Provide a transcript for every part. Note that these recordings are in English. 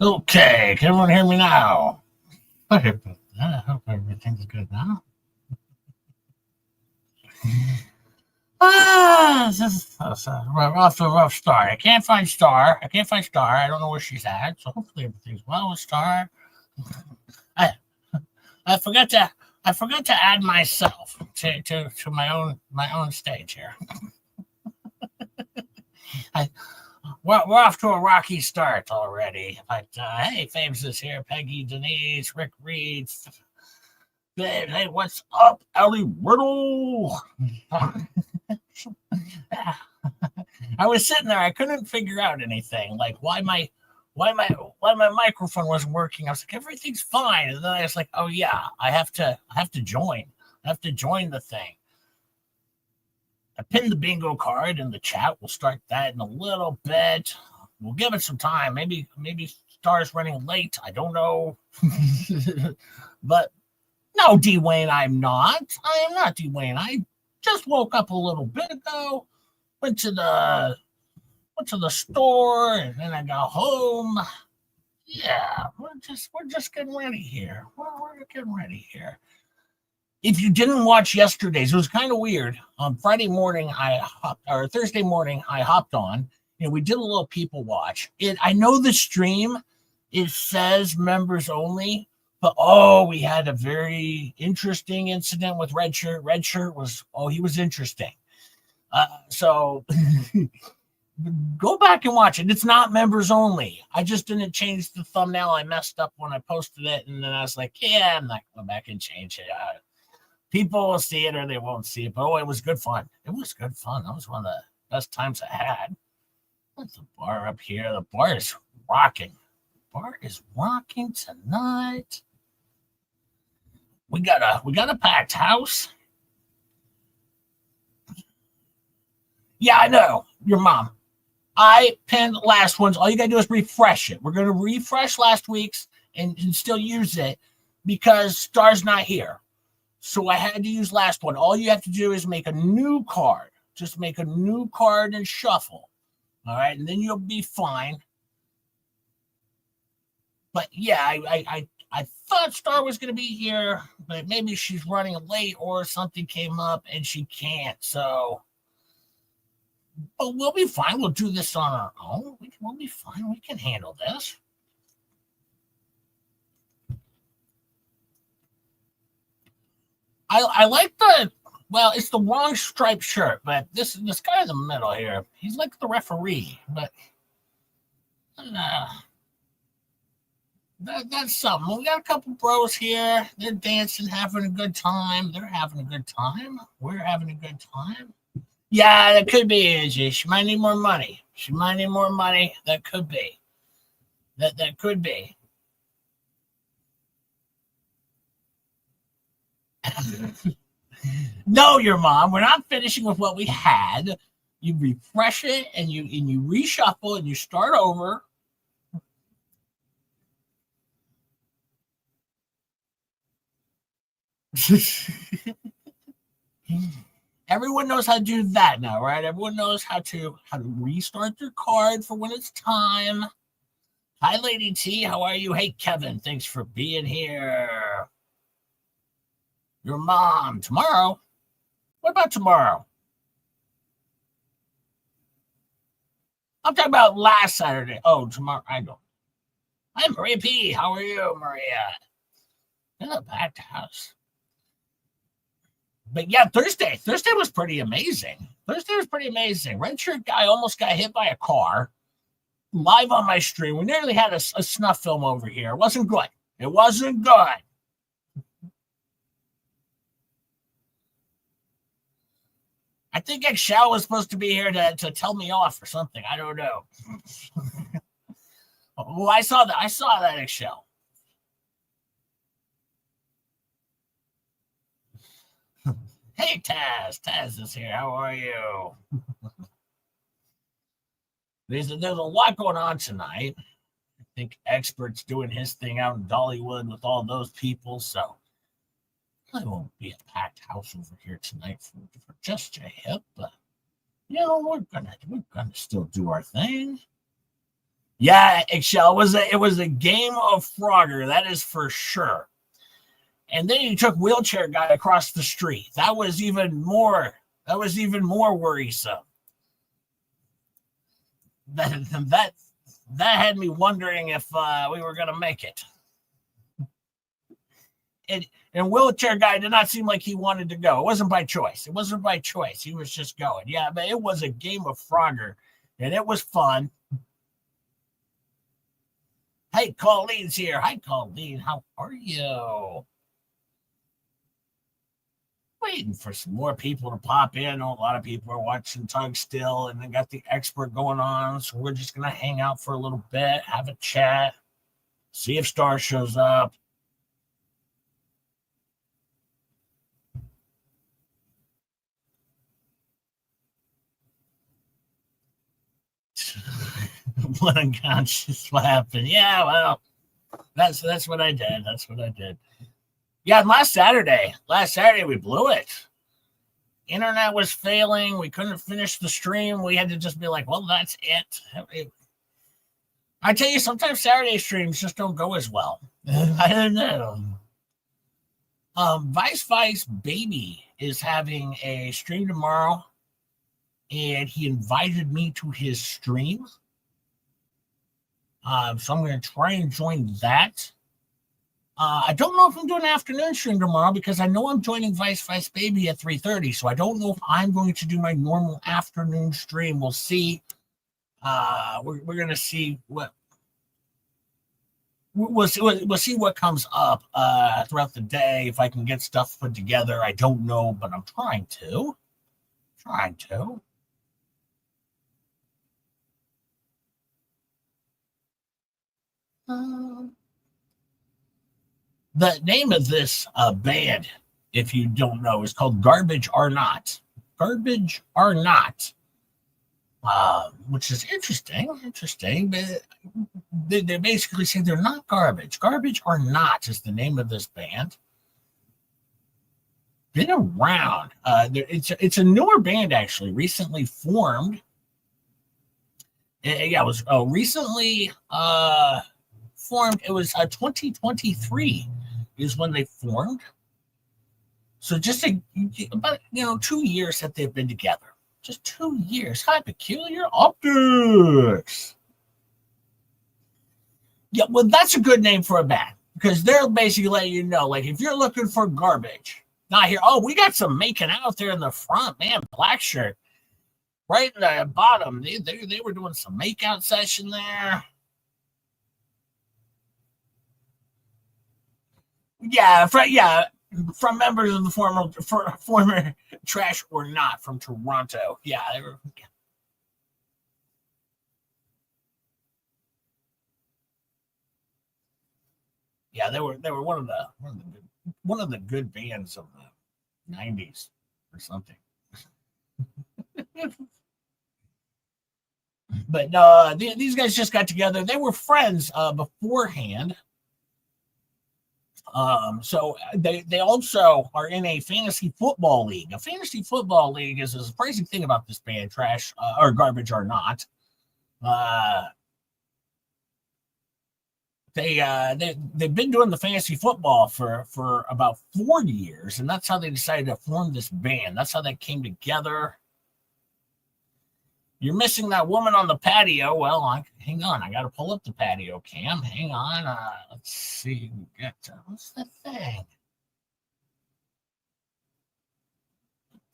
Okay, can everyone hear me now? Sorry about that. I hope everything's good now. We're off to a rough start. I can't find Star. I don't know where she's at. So hopefully everything's well with Star. I I forgot to add myself to my own stage here. I, we're off to a rocky start already. But hey, Faves is here. Peggy, Denise, Rick Reed. Hey, what's up, Ellie Riddle? I was sitting there. I couldn't figure out anything. Like why my microphone wasn't working. I was like, everything's fine. And then I was like, oh yeah, I have to join. I have to join the thing. I pinned the bingo card in the chat. We'll start that in a little bit. We'll give it some time. Maybe Star's running late. I don't know. But no, Dwayne, I'm not. I am not Dwayne. I just woke up a little bit ago. Went to the store, and then I got home. Yeah, we're just getting ready here. We're getting ready here. If you didn't watch yesterday's, it was kind of weird. On Friday morning, or Thursday morning, I hopped on. We did a little people watch. I know the stream, it says members only, but we had a very interesting incident with Red Shirt. Red Shirt he was interesting. So go back and watch it. It's not members only. I just didn't change the thumbnail. I messed up when I posted it, and then I was like, yeah, I'm not going back and change it. People will see it or they won't see it. But it was good fun. It was good fun. That was one of the best times I had. What's the bar up here? The bar is rocking. The bar is rocking tonight. We got a packed house. Yeah, I know. Your mom. I pinned last one's. All you gotta do is refresh it. We're gonna refresh last week's and still use it because Star's not here. So I had to use last one. All you have to do is make a new card. Just make a new card and shuffle. All right, and then you'll be fine. But yeah, I thought Star was going to be here, but maybe she's running late or something came up and she can't. So, but we'll be fine. We'll do this on our own. We'll be fine. We can handle this. I like it's the wrong striped shirt, but this guy in the middle here, he's like the referee, but that's something. We got a couple bros here. They're dancing, having a good time. They're having a good time. We're having a good time. Yeah, that could be Angie. She might need more money. That could be. That could be. No, your mom. We're not finishing with what we had. You refresh it and you reshuffle and you start over. Everyone knows how to do that now, right? Everyone knows how to restart their card for when it's time. Hi, Lady T. How are you? Hey, Kevin. Thanks for being here. Your mom. Tomorrow? What about tomorrow? I'm talking about last Saturday. Oh, tomorrow. I don't. Hi, Maria P. How are you, Maria? In a packed house. But yeah, Thursday was pretty amazing. Red shirt guy almost got hit by a car live on my stream. We nearly had a snuff film over here. It wasn't good. I think Excel was supposed to be here to tell me off or something. I don't know. Oh, I saw that Excel. Hey, Taz. Taz is here. How are you? There's a lot going on tonight. I think Expert's doing his thing out in Dollywood with all those people, so I won't be a packed house over here tonight for just a hip, but we're gonna still do our thing. Yeah, Excel it was a game of Frogger, that is for sure. And then you took wheelchair guy across the street. That was even more worrisome. That that had me wondering if we were gonna make it. And, and wheelchair guy did not seem like he wanted to go. It wasn't by choice. It wasn't by choice. He was just going. Yeah, but it was a game of Frogger, and it was fun. Hey, Colleen's here. Hi, Colleen. How are you? Waiting for some more people to pop in. A lot of people are watching Tug still, and they got the expert going on. So we're just gonna hang out for a little bit, have a chat, see if Star shows up. What unconscious happened? Yeah, well, that's what I did. That's what I did. Yeah, last Saturday we blew it. Internet was failing. We couldn't finish the stream. We had to just be like, well, that's it. I tell you, sometimes Saturday streams just don't go as well. I don't know. Vice Baby is having a stream tomorrow, and he invited me to his stream. So I'm going to try and join that. I don't know if I'm doing an afternoon stream tomorrow because I know I'm joining Vice Baby at 3:30. So I don't know if I'm going to do my normal afternoon stream. We'll see. We're going to see what we'll see what comes up throughout the day. If I can get stuff put together, I don't know, but I'm trying to. Trying to. The name of this band, if you don't know, is called Garbage Are Not. Garbage Are Not, which is interesting. Interesting, but they basically say they're not garbage. Garbage Are Not is the name of this band. Been around. It's a newer band actually, recently formed. Yeah, it was recently formed. It was 2023 is when they formed. So just about 2 years that they've been together. Just 2 years. Hi, Peculiar Optics. Yeah, well, that's a good name for a band because they're basically letting you know, like, if you're looking for garbage, not here. Oh, we got some making out there in the front, man. Black shirt, right in the bottom. They were doing some makeout session there. Yeah, from members of the former Trash or Not from Toronto. Yeah, they were. Yeah, they were one of the good bands of the '90s or something. But these guys just got together. They were friends beforehand. So they also are in a fantasy football league. A fantasy football league is a surprising thing about this band, Trash or Garbage Are Not. Uh, they've been doing the fantasy football for about 4 years, and that's how they decided to form this band. That's how they came together. You're missing that woman on the patio. Well, hang on. I got to pull up the patio cam. Hang on. Let's see. What's the thing?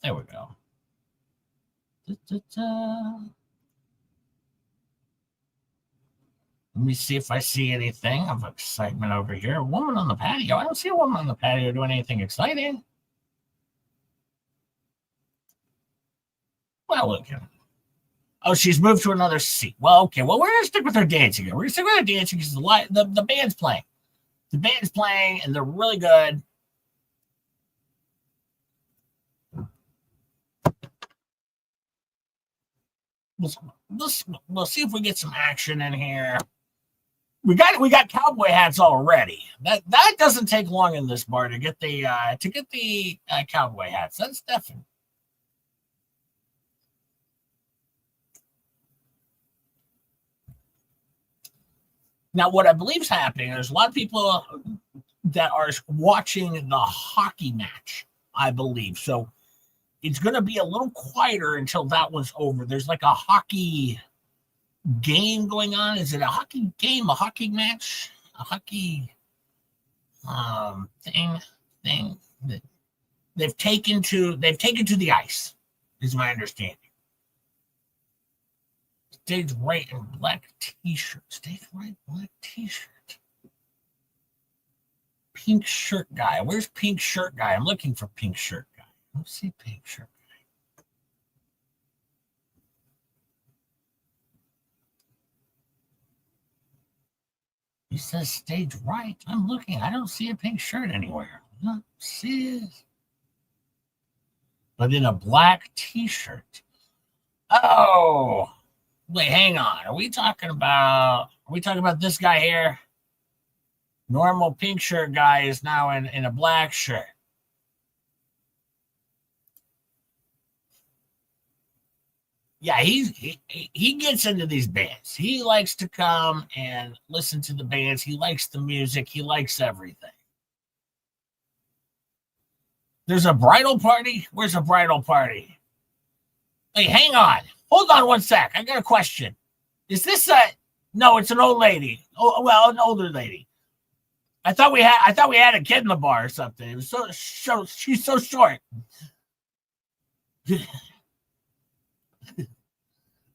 There we go. Da-da-da. Let me see if I see anything of excitement over here. A woman on the patio. I don't see a woman on the patio doing anything exciting. Well, look. Oh, she's moved to another seat. Well, okay. Well, we're gonna stick with her dancing. We're gonna stick with her dancing because the band's playing. The band's playing, and they're really good. We'll see if we get some action in here. We got cowboy hats already. That doesn't take long in this bar to get the cowboy hats. That's definitely. Now, what I believe is happening, there's a lot of people that are watching the hockey match, I believe. So it's going to be a little quieter until that one's over. There's like a hockey game going on. Is it a hockey game, a hockey match, a hockey thing that they've taken to the ice, is my understanding. Stage right in black t-shirt. Stage right, black t-shirt. Pink shirt guy. Where's pink shirt guy? I'm looking for pink shirt guy. Let's see pink shirt guy. He says stage right. I'm looking. I don't see a pink shirt anywhere. I don't see it. But in a black t-shirt. Oh, wait, hang on. Are we talking about this guy here? Normal pink shirt guy is now in a black shirt. Yeah, he gets into these bands. He likes to come and listen to the bands. He likes the music. He likes everything. There's a bridal party? Where's a bridal party? Hey, hang on. Hold on one sec. I got a question. Is this a... No, it's an old lady. Oh, well, an older lady. I thought we had a kid in the bar or something. It was so she's so short.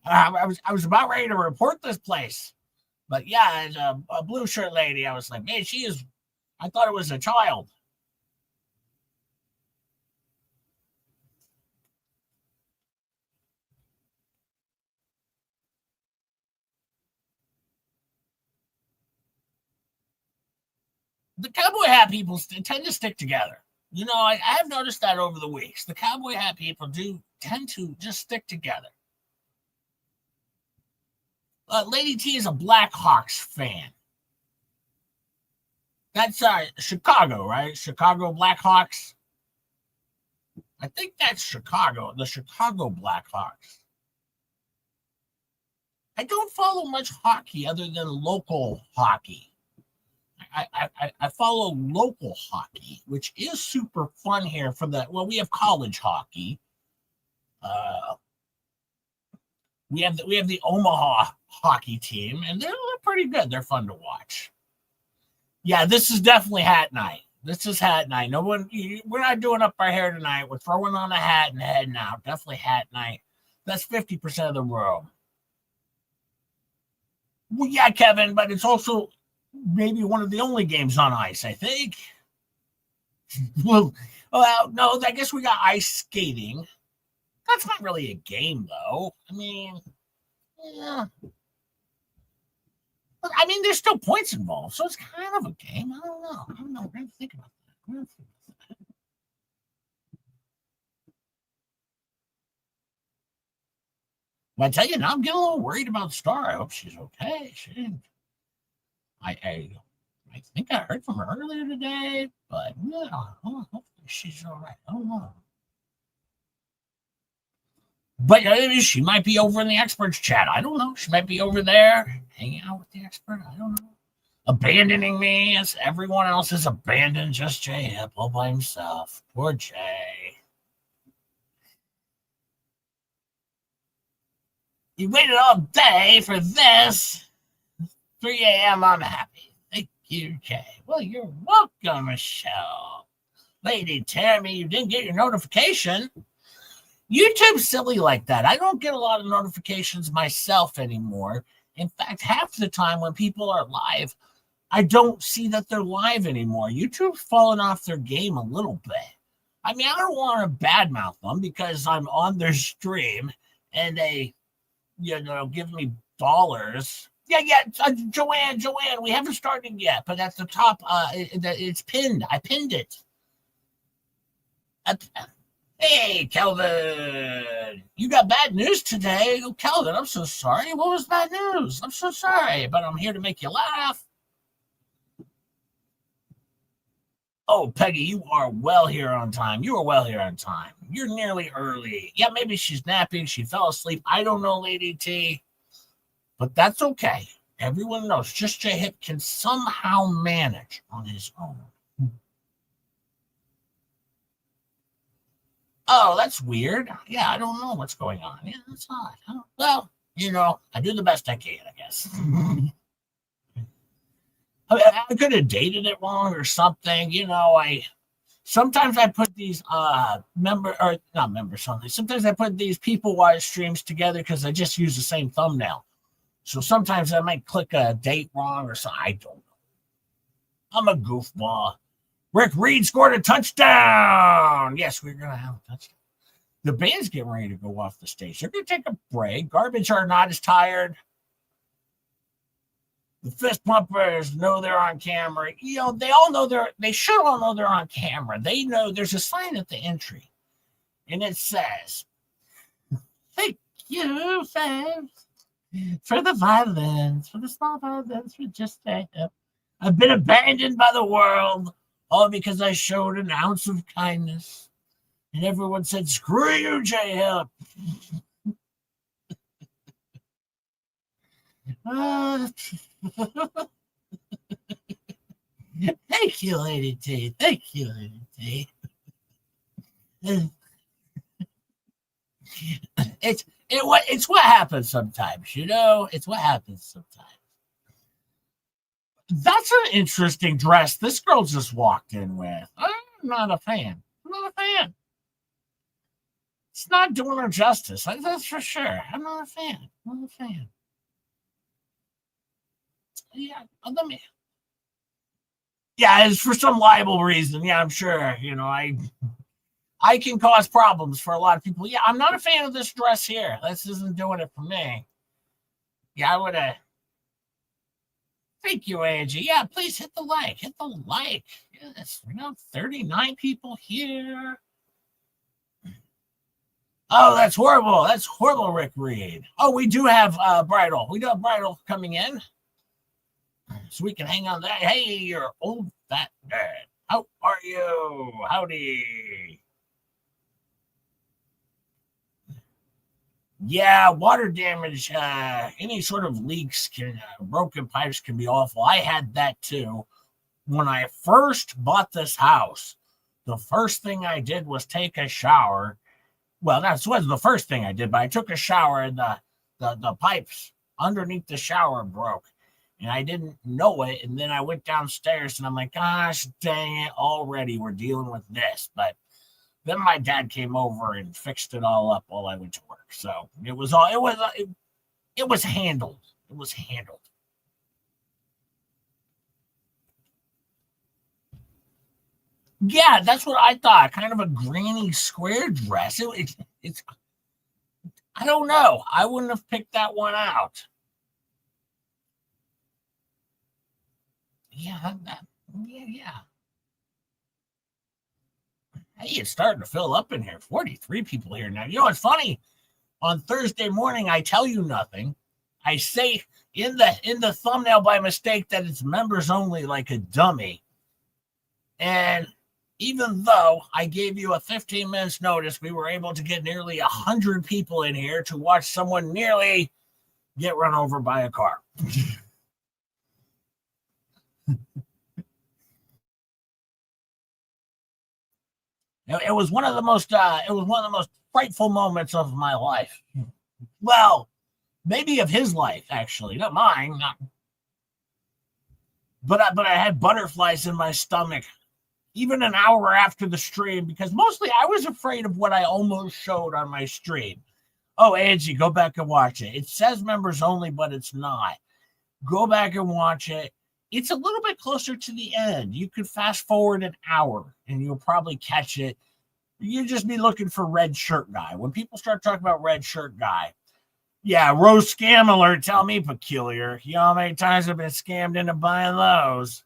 I was about ready to report this place. But yeah, it's a blue shirt lady. I was like, man, I thought it was a child. The cowboy hat people tend to stick together. You know, I have noticed that over the weeks. The cowboy hat people do tend to just stick together. Lady T is a Blackhawks fan. That's Chicago, right? Chicago Blackhawks. I think that's Chicago, the Chicago Blackhawks. I don't follow much hockey other than local hockey. I follow local hockey, which is super fun here for we have college hockey. We have the Omaha hockey team, and they're pretty good. They're fun to watch. Yeah, this is definitely hat night. This is hat night. We're not doing up our hair tonight. We're throwing on a hat and heading out. Definitely hat night. That's 50% of the room. Well, yeah, Kevin, but it's also maybe one of the only games on ice, I think. well, no, I guess we got ice skating. That's not really a game, though. I mean, yeah. But, I mean, there's still points involved, so it's kind of a game. I don't know. We're going to think about that. But I tell you, now I'm getting a little worried about Star. I hope she's okay. I think I heard from her earlier today, but yeah, hopefully she's all right. I don't know. But she might be over in the experts chat. I don't know. She might be over there hanging out with the expert. I don't know. Abandoning me as everyone else is abandoned. Just Jay up all by himself. Poor Jay. You waited all day for this. 3 a.m. I'm happy. Thank you, Jay. Well, you're welcome, Michelle. Lady Tammy, you didn't get your notification. YouTube's silly like that. I don't get a lot of notifications myself anymore. In fact, half the time when people are live, I don't see that they're live anymore. YouTube's fallen off their game a little bit. I mean, I don't want to badmouth them because I'm on their stream and they, give me dollars. Yeah, Joanne, we haven't started yet, but at the top, it's pinned. I pinned it. Hey, Kelvin, you got bad news today. Oh, Kelvin, I'm so sorry. What was bad news? I'm so sorry, but I'm here to make you laugh. Oh, Peggy, you are well here on time. You are well here on time. You're nearly early. Yeah, maybe she's napping. She fell asleep. I don't know, Lady T, but that's okay. Everyone knows just J Hip can somehow manage on his own. Oh, that's weird. Yeah, I don't know what's going on. Yeah, that's odd. Well, I do the best I can, I guess. I could have dated it wrong or something. I sometimes I put these not members something. Sometimes I put these people watch streams together because I just use the same thumbnail. So sometimes I might click a date wrong or something. I don't know. I'm a goofball. Rick Reed scored a touchdown. Yes, we're gonna have a touchdown. The band's getting ready to go off the stage. They're gonna take a break. Garbage are not as tired. The fist pumpers know they're on camera. They all know they should all know they're on camera. They know there's a sign at the entry, and it says, "Thank you, fans, for the violence, for the small violence, for just I've been abandoned by the world, all because I showed an ounce of kindness." And everyone said, "Screw you, J-Hip." Thank you, Lady T. Thank you, Lady T. It's what happens sometimes, It's what happens sometimes. That's an interesting dress this girl just walked in with. I'm not a fan. It's not doing her justice. That's for sure. I'm not a fan. Yeah, Yeah, it's for some liable reason. Yeah, I'm sure. I can cause problems for a lot of people. Yeah, I'm not a fan of this dress here. This isn't doing it for me. Yeah, I would have. Thank you, Angie. Yeah, please hit the like. Yes, 39 people here. Oh, that's horrible. That's horrible, Rick Reed. Oh, we do have Bridal. We do have Bridal coming in. So we can hang on that. Hey, you're old fat nerd. How are you? Howdy. Yeah, water damage, any sort of leaks broken pipes can be awful. I had that too. When I first bought this house, the first thing I did was take a shower. Well, that was the first thing I did, but I took a shower and the pipes underneath the shower broke. And I didn't know it. And then I went downstairs and I'm like, gosh, dang it, already we're dealing with this. But then my dad came over and fixed it all up while I went to work. So it was handled. It was handled. Yeah, that's what I thought. Kind of a granny square dress. It's I don't know. I wouldn't have picked that one out. Yeah, yeah. Hey, it's starting to fill up in here. 43 people here now. It's funny. On Thursday morning, I tell you nothing. I say in the thumbnail by mistake that it's members only, like a dummy. And even though I gave you a 15 minutes notice, we were able to get nearly 100 people in here to watch someone nearly get run over by a car. It was one of the most frightful moments of my life. Well, maybe of his life, actually, not mine. But I had butterflies in my stomach, even an hour after the stream, because mostly I was afraid of what I almost showed on my stream. Oh, Angie, go back and watch it. It says members only, but it's not. Go back and watch it. It's a little bit closer to the end. You could fast forward an hour and you'll probably catch it. You just be looking for red shirt guy. When people start talking about red shirt guy, yeah, Rose scam alert. Tell me, Peculiar. You know how many times I've been scammed into buying those?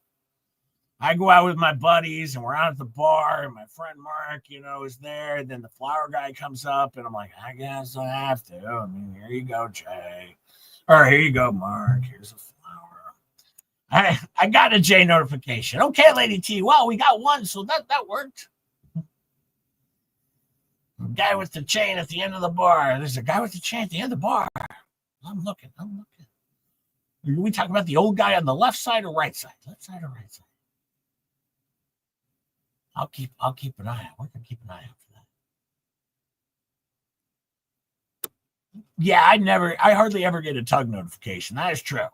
I go out with my buddies and we're out at the bar and my friend Mark, is there. And then the flower guy comes up and I'm like, I guess I have to. I mean, here you go, Jay. Or here you go, Mark. Here's a flower. I got a J notification. Okay, Lady T. Well, we got one, so that worked. Guy with the chain at the end of the bar. There's a guy with the chain at the end of the bar. I'm looking. Are we talking about the old guy on the left side or right side? Left side or right side? I'll keep an eye out. We're gonna keep an eye out for that. Yeah, I hardly ever get a tug notification. That is true.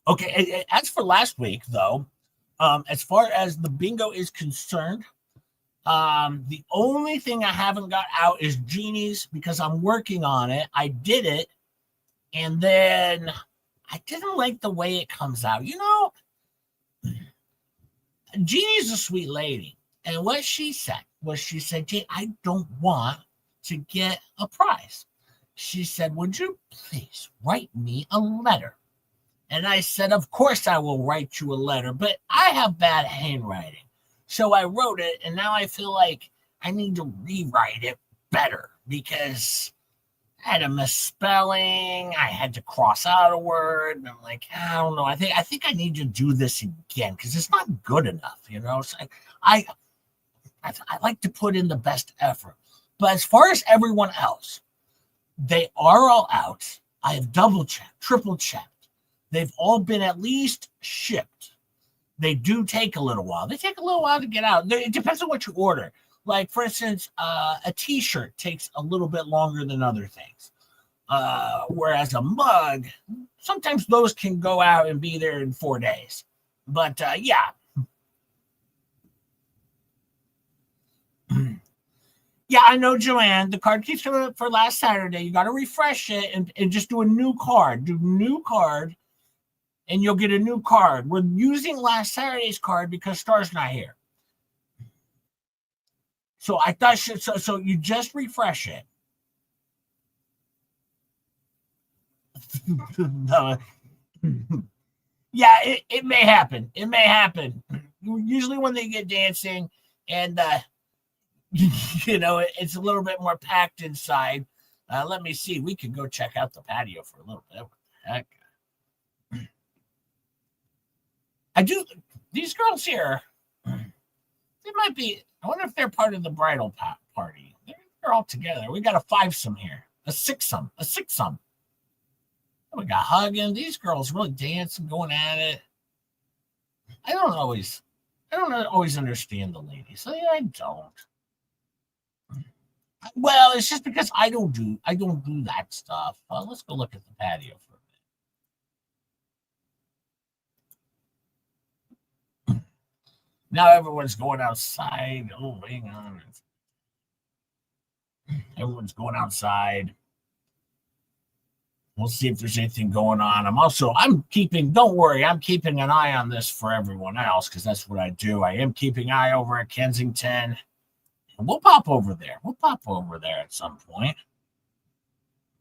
Okay, as for last week, though, as far as the bingo is concerned, the only thing I haven't got out is Genie's because I'm working on it. I did it, and then I didn't like the way it comes out. Jeannie's a sweet lady. And what she said, Jane, I don't want to get a prize. She said, would you please write me a letter? And I said, of course I will write you a letter, but I have bad handwriting. So I wrote it, and now I feel like I need to rewrite it better because I had a misspelling. I had to cross out a word. And I'm like, I don't know. I think I need to do this again because it's not good enough, So I like to put in the best effort. But as far as everyone else, they are all out. I have double checked, triple checked. They've all been at least shipped. They do take a little while. They take a little while to get out. It depends on what you order. Like, for instance, a T-shirt takes a little bit longer than other things. Whereas a mug, sometimes those can go out and be there in 4 days. But, yeah. Yeah, I know, Joanne. The card keeps coming up for last Saturday. You got to refresh it and just do a new card. Do new card, and you'll get a new card. We're using last Saturday's card because Star's not here. So I thought so you just refresh it. No. Yeah, it may happen. It may happen. Usually when they get dancing and it's a little bit more packed inside. Let me see. We can go check out the patio for a little bit. What the heck? I do. These girls here, they might be. I wonder if they're part of the bridal party. They're all together. We got a fivesome here, a sixsome. We got hugging. These girls really dancing, going at it. I don't always understand the ladies. I don't. Well, it's just because I don't do that stuff. Let's go look at the patio for a minute. Now everyone's going outside. Oh, hang on. Everyone's going outside. We'll see if there's anything going on. Don't worry, I'm keeping an eye on this for everyone else because that's what I do. I am keeping an eye over at Kensington. And we'll pop over there. At some point.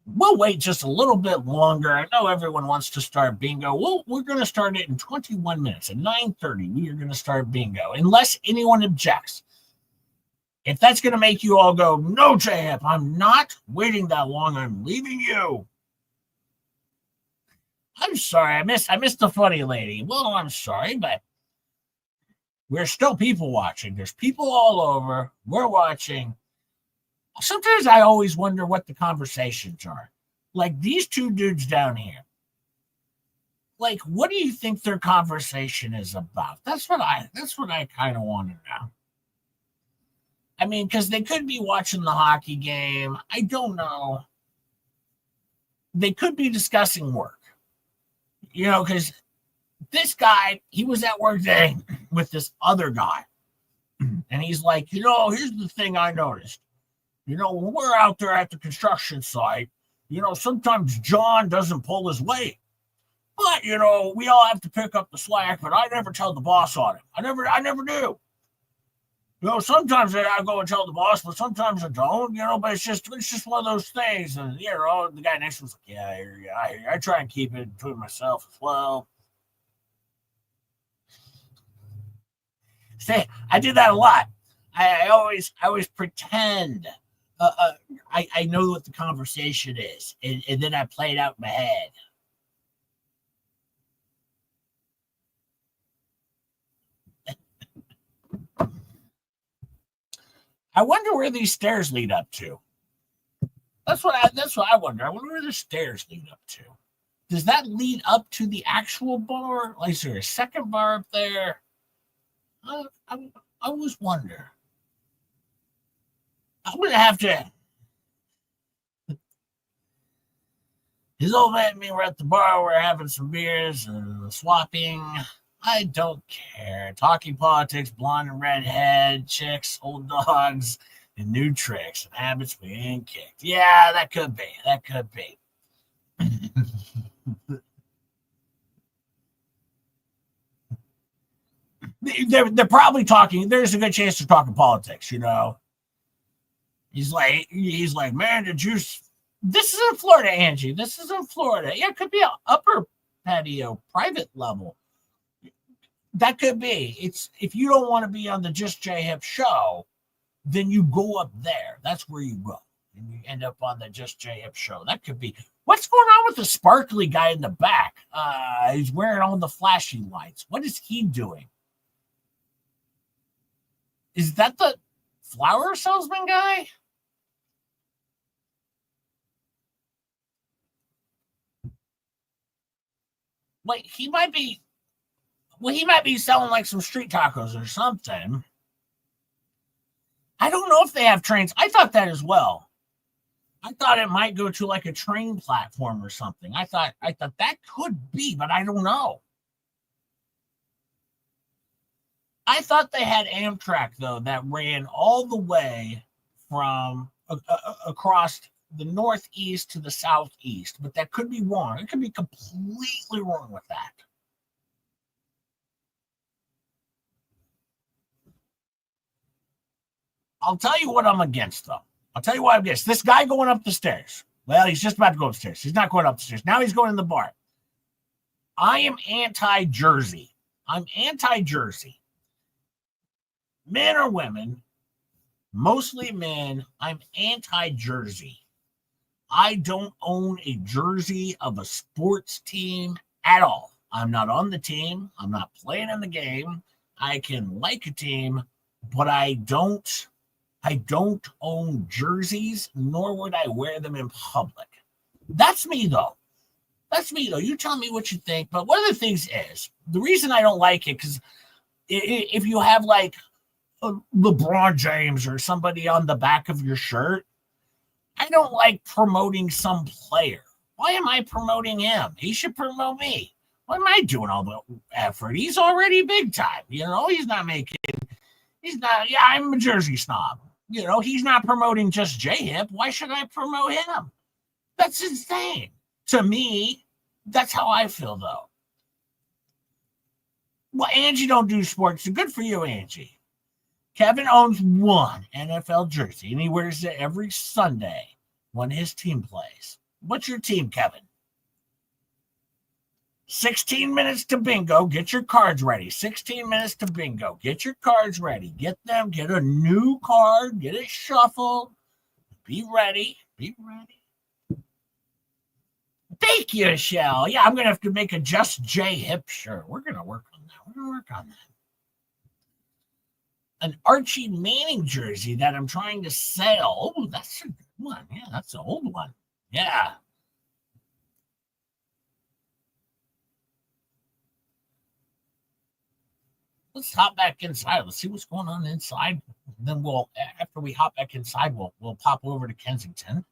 We'll wait just a little bit longer. I know everyone wants to start bingo. We're going to start it in 21 minutes. At 9:30, we are going to start bingo, unless anyone objects. If that's going to make you all go, no, JF, I'm not waiting that long. I'm leaving you. I'm sorry. I missed the funny lady. Well, I'm sorry, but we're still people watching. There's people all over. We're watching. Sometimes I always wonder what the conversations are. Like these two dudes down here. Like, what do you think their conversation is about? That's what I kind of want to know. I mean, because they could be watching the hockey game. I don't know. They could be discussing work. Because this guy, he was at work today with this other guy. And he's like, here's the thing I noticed. When we're out there at the construction site, sometimes John doesn't pull his weight. But, we all have to pick up the slack, but I never tell the boss on it. I never do. Sometimes I go and tell the boss, but sometimes I don't, but it's just one of those things. And, the guy next to was like, yeah, I hear you. I try and keep it between myself as well. See, I do that a lot. I always pretend I know what the conversation is, and then I play it out in my head. I wonder where these stairs lead up to. That's what I wonder. I wonder where the stairs lead up to. Does that lead up to the actual bar? Like, is there a second bar up there? I always wonder. I'm gonna have to. His old man and me were at the bar. We're having some beers and swapping. I don't care. Talking politics, blonde and redhead, chicks, old dogs, and new tricks and habits we ain't kicked. Yeah, that could be. That could be. They're probably talking. There's a good chance they're talking politics. He's like, man, did you? This is in Florida, Angie. This is in Florida. Yeah, it could be an upper patio, private level. That could be. It's if you don't want to be on the Just J Hip show, then you go up there. That's where you go, and you end up on the Just J Hip show. That could be. What's going on with the sparkly guy in the back? He's wearing all the flashing lights. What is he doing? Is that the flower salesman guy? Like, he might be selling like some street tacos or something. I don't know if they have trains. I thought that as well. I thought it might go to like a train platform or something. I thought that could be, but I don't know. I thought they had Amtrak, though, that ran all the way from across the northeast to the southeast, but that could be wrong. It could be completely wrong with that. I'll tell you what I'm against, though. I'll tell you what I'm against. This guy going up the stairs. Well, he's just about to go upstairs. He's not going up the stairs. Now he's going in the bar. I am anti-Jersey. I'm anti-Jersey. Men or women, mostly men, I'm anti-Jersey. I don't own a jersey of a sports team at all. I'm not on the team. I'm not playing in the game. I can like a team, but I don't own jerseys, nor would I wear them in public. That's me, though. You tell me what you think. But one of the things is, the reason I don't like it, because if you have like LeBron James or somebody on the back of your shirt, I don't like promoting some player. Why am I promoting him? He should promote me. Why am I doing all the effort? He's already big time. He's not, yeah, I'm a Jersey snob. He's not promoting Just J-Hip. Why should I promote him? That's insane. To me, that's how I feel, though. Well, Angie don't do sports. So good for you, Angie. Kevin owns one NFL jersey, and he wears it every Sunday when his team plays. What's your team, Kevin? 16 minutes to bingo. Get your cards ready. 16 minutes to bingo. Get your cards ready. Get a new card. Get it shuffled. Be ready. Thank you, Shell. Yeah, I'm going to have to make a Just J Hip shirt. We're going to work on that. An Archie Manning jersey that I'm trying to sell. Oh, that's a good one. Yeah, that's an old one. Yeah. Let's hop back inside. Let's see what's going on inside. Then after we hop back inside, we'll pop over to Kensington.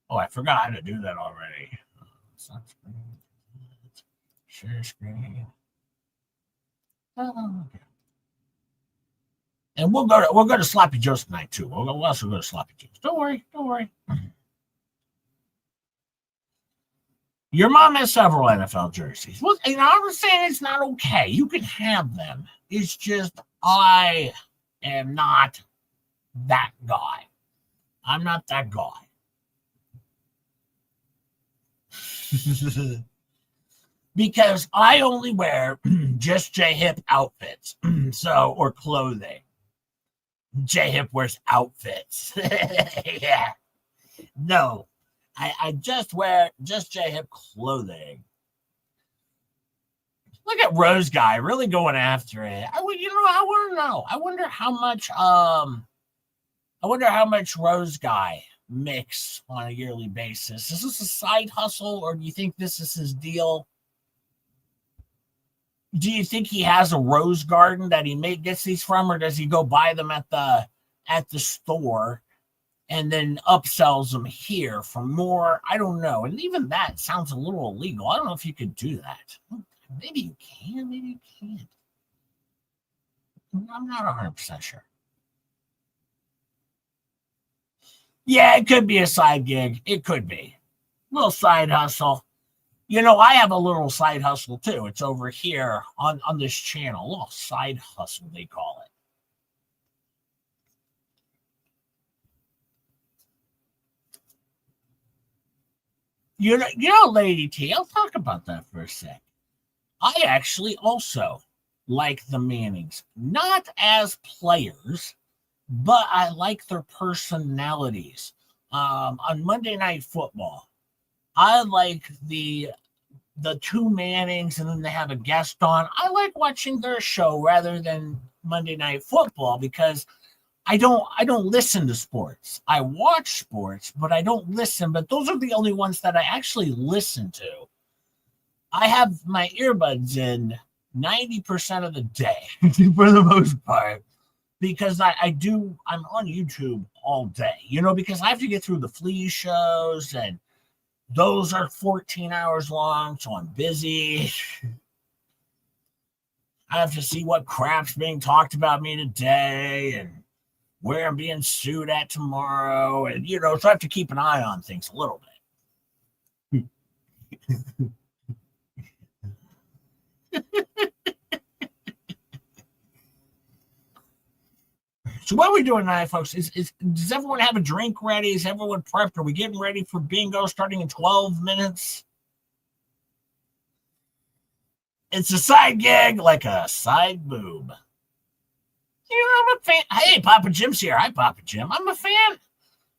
I forgot how to do that already. Share screen. Oh, okay. And we'll go to Sloppy Joe's tonight too. We'll also go to Sloppy Joe's. Don't worry. Your mom has several NFL jerseys. Well, I'm not saying it's not okay. You can have them. It's just I am not that guy. I'm not that guy. Because I only wear Just J-Hip outfits, or clothing. J-Hip wears outfits. Yeah. No, I just wear Just J-Hip clothing. Look at Rose Guy really going after it. I would, I want to know. I wonder how much. I wonder how much Rose Guy makes on a yearly basis. Is this a side hustle, or do you think this is his deal? Do you think he has a rose garden that gets these from, or does he go buy them at the store and then upsells them here for more? I don't know. And even that sounds a little illegal. I don't know if you could do that. Maybe you can, maybe you can't. I'm not 100% sure. Yeah, it could be a side gig. It could be a little side hustle. I have a little side hustle too. It's over here on this channel. A little side hustle, they call it. Lady T, I'll talk about that for a sec. I actually also like the Mannings, not as players, but I like their personalities. On Monday Night Football, I like the two Mannings, and then they have a guest on. I like watching their show rather than Monday Night Football because I don't listen to sports. I watch sports, but I don't listen. But those are the only ones that I actually listen to. I have my earbuds in 90% of the day for the most part because I'm on YouTube all day, because I have to get through the flea shows, and those are 14 hours long, so I'm busy. I have to see what crap's being talked about me today and where I'm being sued at tomorrow. And, so I have to keep an eye on things a little bit. So what are we doing tonight, folks? Does everyone have a drink ready? Is everyone prepped? Are we getting ready for bingo starting in 12 minutes? It's a side gig, like a side boob. I'm a fan. Hey, Papa Jim's here. Hi, Papa Jim. I'm a fan.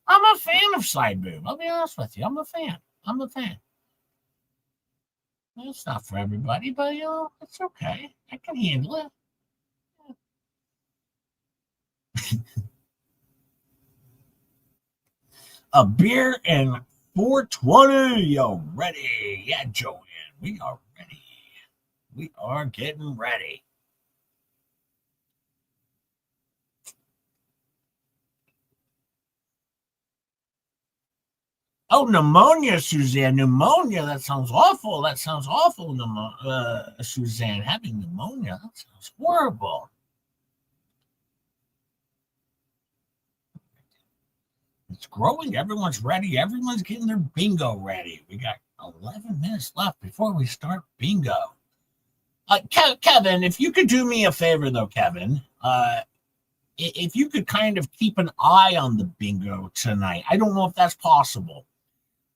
I'm a fan of side boob. I'll be honest with you. I'm a fan. I'm a fan. It's not for everybody, but it's okay. I can handle it. A beer and 420. Yo, ready? Yeah, Joanne. We are ready. We are getting ready. Oh, pneumonia, Suzanne. Pneumonia. That sounds awful. That sounds awful, Suzanne. Having pneumonia. That sounds horrible. It's growing. Everyone's ready. Everyone's getting their bingo ready. We got 11 minutes left before we start bingo. Kevin, if you could do me a favor, though, Kevin, if you could kind of keep an eye on the bingo tonight. I don't know if that's possible.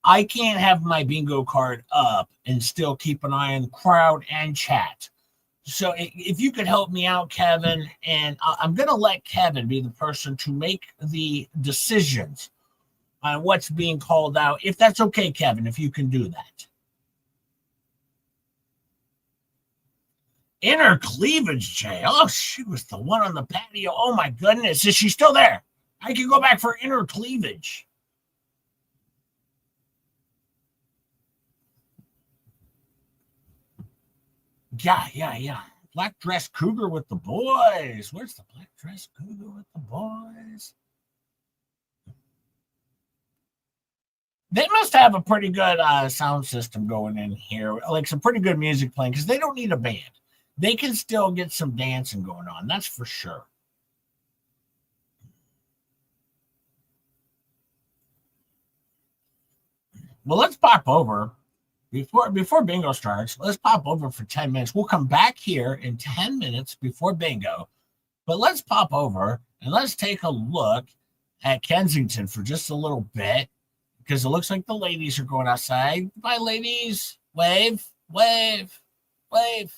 I can't have my bingo card up and still keep an eye on the crowd and chat. So if you could help me out, Kevin, and I'm going to let Kevin be the person to make the decisions on what's being called out. If that's okay, Kevin, if you can do that. Inner cleavage, Jay. Oh, she was the one on the patio. Oh, my goodness. Is she still there? I can go back for inner cleavage. Yeah. Black dress cougar with the boys. Where's the black dress cougar with the boys? They must have a pretty good sound system going in here, like some pretty good music playing, because they don't need a band. They can still get some dancing going on. That's for sure. Well, let's pop over before bingo starts. Let's pop over for 10 minutes. We'll come back here in 10 minutes before bingo. But let's pop over and let's take a look at Kensington for just a little bit, because it looks like the ladies are going outside. Bye, ladies. Wave, wave, wave,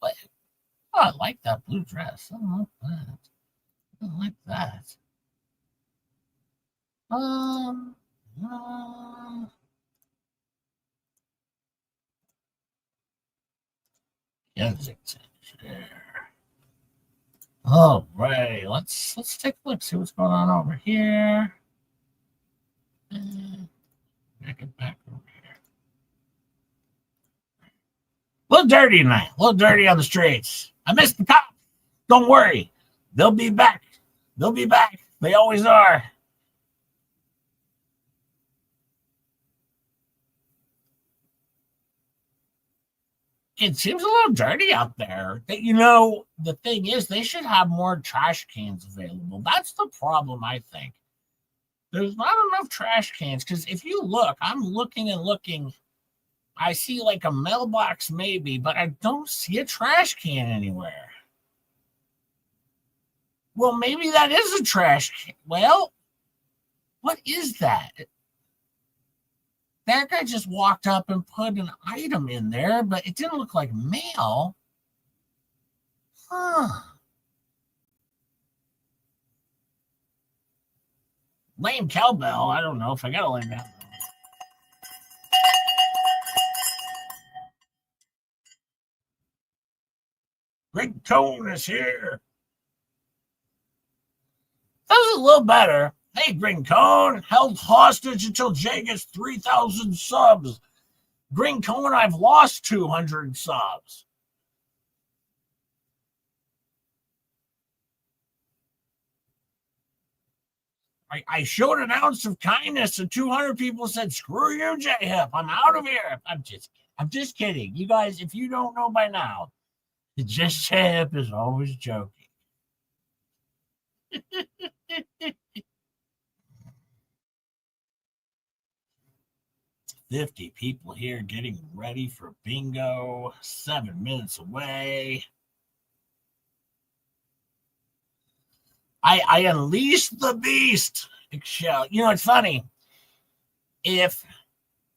wave. Oh, I like that blue dress. I like that. I like that. Um, uh, Kensington. Share. All right, let's take a look, see what's going on over here. Back over here. A little dirty tonight. A little dirty on the streets. I missed the cops. Don't worry. They'll be back. They'll be back. They always are. It seems a little dirty out there. The thing is, they should have more trash cans available. That's the problem, I think. There's not enough trash cans because if you look, I'm looking and looking. I see like a mailbox maybe, but I don't see a trash can anywhere. Well, maybe that is a trash can. Well, what is that? That guy just walked up and put an item in there, but it didn't look like mail. Huh. Lame cowbell. I don't know if I got a lame cowbell. Greg Cone is here. That was a little better. Hey, Green Cone, held hostage until Jay gets 3,000 subs. Green Cone, I've lost 200 subs. I showed an ounce of kindness and 200 people said, screw you, J-Hip. I'm out of here. I'm just kidding. You guys, if you don't know by now, just J-Hip is always joking. 50 people here getting ready for bingo. 7 minutes away. I unleashed the beast. It's funny. If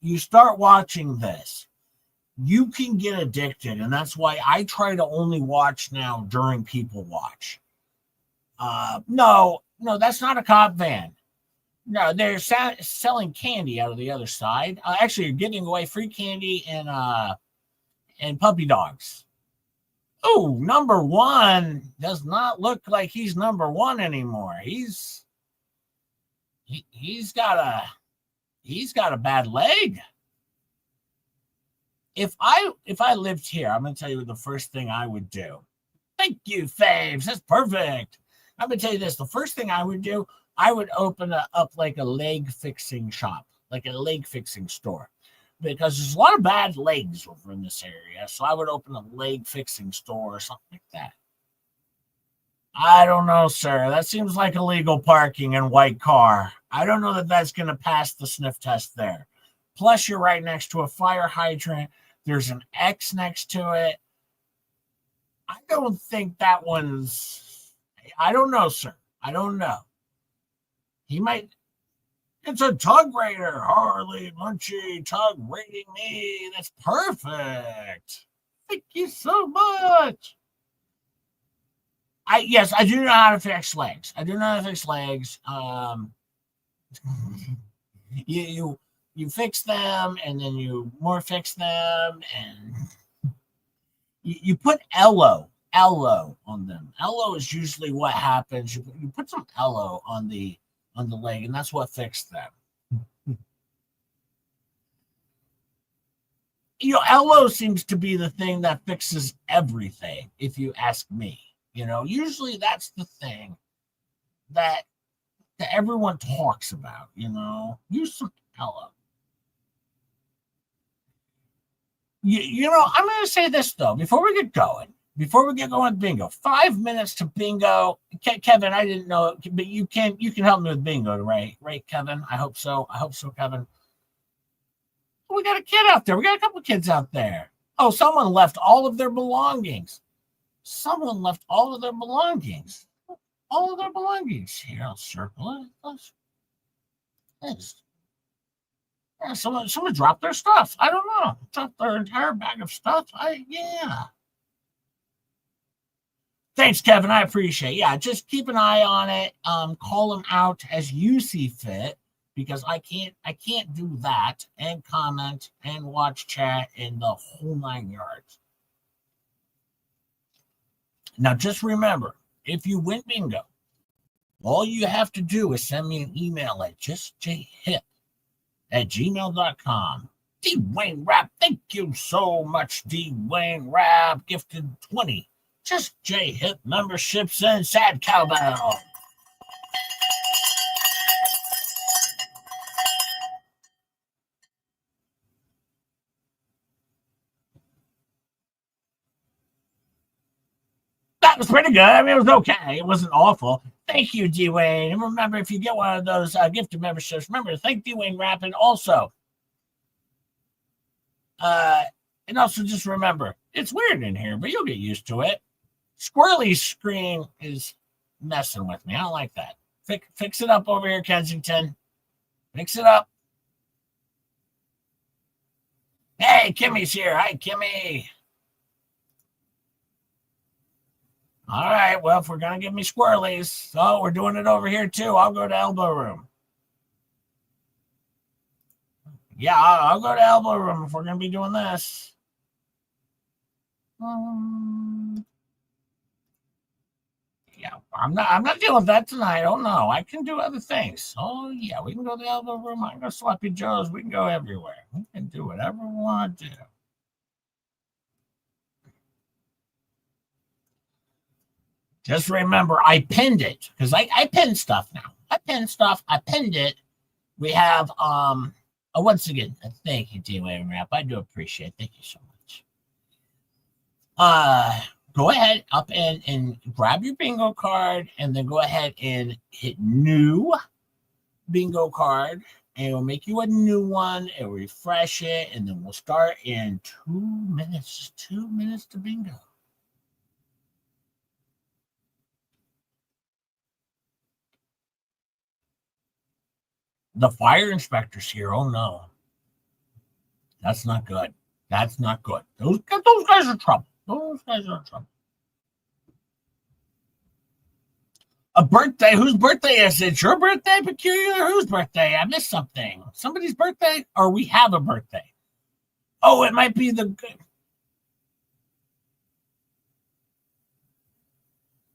you start watching this, you can get addicted. And that's why I try to only watch now during people watch. No, that's not a cop van. No, they're selling candy out of the other side. Actually, you're giving away free candy and puppy dogs. Oh, number one does not look like he's number one anymore. He's got a bad leg. If I lived here, I'm gonna tell you the first thing I would do. Thank you, Faves. That's perfect. I'm gonna tell you this. The first thing I would do, I would open up like a leg fixing shop, like a leg fixing store, because there's a lot of bad legs over in this area. So I would open a leg fixing store or something like that. I don't know, sir. That seems like illegal parking in white car. I don't know that that's going to pass the sniff test there. Plus, you're right next to a fire hydrant. There's an X next to it. I don't think that one's... I don't know, sir. I don't know. He might... It's a tug raider. Harley Munchy tug raiding me. That's perfect. Thank you so much. Yes, I do know how to fix legs. You fix them, and then you more fix them, and you put Ello on them. Ello is usually what happens. You put some Ello on the leg, and that's what fixed them. Ello seems to be the thing that fixes everything, if you ask me. Usually that's the thing that everyone talks about. Use some Ello. I'm going to say this though before we get going with bingo. 5 minutes to bingo. Kevin, I didn't know, but you can help me with bingo, right, Kevin? I hope so, Kevin. We got a kid out there. We got a couple of kids out there. Oh, someone left all of their belongings. Here, I'll circle it. Yeah, someone dropped their stuff. I don't know. Dropped their entire bag of stuff. Yeah. Thanks, Kevin. I appreciate it. Yeah, just keep an eye on it. Call them out as you see fit, because I can't do that and comment and watch chat and the whole 9 yards. Now, just remember, if you win bingo, all you have to do is send me an email at justjhip@gmail.com. D. Wayne Rap, thank you so much, D. Wayne Rap, gifted 20 Just J Hip memberships and Sad Cowbell. That was pretty good. I mean, it was okay. It wasn't awful. Thank you, D. Wayne. And remember, if you get one of those gifted memberships, remember to thank D. Wayne Rap. And also just remember, it's weird in here, but you'll get used to it. Squirrely's screen is messing with me. I don't like that. Fix it up over here, Kensington. Fix it up. Hey, Kimmy's here. Hi, Kimmy. All right, well, if we're going to give me squirrelies, so we're doing it over here too. I'll go to elbow room. Yeah, I'll go to elbow room if we're going to be doing this. Yeah, I'm not dealing with that tonight. Oh no, I can do other things. Oh yeah, we can go to the elbow room. I can go Sloppy Joe's. We can go everywhere. We can do whatever we want to do. Just remember, I pinned it because I pin stuff now. I pinned it. We have once again, thank you, D-Wayne Rap. I do appreciate it. Thank you so much. Go ahead up and grab your bingo card and then go ahead and hit new bingo card and it'll make you a new one and refresh it and then we'll start in 2 minutes. 2 minutes to bingo. The fire inspector's here. Oh no. That's not good. That's not good. Those guys are trouble. Those guys are trouble. A birthday? Whose birthday is it? Your birthday, Peculiar? Whose birthday? I missed something. Somebody's birthday? Or we have a birthday? Oh, it might be the...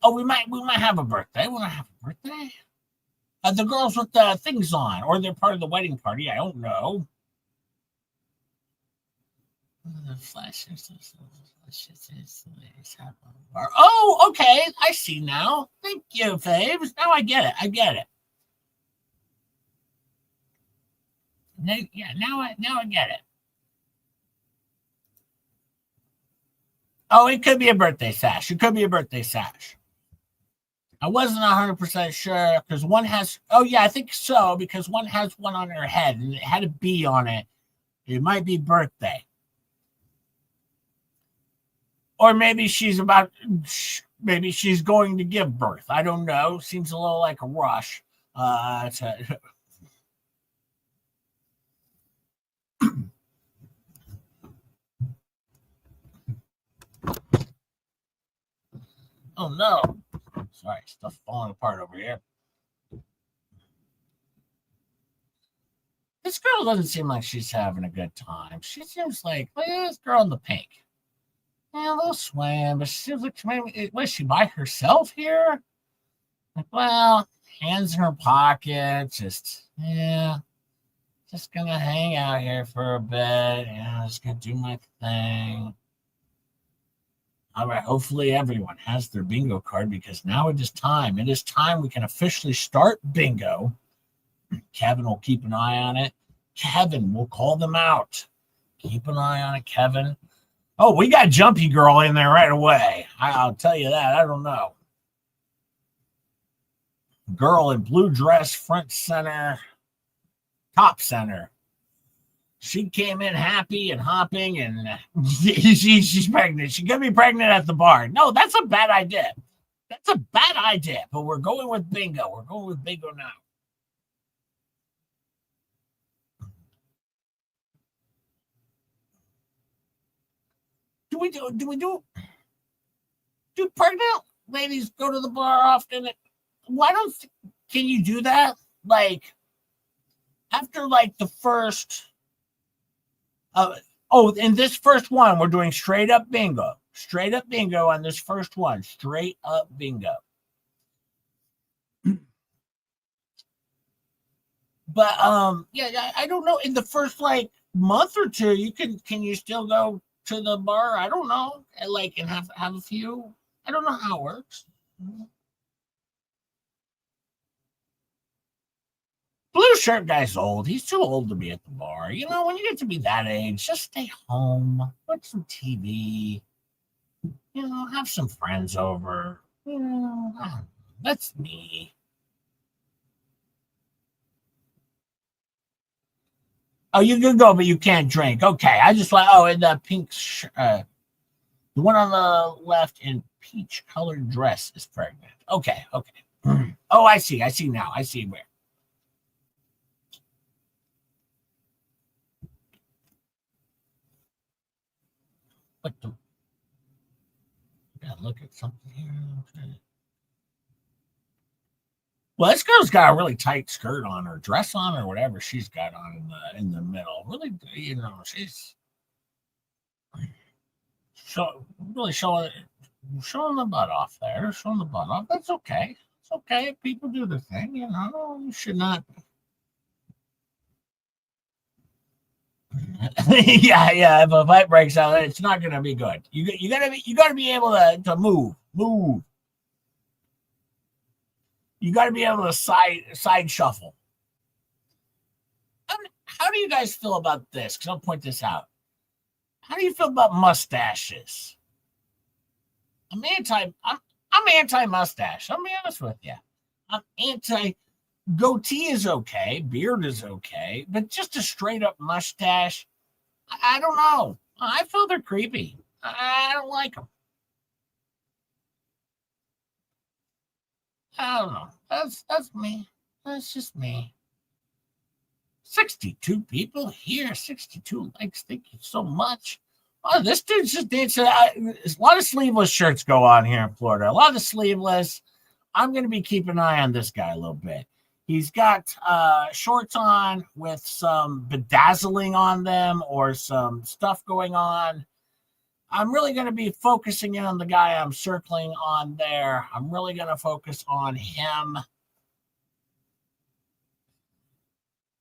Oh, we might have a birthday. We might have a birthday. The girls with the things on, or they're part of the wedding party. I don't know. Oh, okay. I see now. Thank you, Faves. Now I get it. Now I get it. Oh, it could be a birthday sash. I wasn't 100% sure because one has, oh yeah, I think so, because one has one on her head and it had a B on it. It might be birthday. Or maybe she's going to give birth. I don't know. Seems a little like a rush. Oh no. Sorry, stuff falling apart over here. This girl doesn't seem like she's having a good time. She seems like, this girl in the pink. Yeah, a little swim, but she seems like maybe, was she by herself here? Like, well, hands in her pocket, just gonna hang out here for a bit. Just gonna do my thing. All right, hopefully everyone has their bingo card because now it is time. It is time we can officially start bingo. Kevin will keep an eye on it. Kevin will call them out. Keep an eye on it, Kevin. Oh, we got Jumpy Girl in there right away. I'll tell you that. I don't know. Girl in blue dress, front center, top center. She came in happy and hopping, and she's pregnant. She could be pregnant at the bar. No, that's a bad idea. But we're going with bingo. We're going with bingo now. Do pregnant ladies go to the bar often? Can you do that? Like, after like the first, in this first one, we're doing straight up bingo. Straight up bingo on this first one. Straight up bingo. But yeah, I don't know. In the first like month or two, can you still go to the bar? I don't know. And have a few. I don't know how it works. Blue shirt guy's old. He's too old to be at the bar. You know, when you get to be that age, just stay home, watch some TV. You know, have some friends over. You know, that's me. Oh, you can go, but you can't drink. Okay, I just like. Oh, and the pink, the one on the left in peach colored dress is pregnant. Okay, okay. Oh, I see. I see now. I see where. What the? Gotta look at something here. Okay. Well, this girl's got a really tight skirt on, or dress on, or whatever she's got on in the middle. Really, you know, she's really showing the butt off there, showing the butt off. That's okay. It's okay. People do the thing, you know. You should not. Yeah, yeah. If a fight breaks out, it's not going to be good. You gotta be able to move. You got to be able to side shuffle. How do you guys feel about this? Because I'll point this out. How do you feel about mustaches? I'm anti mustache. I'll be honest with you. I'm anti goatee is okay, beard is okay, but just a straight up mustache, I don't know. I feel they're creepy. I don't like them. I don't know. That's me. That's just me. 62 people here. 62 likes. Thank you so much. Oh, this dude's just dancing. A lot of sleeveless shirts go on here in Florida. A lot of sleeveless. I'm going to be keeping an eye on this guy a little bit. He's got shorts on with some bedazzling on them or some stuff going on. I'm really going to be focusing in on the guy I'm circling on there. I'm really going to focus on him.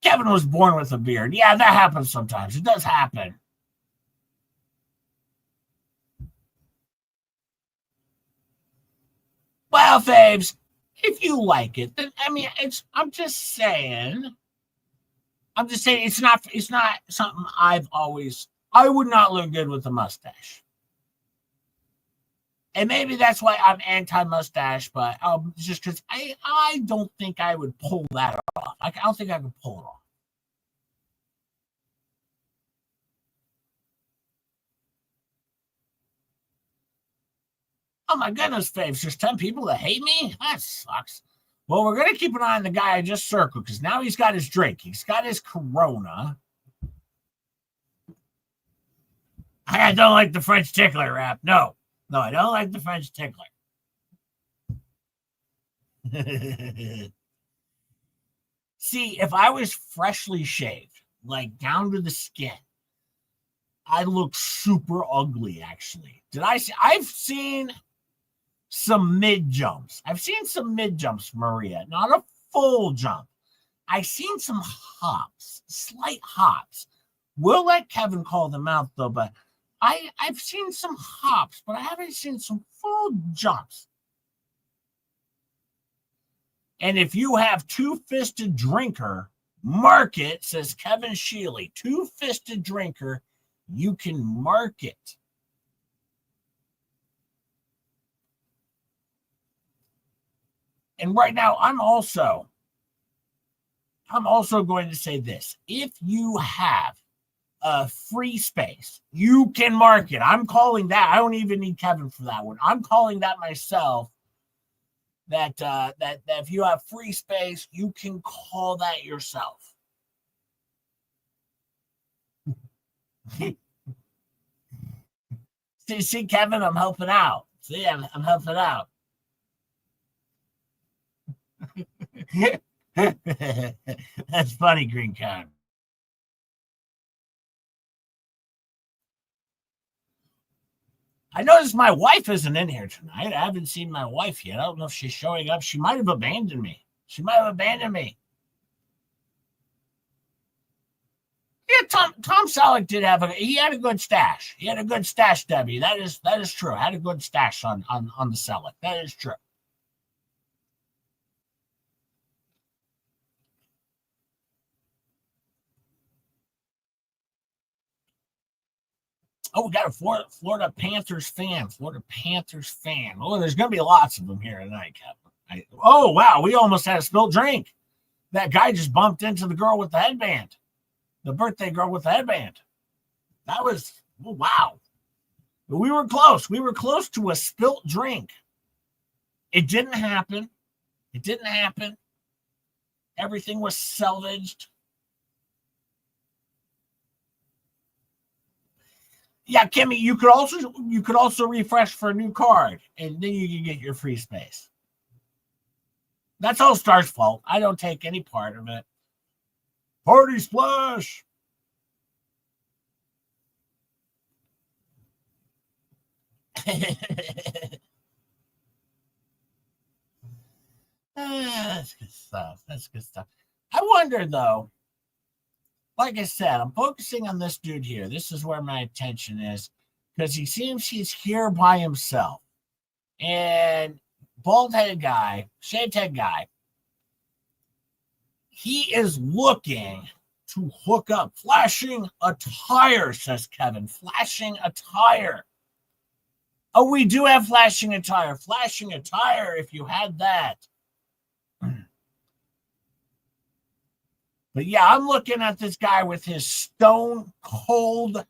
Kevin was born with a beard. Yeah, that happens sometimes. It does happen. Well, Faves, if you like it, then I mean, I'm just saying. It's not something I would not look good with a mustache. And maybe that's why I'm anti-mustache, but just because I don't think I would pull that off. I don't think I could pull it off. Oh my goodness, Faves, there's 10 people that hate me? That sucks. Well, we're going to keep an eye on the guy I just circled because now he's got his drink. He's got his Corona. I don't like the French tickler rap. No, I don't like the French tickler. See, if I was freshly shaved, like down to the skin, I look super ugly, actually. I've seen some mid jumps. Maria. Not a full jump. I've seen some hops, slight hops. We'll let Kevin call them out, though, but I've seen some hops, but I haven't seen some full jumps. And if you have two-fisted drinker, mark it, says Kevin Sheely. Two-fisted drinker, you can mark it. And right now, I'm also going to say this. If you have a free space, you can mark it. I'm calling that. I don't even need Kevin for that one. I'm calling that myself. That if you have free space, you can call that yourself. see, Kevin, I'm helping out. See, I'm helping out. That's funny, Green Card. I noticed my wife isn't in here tonight. I haven't seen my wife yet. I don't know if she's showing up. She might have abandoned me. Yeah, Tom Selleck did have he had a good stash. He had a good stash, Debbie. That is true. Had a good stash on the Selleck. That is true. Oh, we got a Florida Panthers fan. Oh, there's going to be lots of them here tonight, Kevin. Oh, wow. We almost had a spilled drink. That guy just bumped into the girl with the headband, the birthday girl with the headband. That was, oh, wow. We were close. We were close to a spilt drink. It didn't happen. Everything was salvaged. Yeah, Kimmy, you could also refresh for a new card, and then you can get your free space. That's all Star's fault. I don't take any part of it. Party splash. That's good stuff. I wonder, though, like I said, I'm focusing on this dude here. This is where my attention is, because he seems he's here by himself. And bald-headed guy, shaved-head guy, he is looking to hook up. Flashing a tire, says Kevin. Flashing a tire. Oh, we do have flashing a tire. Flashing a tire, if you had that. But yeah, I'm looking at this guy with his stone cold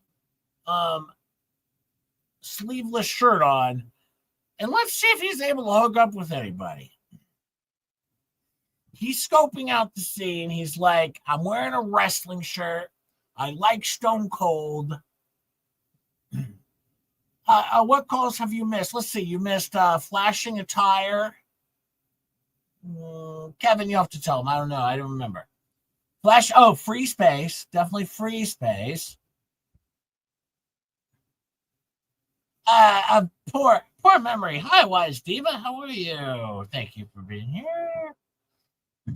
sleeveless shirt on. And let's see if he's able to hook up with anybody. He's scoping out the scene. He's like, I'm wearing a wrestling shirt. I like Stone Cold. What calls have you missed? Let's see. You missed flashing a tire. Kevin, you have to tell him. I don't know. I don't remember. Free space. Definitely free space. Poor memory. Hi, Wise Diva. How are you? Thank you for being here.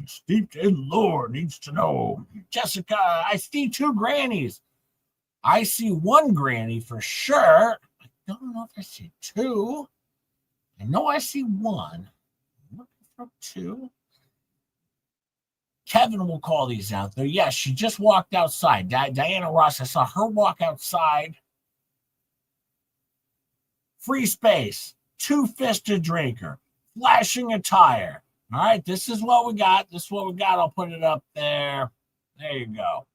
Steeped in lore needs to know. Jessica, I see two grannies. I see one granny for sure. I don't know if I see two. I know I see one. I'm looking for two. Kevin will call these out there. Yes, she just walked outside. Diana Ross, I saw her walk outside. Free space. Two-fisted drinker. Flashing a tire. All right, this is what we got. I'll put it up there. There you go.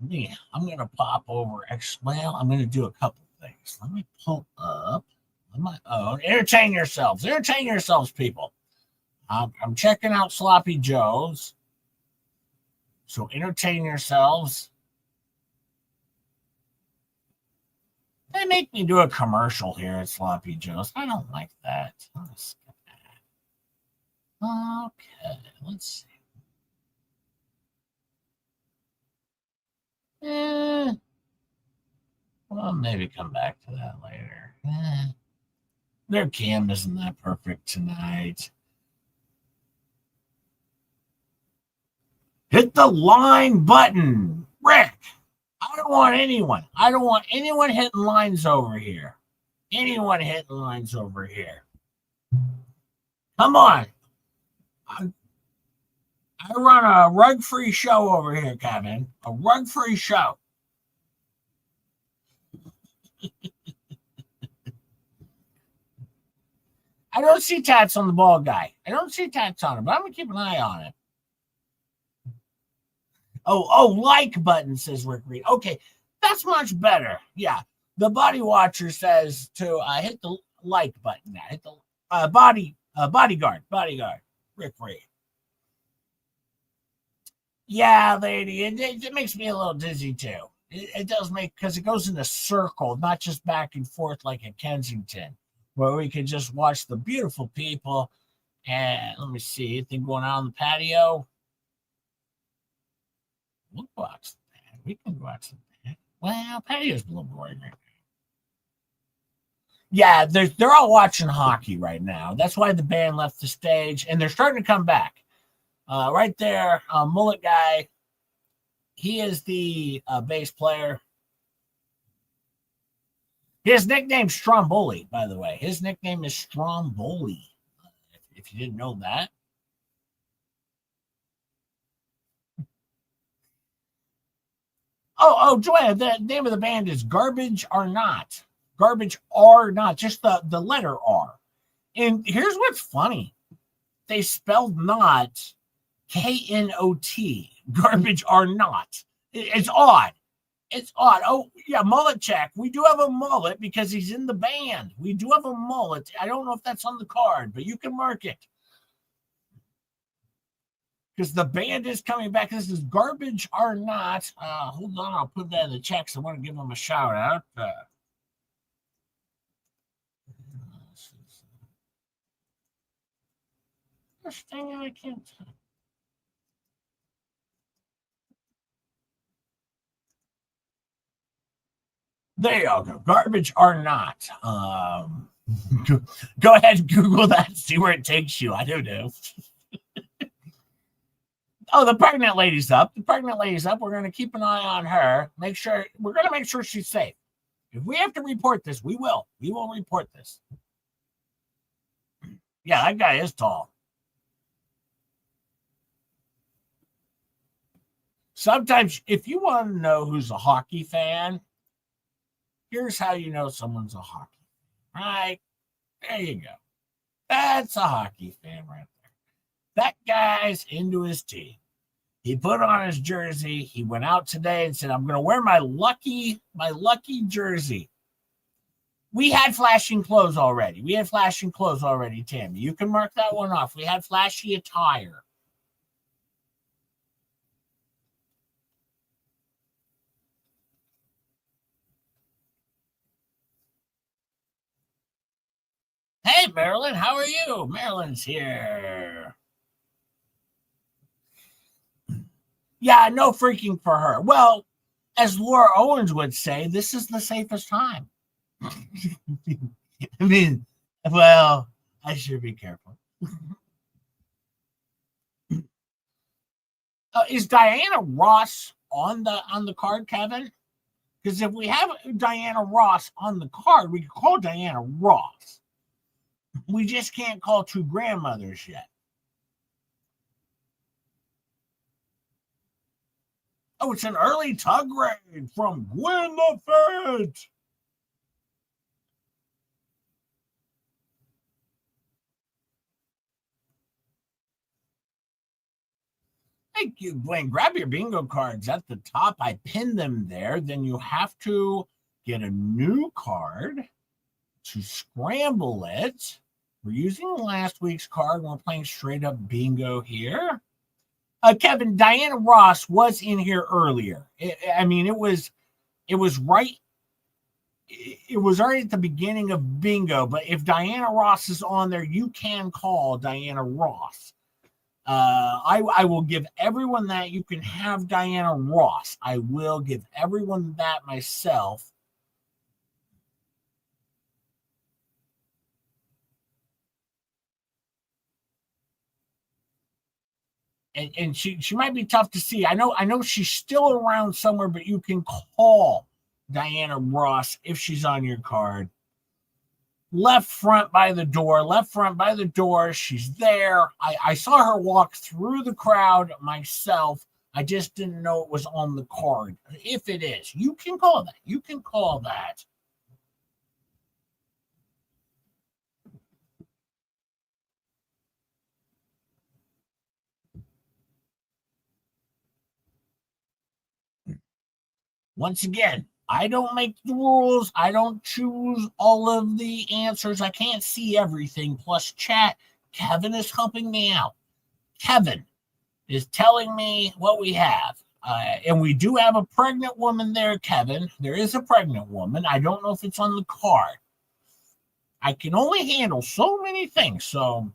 Yeah, I'm going to pop over. Well, I'm going to do a couple things. Let me pull up on my own. Entertain yourselves, people. I'm checking out Sloppy Joe's. So entertain yourselves. They make me do a commercial here at Sloppy Joe's. I don't like that. Okay, let's see. Well, maybe come back to that later. Their cam isn't that perfect tonight. Hit the line button, Rick. I don't want anyone hitting lines over here. Come on. I run a rug-free show over here, Kevin. A rug-free show. I don't see tats on the ball guy. I don't see tats on him, but I'm going to keep an eye on it. Oh, like button, says Rick Reed. Okay, that's much better. Yeah, the Body Watcher says to hit the like button. Now. Hit the bodyguard, Rick Reed. Yeah, lady, it makes me a little dizzy too. It does make, because it goes in a circle, not just back and forth like at Kensington. where we could just watch the beautiful people. And let me see, anything going on in the patio? We'll watch that. We can watch that. Well, patio's a little boring right now. Yeah, they're all watching hockey right now. That's why the band left the stage, and they're starting to come back. Right there, mullet guy. He is the bass player. His nickname's Stromboli, by the way. His nickname is Stromboli. If you didn't know that. Oh, Joanna, the name of the band is Garbage Are Not. Garbage Are Not, just the letter R. And here's what's funny. They spelled not K-N-O-T. Garbage Are Not. It's odd. It's odd. Oh, yeah, mullet check. We do have a mullet because he's in the band. We do have a mullet. I don't know if that's on the card, but you can mark it. Because the band is coming back. This is Garbage Are Not. Hold on, I'll put that in the checks. I want to give them a shout out. This thing I can't. There you go. Garbage Are Not. Go ahead and Google that. See where it takes you. I don't know. Oh, the pregnant lady's up. The pregnant lady's up. We're going to keep an eye on her. We're going to make sure she's safe. If we have to report this, we will. We will report this. Yeah, that guy is tall. Sometimes, if you want to know who's a hockey fan, here's how you know someone's a hockey fan. Right? There you go. That's a hockey fan right there. That guy's into his team. He put on his jersey. He went out today and said, I'm going to wear my lucky jersey. We had flashing clothes already. Tammy. You can mark that one off. We had flashy attire. Hey, Marilyn, how are you? Marilyn's here. Yeah, no freaking for her. Well, as Laura Owens would say, this is the safest time. I mean, well, I should be careful. Is Diana Ross on the card, Kevin? Because if we have Diana Ross on the card, we can call Diana Ross. We just can't call two grandmothers yet. Oh, it's an early tug raid from Gwen the Fat. Thank you, Gwen. Grab your bingo cards at the top. I pinned them there. Then you have to get a new card to scramble it. We're using last week's card. We're playing straight up bingo here. Kevin, Diana Ross was in here earlier. It was right. It was already at the beginning of bingo, but if Diana Ross is on there, you can call Diana Ross. I will give everyone that. You can have Diana Ross. I will give everyone that myself. And she might be tough to see. I know she's still around somewhere, but you can call Diana Ross if she's on your card. Left front by the door. She's there. I saw her walk through the crowd myself. I just didn't know it was on the card. If it is, you can call that. Once again, I don't make the rules. I don't choose all of the answers. I can't see everything. Plus, chat, Kevin is helping me out. Kevin is telling me what we have. And we do have a pregnant woman there, Kevin. There is a pregnant woman. I don't know if it's on the card. I can only handle so many things. So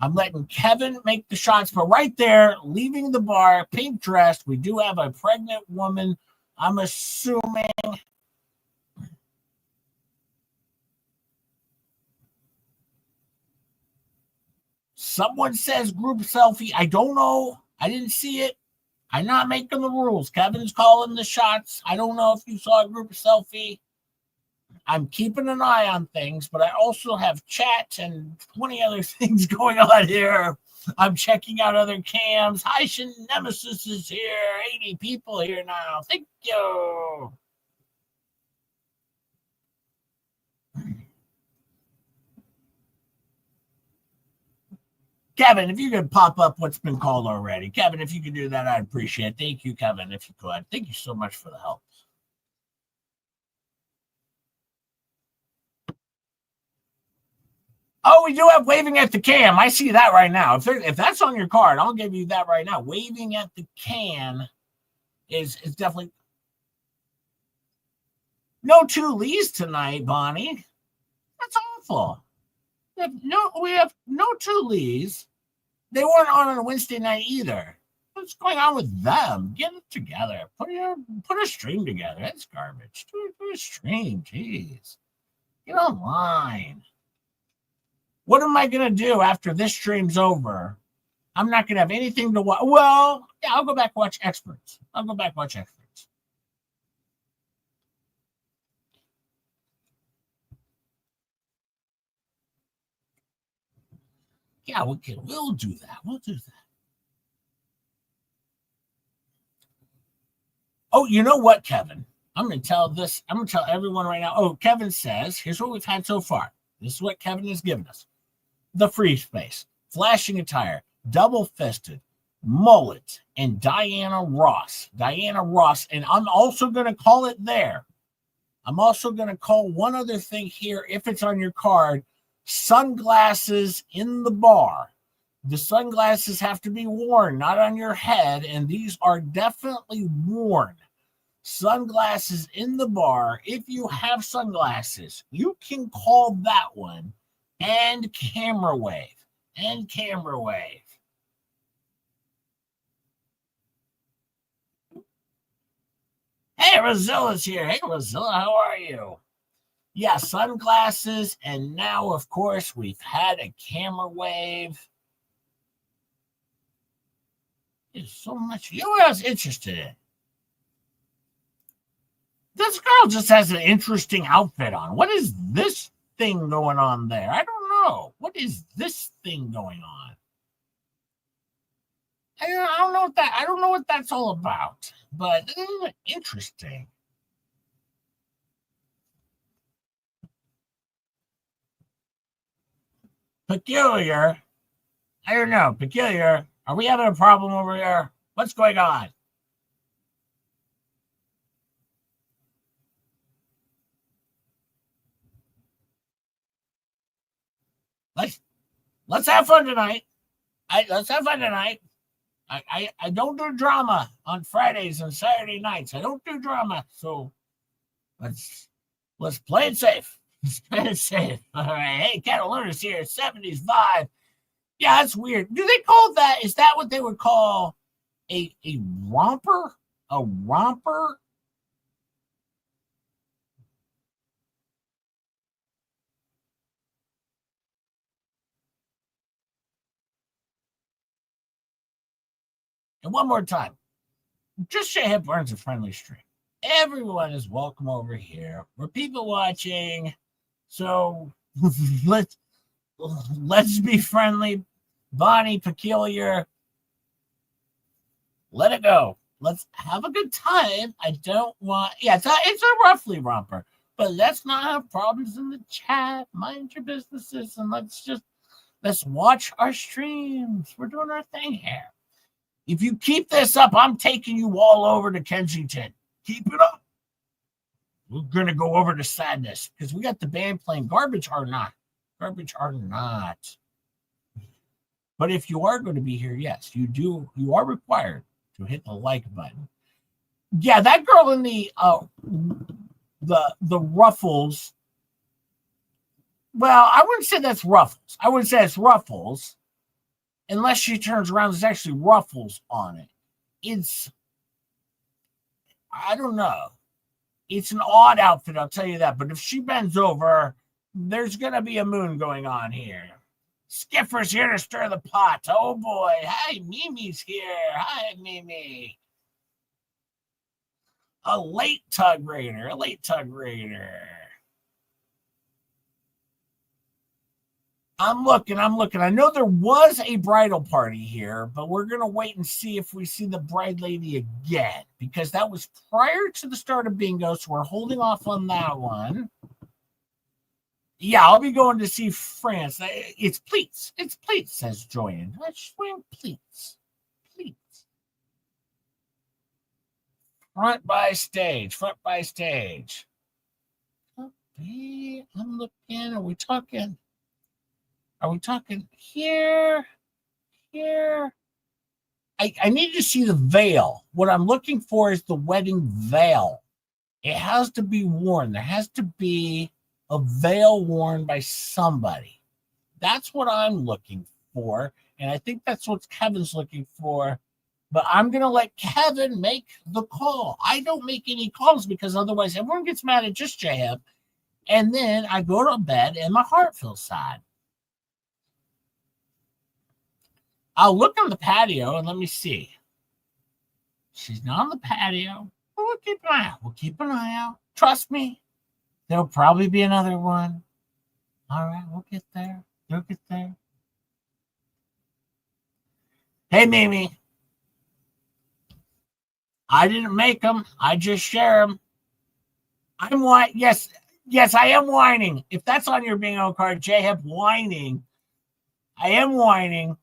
I'm letting Kevin make the shots. But right there, leaving the bar, pink dressed, we do have a pregnant woman. I'm assuming. Someone says group selfie. I don't know. I didn't see it. I'm not making the rules. Kevin's calling the shots. I don't know if you saw a group selfie. I'm keeping an eye on things, but I also have chat and 20 other things going on here. I'm checking out other cams. Hi, Nemesis is here. 80 people here now. Thank you. Kevin, if you could pop up what's been called already. Kevin, if you could do that, I'd appreciate it. Thank you, Kevin, if you could. Thank you so much for the help. Oh, we do have waving at the cam. I see that right now. If that's on your card, I'll give you that right now. Waving at the can is definitely no 2 Lees tonight, Bonnie. That's awful. We have no 2 Lees. They weren't on a Wednesday night either. What's going on with them? Get it together. Put a stream together. That's garbage. Do a stream. Jeez. Get online. What am I going to do after this stream's over? I'm not going to have anything to watch. Well, yeah, I'll go back and watch Experts. Yeah, we'll do that. We'll do that. Oh, you know what, Kevin? I'm going to tell everyone right now. Oh, Kevin says, here's what we've had so far. This is what Kevin has given us. The free space, flashing attire, double-fisted, mullet, and Diana Ross. And I'm also going to call it there. I'm also going to call one other thing here, if it's on your card, sunglasses in the bar. The sunglasses have to be worn, not on your head, and these are definitely worn. Sunglasses in the bar. If you have sunglasses, you can call that one. And camera wave. Hey, Rozilla's here. Hey, Rozilla, how are you? Yeah, sunglasses. And now, of course, we've had a camera wave. There's so much. You know what I was interested in? This girl just has an interesting outfit on. What is this thing going on there? I don't know. What is this thing going on? I don't know what that's all about, but interesting. Peculiar. I don't know. Peculiar. Are we having a problem over here? What's going on? Let's have fun tonight. Let's have fun tonight. I don't do drama on Fridays and Saturday nights. I don't do drama. So let's play it safe. Let's play it safe. All right. Hey, Cataluna's here. 70s vibe. Yeah, that's weird. Do they call that? Is that what they would call a romper? A romper? And one more time, just say Hip Burns a friendly stream. Everyone is welcome over here. We're people watching, so let's be friendly. Bonnie, Peculiar, let it go. Let's have a good time. I don't want. Yeah, it's a roughly romper, but let's not have problems in the chat. Mind your businesses, and let's watch our streams. We're doing our thing here. If you keep this up, I'm taking you all over to Kensington. Keep it up. We're going to go over to Sadness because we got the band playing Garbage or Not. But if you are going to be here, yes, you are required to hit the like button. Yeah, that girl in the ruffles. Well, I wouldn't say that's Ruffles. I wouldn't say it's Ruffles unless she turns around. There's actually ruffles on it. It's, I don't know. It's an odd outfit, I'll tell you that. But if she bends over, there's going to be a moon going on here. Skipper's here to stir the pot. Oh, boy. Hi, Mimi's here. Hi, Mimi. A late tug raider. A late tug raider. I'm looking. I know there was a bridal party here, but we're going to wait and see if we see the bride lady again, because that was prior to the start of bingo, so we're holding off on that one. Yeah, I'll be going to see France. It's pleats. It's pleats, says Joanne. She's wearing pleats. Pleats. Front by stage. Okay, I'm looking. Are we talking here? Here? I need to see the veil. What I'm looking for is the wedding veil. It has to be worn. There has to be a veil worn by somebody. That's what I'm looking for. And I think that's what Kevin's looking for. But I'm going to let Kevin make the call. I don't make any calls because otherwise everyone gets mad at just J-Hip. And then I go to bed and my heart feels sad. I'll look on the patio and let me see. She's not on the patio. We'll keep an eye out. We'll keep an eye out. Trust me. There'll probably be another one. All right, we'll get there. We'll get there. Hey, Mimi. I didn't make them. I just share them. I'm whining. Yes, I am whining. If that's on your bingo card, J-Hip whining. I am whining.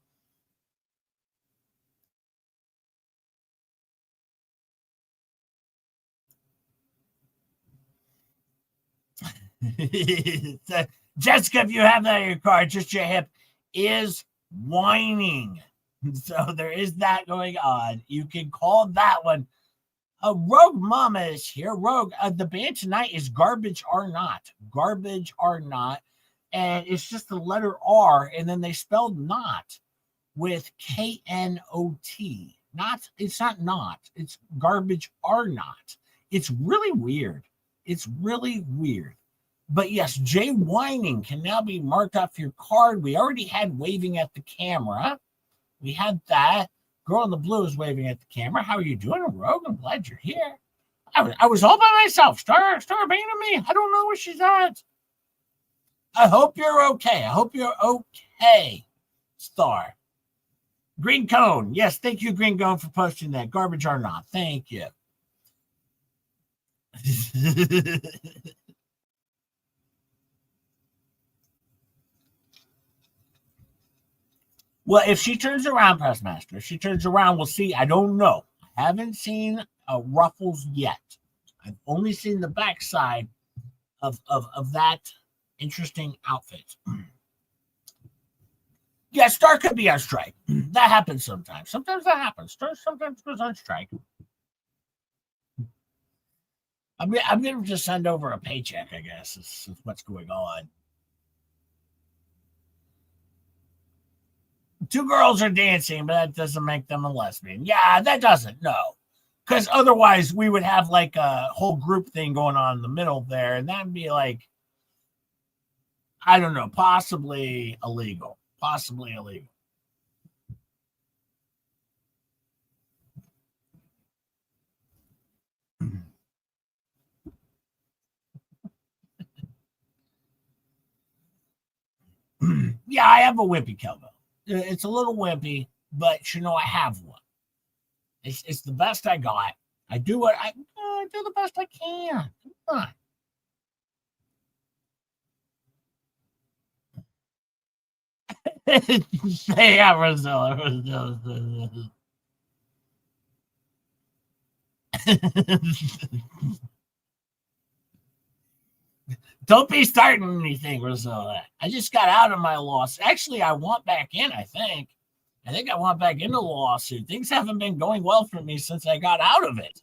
Jessica, if you have that on your card, just J-Hip is whining. So there is that going on. You can call that one. Rogue Mama is here. Rogue, the band tonight is Garbage Are Not. Garbage Are Not. And it's just the letter R, and then they spelled not with K-N-O-T. Not, it's not. It's Garbage Are Not. It's really weird. But yes, Jay Whining can now be marked off your card. We already had waving at the camera. We had that. Girl in the blue is waving at the camera. How are you doing, Rogue? I'm glad you're here. I was all by myself. Star being to me. I don't know where she's at. I hope you're okay. Star. Green Cone. Yes, thank you, Green Cone, for posting that. Garbage or not. Thank you. Well, if she turns around, Pressmaster, if she turns around, we'll see. I don't know. I haven't seen Ruffles yet. I've only seen the backside of that interesting outfit. Yeah, Star could be on strike. That happens sometimes. Sometimes that happens. Star sometimes goes on strike. I'm going to just send over a paycheck, I guess, is what's going on. Two girls are dancing, but that doesn't make them a lesbian. Yeah, that doesn't, no. Because otherwise we would have like a whole group thing going on in the middle there, and that'd be like, I don't know, possibly illegal. Yeah, I have a wimpy cowbell. It's a little wimpy, but I have one. It's the best I got. I do the best I can. Come on. Yeah, Rosella. Don't be starting anything, Rosella. I just got out of my loss. Actually, I want back in, I think. I want back into the lawsuit. Things haven't been going well for me since I got out of it.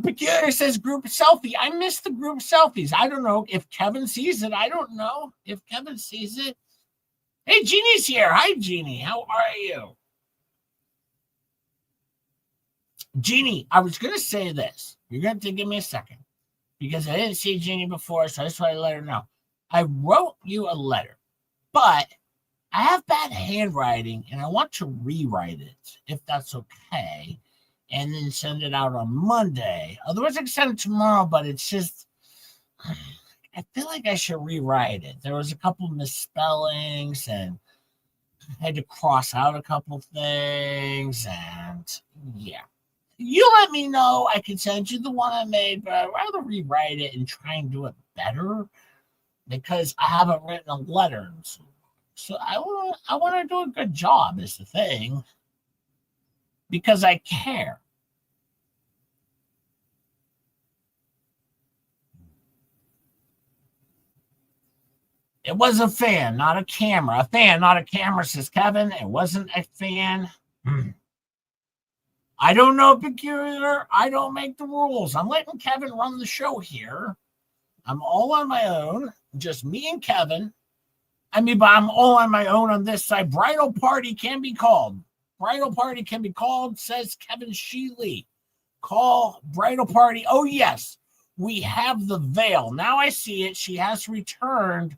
Peculiar says group selfie. I missed the group selfies. I don't know if Kevin sees it. I don't know if Kevin sees it. Hey, Jeannie's here. Hi, Jeannie. How are you? Jeannie, I was going to say this. You're going to give me a second because I didn't see Jeannie before, so I just wanted to let her know. I wrote you a letter, but I have bad handwriting and I want to rewrite it, if that's okay, and then send it out on Monday. Otherwise, I can send it tomorrow, but it's just, I feel like I should rewrite it. There was a couple misspellings and I had to cross out a couple things, and yeah. You let me know. I can send you the one I made, but I'd rather rewrite it and try and do it better because I haven't written a letter. So I want to do a good job is the thing because I care. It was a fan, not a camera. A fan, not a camera, says Kevin. It wasn't a fan. I don't know, Peculiar. I don't make the rules. I'm letting Kevin run the show here. I'm all on my own, just me and Kevin. I mean, but I'm all on my own on this side. Bridal party can be called. Bridal party can be called, says Kevin Sheely. Call bridal party. Oh, yes, we have the veil. Now I see it. She has returned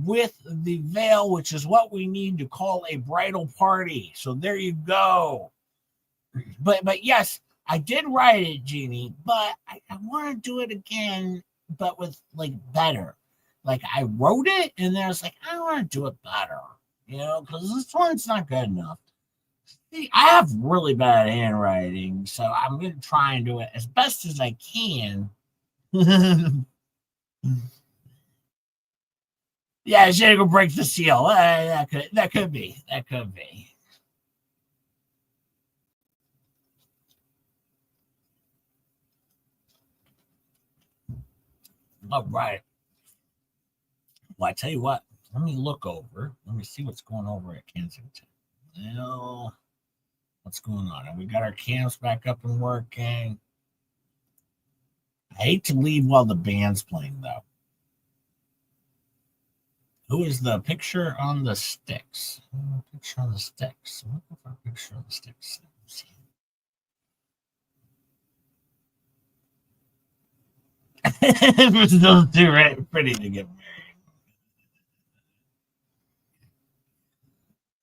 with the veil, which is what we need to call a bridal party. So there you go. But yes, I did write it, Jeannie, but I want to do it again, but with like better. Like I wrote it and then I was like, I want to do it better, because this one's not good enough. See, I have really bad handwriting, so I'm going to try and do it as best as I can. Yeah, I should go break the seal. That could be. That could be. All right. Well, I tell you what. Let me look over. Let me see what's going over at Kensington. What's going on? We got our cams back up and working. I hate to leave while the band's playing, though. Who is the picture on the sticks? Picture on the sticks. I'm looking for a picture on the sticks. It still too pretty to get married.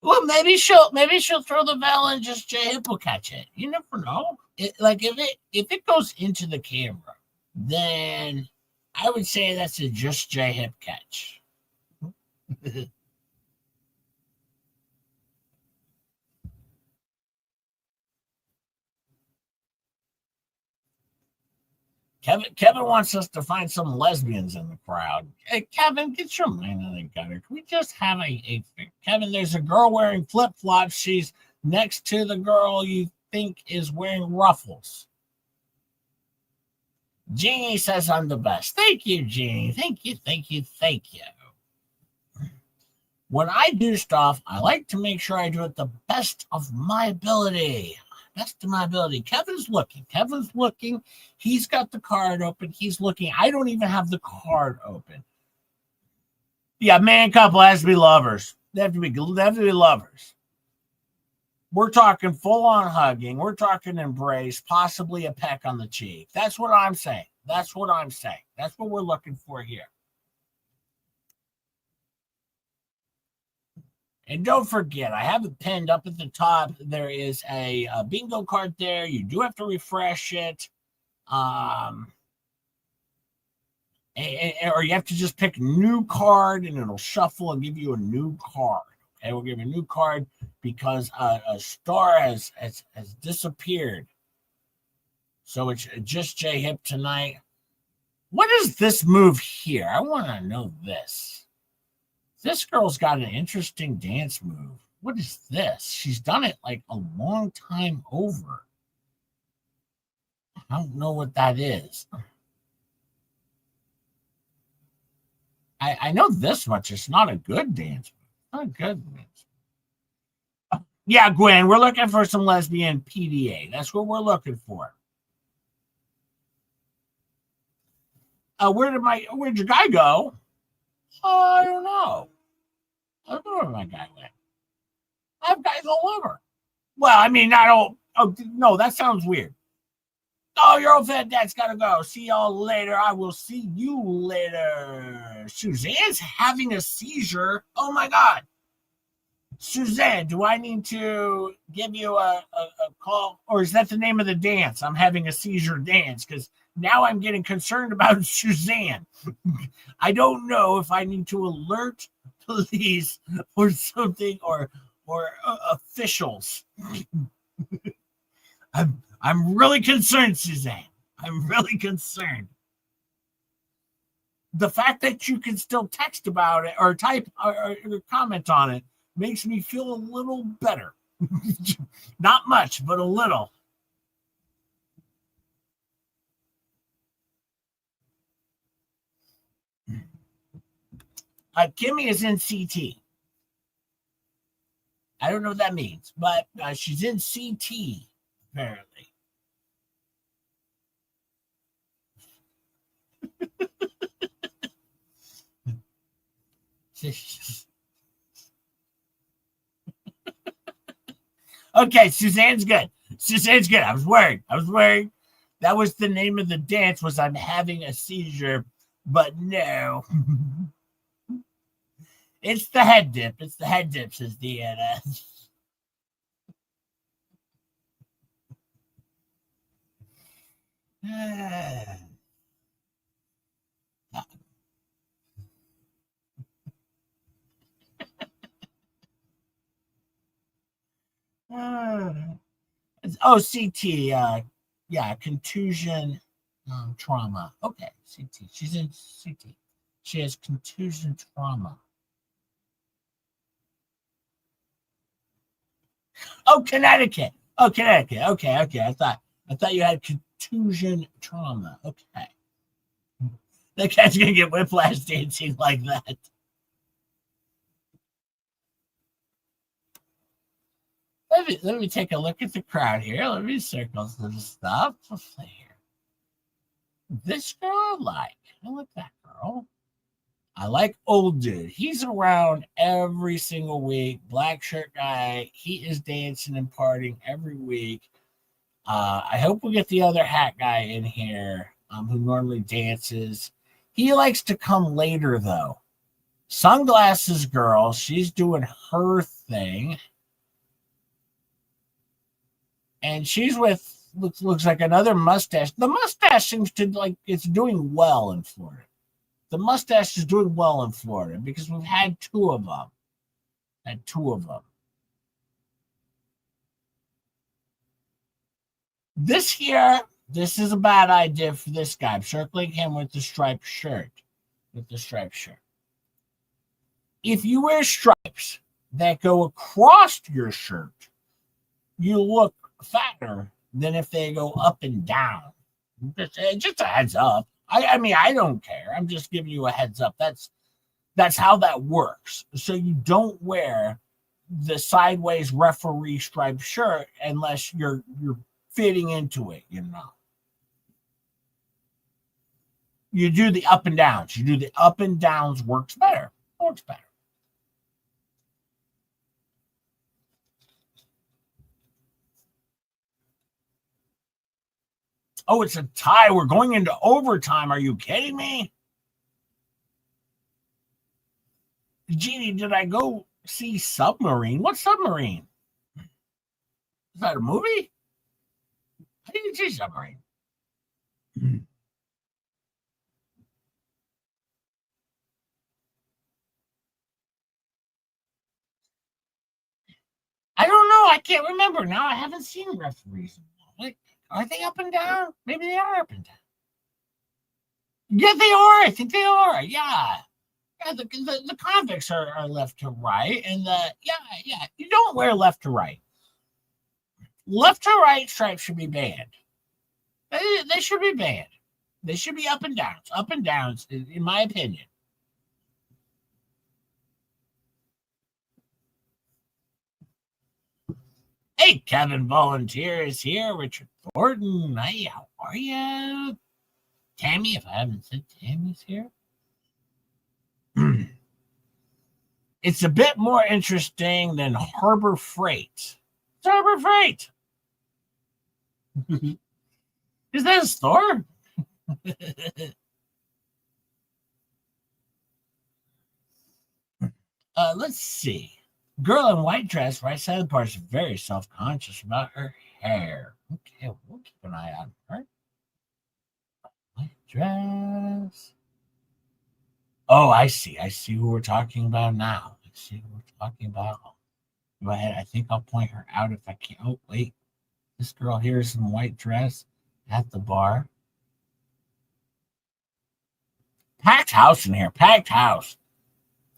Well, maybe she'll throw the veil and just J-Hip will catch it. You never know. If it goes into the camera, then I would say that's a just J-Hip catch. Kevin wants us to find some lesbians in the crowd. Hey, Kevin, get your mind on the gutter. Can we just have a Kevin? There's a girl wearing flip flops. She's next to the girl you think is wearing ruffles. Jeannie says I'm the best. Thank you, Jeannie. Thank you. When I do stuff, I like to make sure I do it the best of my ability. Kevin's looking. He's got the card open. He's looking. I don't even have the card open. Yeah, man couple has to be lovers. They have to be lovers. We're talking full on hugging. We're talking embrace, possibly a peck on the cheek. That's what I'm saying. That's what we're looking for here. And don't forget, I have it pinned up at the top. There is a bingo card there. You do have to refresh it. Or you have to just pick new card and it'll shuffle and give you a new card. Okay, we'll give you a new card because a star has disappeared. So it's just J-Hip tonight. What is this move here? I want to know this. This girl's got an interesting dance move. What is this? She's done it like a long time over. I don't know what that is. I know this much. It's not a good dance move. Not a good dance. Yeah, Gwen, we're looking for some lesbian PDA. That's what we're looking for. Where'd your guy go? I don't know. I don't know where my guy went. I have guys all over. Well, I mean, not all. Oh, no, that sounds weird. Oh, your old fat dad's gotta go. See y'all later. I will see you later. Suzanne's having a seizure. Oh my God. Suzanne, do I need to give you a call? Or is that the name of the dance? I'm having a seizure dance because now I'm getting concerned about Suzanne. I don't know if I need to alert police or something or officials. I'm really concerned, Suzanne. I'm really concerned. The fact that you can still text about it or type or comment on it makes me feel a little better. Not much, but a little. Kimmy is in CT. I don't know what that means, but she's in CT, apparently. Okay, Suzanne's good. Suzanne's good. I was worried. That was the name of the dance, was I'm having a seizure, but no. It's the head dip. It's the head dip, says Deanna. CT. Yeah, contusion trauma. Okay, CT. She's in CT. She has contusion trauma. Oh, Connecticut. Oh, Connecticut. Okay. I thought you had contusion trauma. Okay. That guy's gonna get whiplash dancing like that. Let me take a look at the crowd here. Let me circle some stuff. Let's see here. This girl I like. I like that girl. I like old dude. He's around every single week. Black shirt guy. He is dancing and partying every week. I hope we get the other hat guy in here who normally dances. He likes to come later, though. Sunglasses girl. She's doing her thing. And she's with looks like another mustache. The mustache seems to like it's doing well in Florida. The mustache is doing well in Florida because we've had two of them. This is a bad idea for this guy. I'm circling him with the striped shirt. If you wear stripes that go across your shirt, you look fatter than if they go up and down. Just a heads up. I mean, I don't care. I'm just giving you a heads up. That's how that works. So you don't wear the sideways referee striped shirt unless you're fitting into it, you know. You do the up and downs. Works better. Oh, it's a tie. We're going into overtime. Are you kidding me? Jeannie, did I go see Submarine? What Submarine? Is that a movie? I didn't see Submarine. I don't know. I can't remember now. I haven't seen referees. Like, are they up and down? Maybe they are up and down. Yeah, they are. I think they are. Yeah. The convicts are left to right, and you don't wear left to right. Left to right stripes should be banned. They should be banned. They should be up and downs, in my opinion. Hey, Kevin Volunteer is here. Richard Thornton. Hey, how are you? Tammy, if I haven't said Tammy's here. It's a bit more interesting than Harbor Freight. It's Harbor Freight. Is that a store? Let's see. Girl in white dress, right side of the bar, is very self-conscious about her hair. Okay, we'll keep an eye on her. White dress. Oh, I see. I see who we're talking about now. I see who we're talking about. Go ahead. I think I'll point her out if I can. Oh, wait. This girl here is in a white dress at the bar. Packed house in here. Packed house.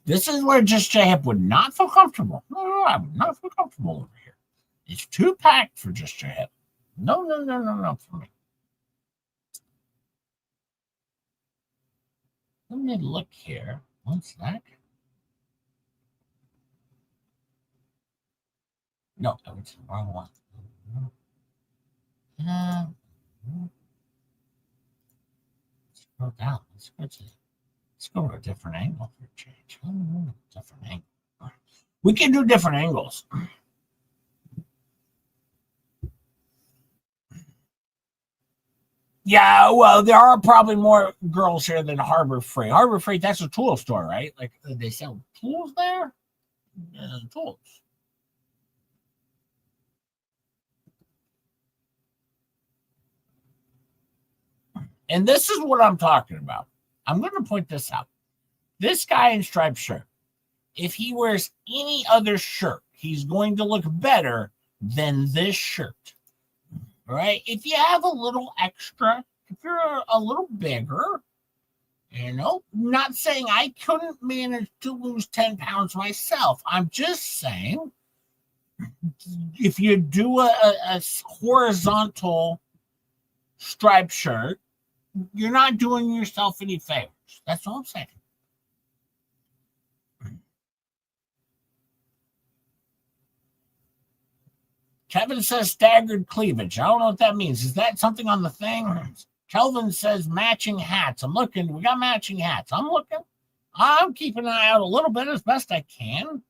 This is where Just J Hip would not feel comfortable. No, I would not feel comfortable over here. It's too packed for Just J Hip. No, for me. Let me look here. One sec. No, that was the wrong one. Scroll down. Let's go to a different angle for a change. Different angle. We can do different angles. Yeah, well, there are probably more girls here than Harbor Freight. Harbor Freight, that's a tool store, right? Like they sell tools there? Yeah, tools. And this is what I'm talking about. I'm going to point this out. This guy in striped shirt, if he wears any other shirt, he's going to look better than this shirt. All right? If you have a little extra, if you're a little bigger, not saying I couldn't manage to lose 10 pounds myself. I'm just saying if you do a horizontal striped shirt, you're not doing yourself any favors. That's all I'm saying. Kevin says staggered cleavage. I don't know what that means. Is that something on the thing? Kelvin says matching hats. I'm looking. We got matching hats. I'm looking. I'm keeping an eye out a little bit as best I can.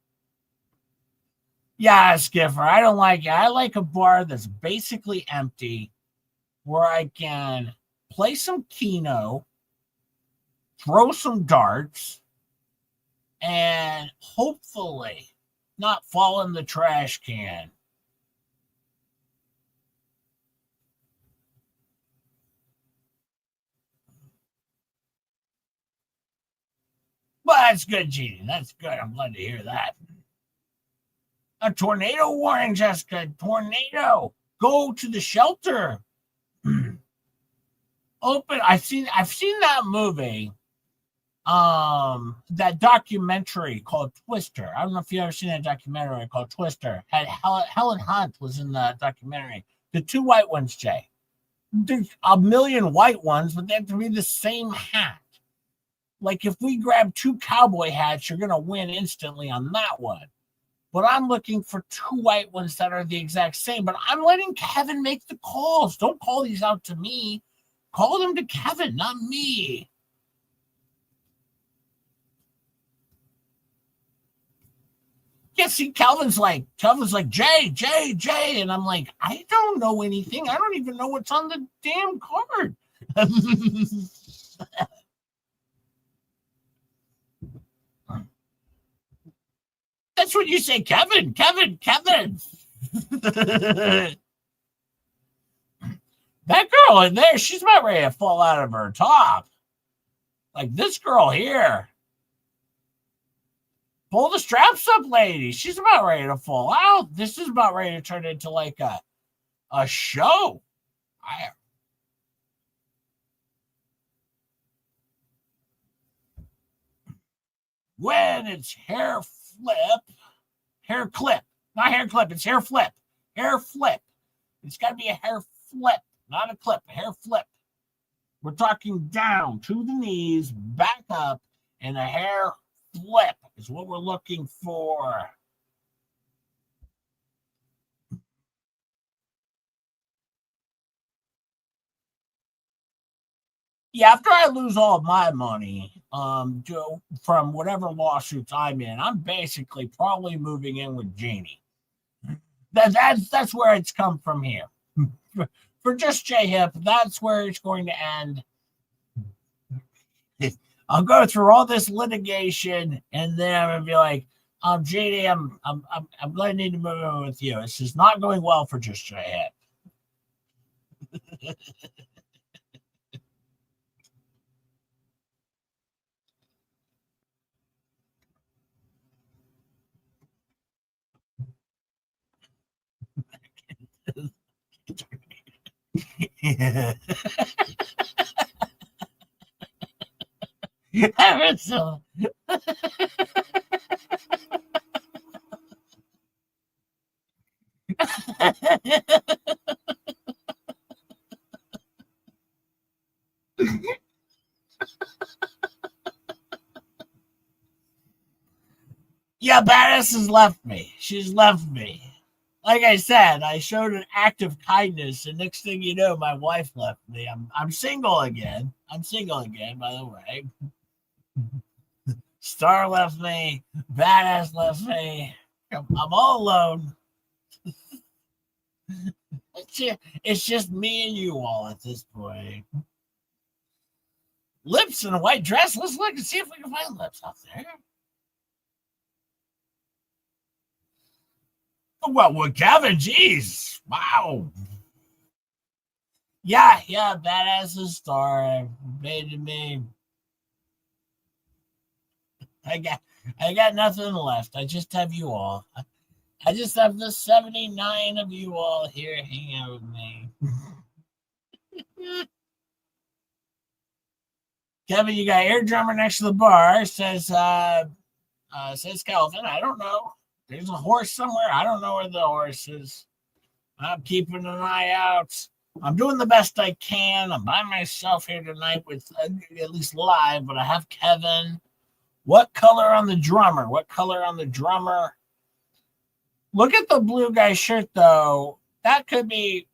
Yeah, Skiffer, I don't like it. I like a bar that's basically empty where I can play some Keno, throw some darts, and hopefully not fall in the trash can. Well, that's good, Genie. That's good. I'm glad to hear that. A tornado warning, Jessica. Tornado. Go to the shelter. Open. I've seen that movie. That documentary called Twister. I don't know if you ever seen that documentary called Twister. Had Helen Hunt was in the documentary. The two white ones, Jay. There's a million white ones, but they have to be the same hat. Like if we grab two cowboy hats, you're gonna win instantly on that one. But I'm looking for two white ones that are the exact same. But I'm letting Kevin make the calls. Don't call these out to me. Call them to Kevin, not me. Yeah, see, Calvin's like, Jay, and I'm like, I don't know anything. I don't even know what's on the damn card. That's what you say, Kevin. That girl in there, she's about ready to fall out of her top. Like this girl here. Pull the straps up, lady. She's about ready to fall out. This is about ready to turn into like a show. When it's hair clip, not hair clip, it's hair flip. It's got to be a hair flip, not a clip, a hair flip. We're talking down to the knees, back up, and a hair flip is what we're looking for. Yeah, after I lose all of my money, from whatever lawsuits I'm in, I'm basically probably moving in with Jeannie. That's where it's come from here. For just J Hip, that's where it's going to end. I'll go through all this litigation, and then I'm gonna be like, JD, I'm going to need to move in with you. This is not going well for just J Hip. So, yeah, Badass has left me. She's left me. Like I said, I showed an act of kindness, and next thing you know, my wife left me. I'm single again. I'm single again, by the way. Star left me. Badass left me. I'm all alone. It's just me and you all at this point. Lips in a white dress. Let's look and see if we can find Lips out there. Well, Kevin, jeez. Wow. Yeah, Badass is Star. Baited me. I got nothing left. I just have you all. I just have the 79 of you all here hanging out with me. Kevin, you got air drummer next to the bar. Says Calvin. I don't know. There's a horse somewhere. I don't know where the horse is. I'm keeping an eye out. I'm doing the best I can. I'm by myself here tonight with at least live, but I have Kevin. What color on the drummer? What color on the drummer? Look at the blue guy's shirt, though. That could be,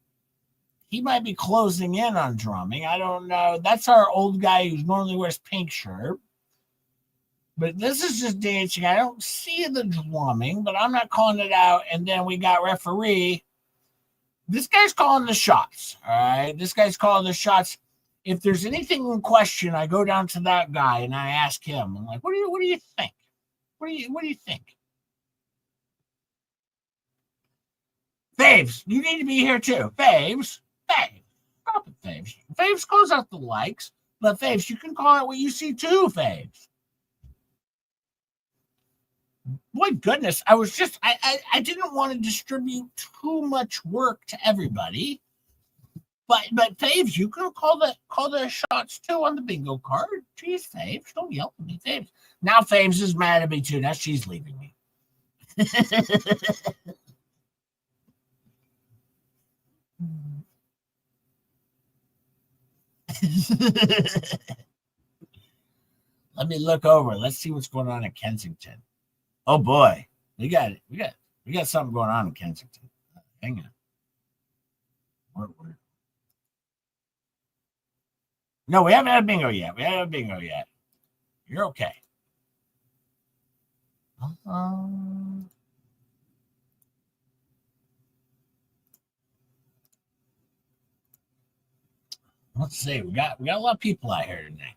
he might be closing in on drumming. I don't know. That's our old guy who normally wears pink shirt. But this is just dancing. I don't see the drumming, but I'm not calling it out. And then we got referee. This guy's calling the shots. All right. This guy's calling the shots. If there's anything in question, I go down to that guy and I ask him. I'm like, what do you think? What do you think? Faves, you need to be here too. Faves. Stop it, Faves. Faves calls out the likes, but Faves, you can call it what you see too, Faves. Boy, goodness, I didn't want to distribute too much work to everybody. But Faves, you can call the shots too on the bingo card. Jeez, Faves, don't yell at me, Faves. Now Faves is mad at me too. Now she's leaving me. Let me look over. Let's see what's going on in Kensington. Oh boy, we got something going on in Kensington. Hang on. No, we haven't had bingo yet. You're okay. Let's see. We got a lot of people out here tonight.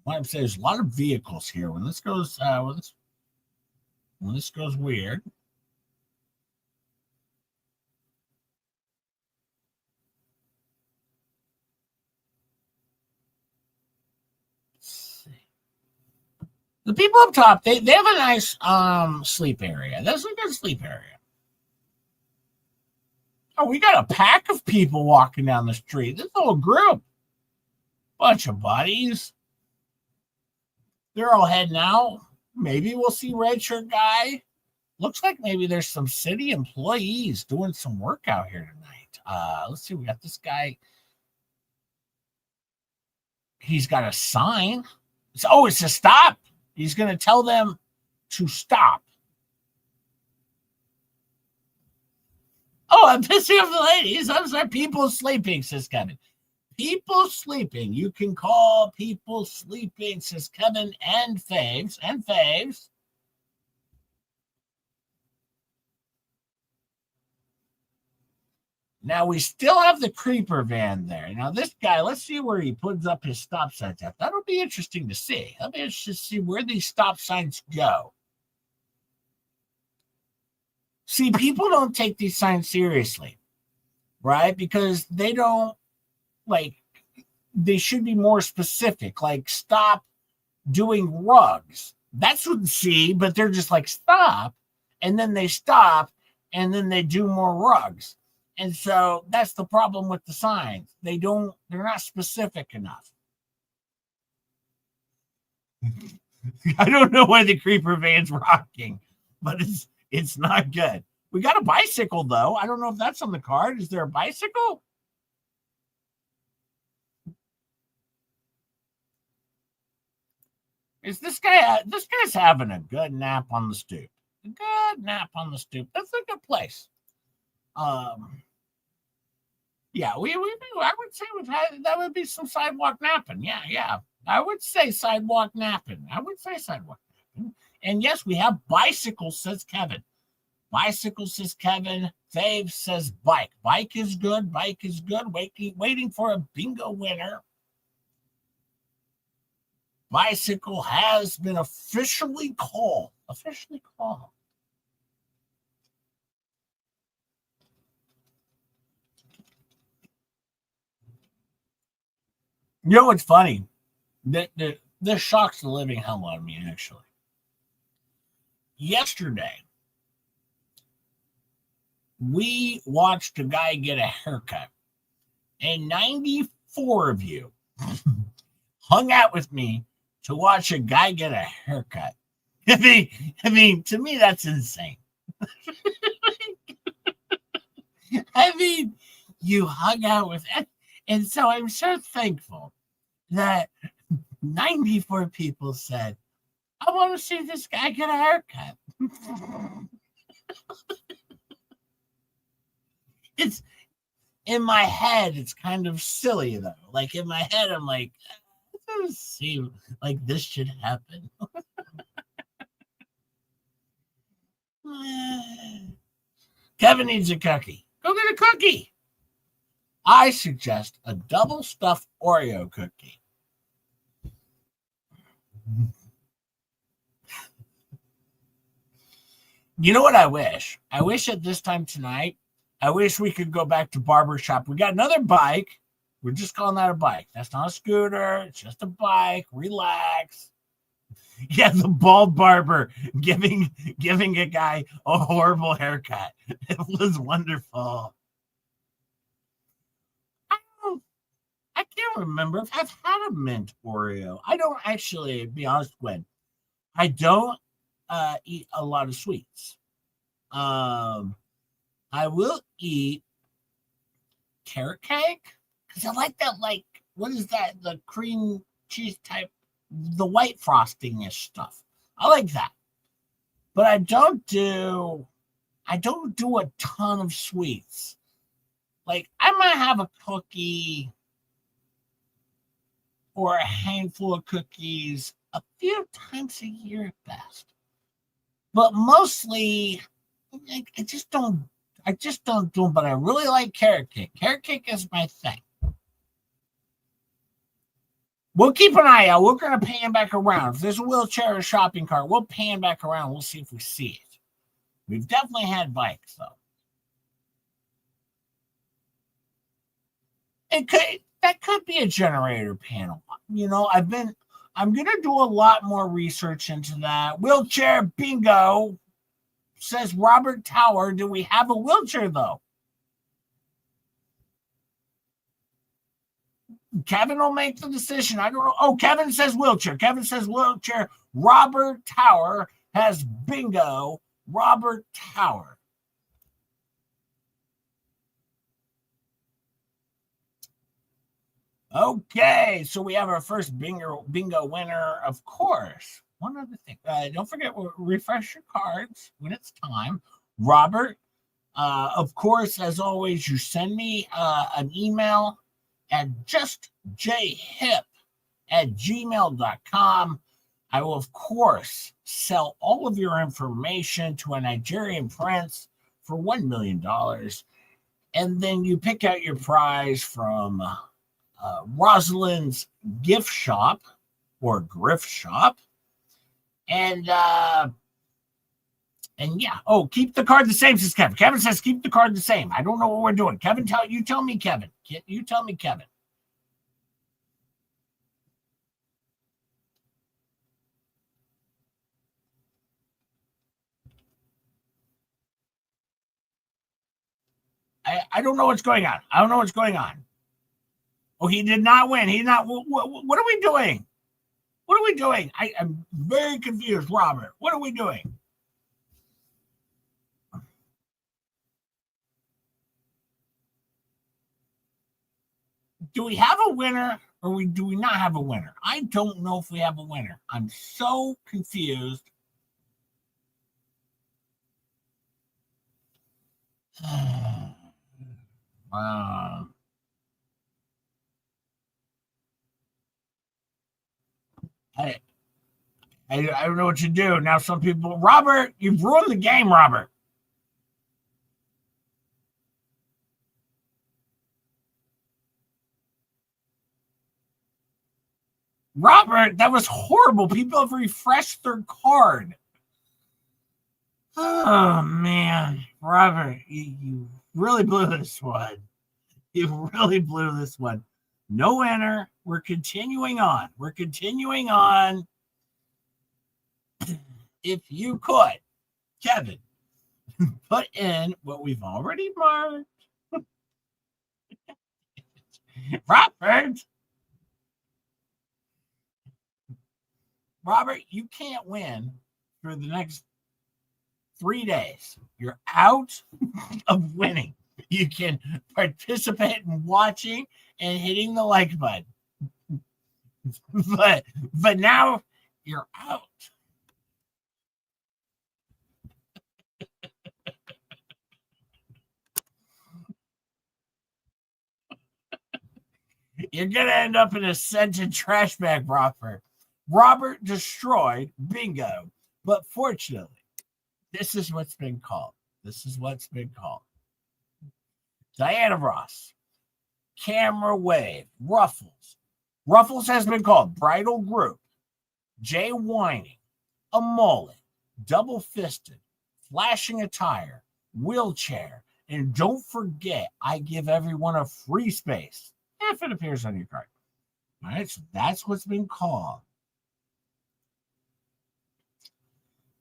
I want to say there's a lot of vehicles here. When this goes weird. The people up top, they have a nice sleep area. That's a good sleep area. Oh, we got a pack of people walking down the street. This whole group. Bunch of buddies. They're all heading out. Maybe we'll see Red Shirt Guy. Looks like maybe there's some city employees doing some work out here tonight. Let's see. We got this guy. He's got a sign. It's a stop. He's going to tell them to stop. Oh, I'm pissing off the ladies. I'm sorry. People sleeping, says Kevin. People sleeping. You can call people sleeping, says Kevin and Faves. And Faves. Now we still have the creeper van there. Now this guy, let's see where he puts up his stop signs at. That'll be interesting to see. That'll be interesting to see where these stop signs go. See, people don't take these signs seriously, right? Because they don't like. They should be more specific. Like stop doing rugs. That's what see, but they're just like stop, and then they stop, and then they do more rugs. And so that's the problem with the signs. They're not specific enough. I don't know why the creeper van's rocking, but it's not good. We got a bicycle though. I don't know if that's on the card. Is there a bicycle? Is this guy's having a good nap on the stoop. A good nap on the stoop. That's a good place. Yeah, I would say that would be some sidewalk napping. Yeah. I would say sidewalk napping. And yes, we have bicycles, says Kevin. Bicycle, says Kevin. Fave says bike. Bike is good. Waiting for a bingo winner. Bicycle has been officially called. You know what's funny? This shocks the living hell out of me, actually. Yesterday, we watched a guy get a haircut, and 94 of you hung out with me to watch a guy get a haircut. I mean, to me, that's insane. I mean, you hung out with, and so I'm so thankful that 94 people said, I want to see this guy get a haircut. It's in my head, it's kind of silly though. Like in my head, I'm like, it doesn't seem like this should happen. Kevin needs a cookie. Go get a cookie. I suggest a double stuffed Oreo cookie. You know what I wish? I wish at this time tonight, I wish we could go back to barbershop. We got another bike. We're just calling that a bike. That's not a scooter. It's just a bike. Relax. Yeah, the bald barber giving a guy a horrible haircut. It was wonderful. I can't remember if I've had a mint Oreo. I don't actually, to be honest, Gwen. I don't eat a lot of sweets. I will eat carrot cake because I like that. Like, what is that? The cream cheese type, the white frosting-ish stuff. I like that, but I don't do a ton of sweets. Like, I might have a cookie or a handful of cookies a few times a year at best, but mostly I just don't do them. But I really like carrot cake. Carrot cake is my thing. We'll keep an eye out. We're going to pan back around. If there's a wheelchair or a shopping cart, we'll pan back around. We'll see if we see it. We've definitely had bikes, though. That could be a generator panel. You know, I'm going to do a lot more research into that. Wheelchair bingo, says Robert Tower. Do we have a wheelchair, though? Kevin will make the decision. I don't know. Oh, Kevin says wheelchair. Robert Tower has bingo. Robert Tower. Okay, so we have our first bingo winner, of course. One other thing. Don't forget, refresh your cards when it's time. Robert, of course, as always, you send me an email at justjhip@gmail.com. I will, of course, sell all of your information to a Nigerian prince for $1 million. And then you pick out your prize from Rosalind's gift shop or grift shop. And yeah. Oh, keep the card the same, says Kevin. Kevin says keep the card the same. I don't know what we're doing. Kevin, you tell me, Kevin. You tell me, Kevin. I don't know what's going on. I don't know what's going on. Oh, he did not win. He not. What are we doing? What are we doing? I'm very confused, Robert. What are we doing? Do we have a winner or do we not have a winner? I don't know if we have a winner. I'm so confused. Uh, I, I don't know what to do. Now some people, Robert, you've ruined the game, Robert. Robert, that was horrible. People have refreshed their card. Oh man, Robert, you really blew this one. You really blew this one. No winner. We're continuing on. We're continuing on. If you could, Kevin, put in what we've already marked. Robert, you can't win for the next 3 days. You're out of winning. You can participate in watching and hitting the like button. But now you're out. You're gonna end up in a scented trash bag, Robert. Robert destroyed bingo. But fortunately, this is what's been called. This is what's been called. Diana Ross, Camera Wave, Ruffles. Ruffles has been called Bridal Group, Jay Whining, a mullet, double fisted, flashing attire, wheelchair, and don't forget, I give everyone a free space if it appears on your card. All right, so that's what's been called.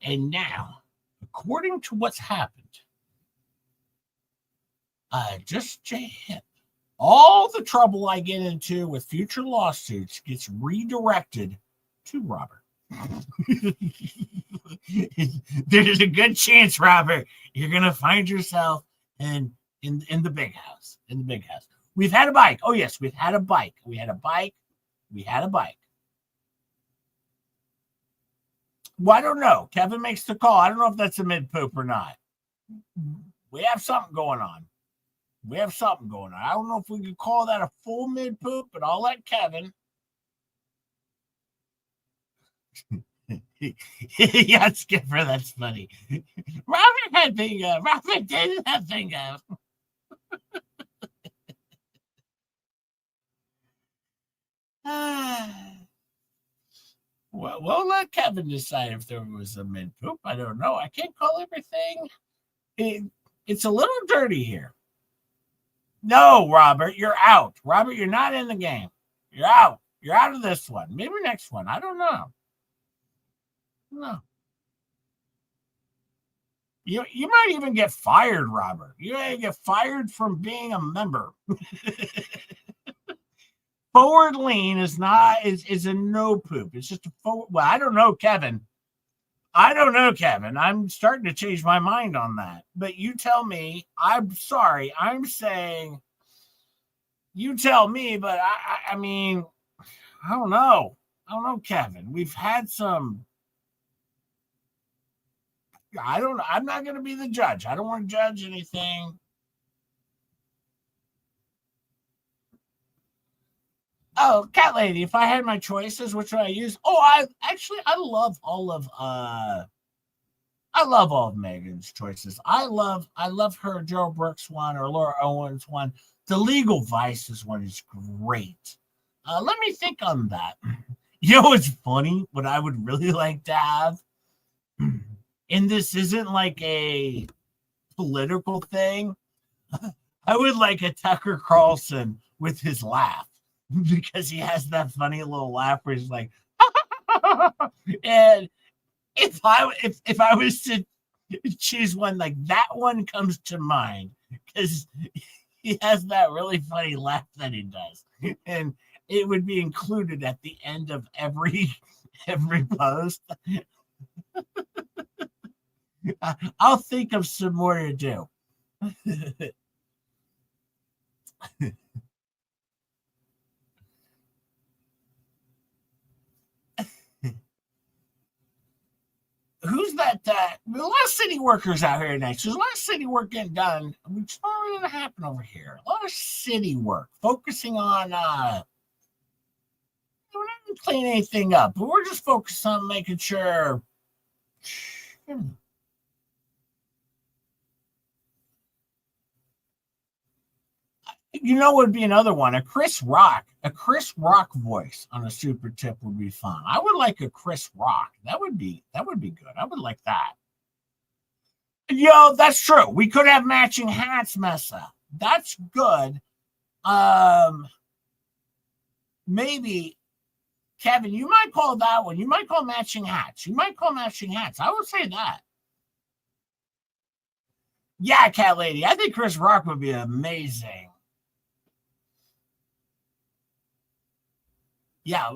And now, according to what's happened, just Jay Hip, all the trouble I get into with future lawsuits gets redirected to Robert. There's a good chance, Robert, you're gonna find yourself in the big house. In the big house. We've had a bike. Oh yes, we've had a bike. We had a bike. Well, I don't know. Kevin makes the call. I don't know if that's a mid poop or not. We have something going on. I don't know if we could call that a full mid poop, but I'll let Kevin. Yeah, Skipper, that's funny. Robert had bingo. Robert didn't have bingo. Well, we'll let Kevin decide if there was a mid poop. I don't know. I can't call everything. It's a little dirty here. No, Robert, you're out. Robert, you're not in the game. You're out. You're out of this one. Maybe next one. I don't know. No. You might even get fired, Robert. You may get fired from being a member. Forward lean is a no poop. It's just a forward. Well, I don't know, Kevin. I'm starting to change my mind on that. But you tell me. I'm sorry. I'm saying you tell me, but I mean, I don't know. Kevin. We've had some. I'm not going to be the judge. I don't want to judge anything. Oh, cat lady. If I had my choices, which would I use? Oh, I love all of Megan's choices. I love her Joe Brooks one or Laura Owens one. The Legal Vices one is great. Let me think on that. You know what's funny? What I would really like to have, and this isn't like a political thing. I would like a Tucker Carlson with his laugh because he has that funny little laugh where he's like, and if I was to choose one, like that one comes to mind because he has that really funny laugh that he does, and it would be included at the end of every post. I'll think of some more to do. Who's that? A lot of city workers out here tonight. So there's a lot of city work getting done, which is not really going to happen over here. A lot of city work, focusing on. We're not going to clean anything up, but we're just focused on making sure. You know, would be another one. A Chris Rock voice on a super tip would be fun. I would like a Chris Rock. That would be good. I would like that. Yo, that's true. We could have matching hats, Messa. That's good. Um, Maybe Kevin, you might call that one. You might call matching hats. You might call matching hats. I would say that. Yeah, cat lady. I think Chris Rock would be amazing. Yeah,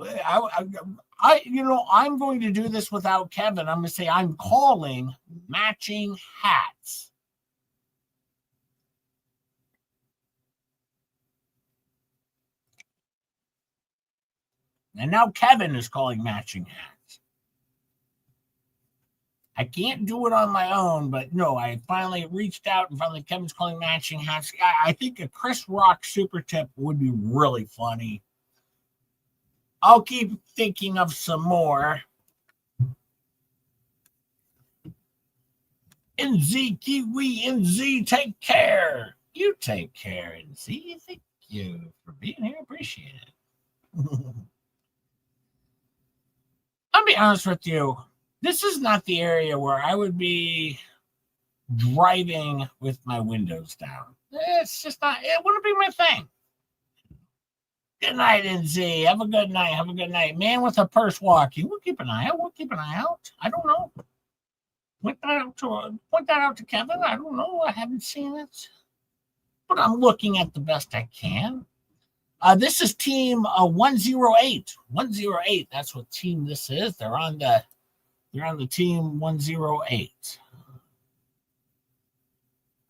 I'm going to do this without Kevin. I'm going to say I'm calling matching hats. And now Kevin is calling matching hats. I can't do it on my own, but no, I finally reached out and finally Kevin's calling matching hats. I think a Chris Rock super tip would be really funny. I'll keep thinking of some more. NZ Kiwi, NZ, take care. You take care, NZ. Thank you for being here. Appreciate it. I'll be honest with you. This is not the area where I would be driving with my windows down. It's just not, it wouldn't be my thing. Good night, NZ. Have a good night. Have a good night. Man with a purse walking. We'll keep an eye out. We'll keep an eye out. I don't know. Point that out to Kevin. I don't know. I haven't seen it. But I'm looking at the best I can. This is team 108. 108. That's what team this is. They're on the team 108.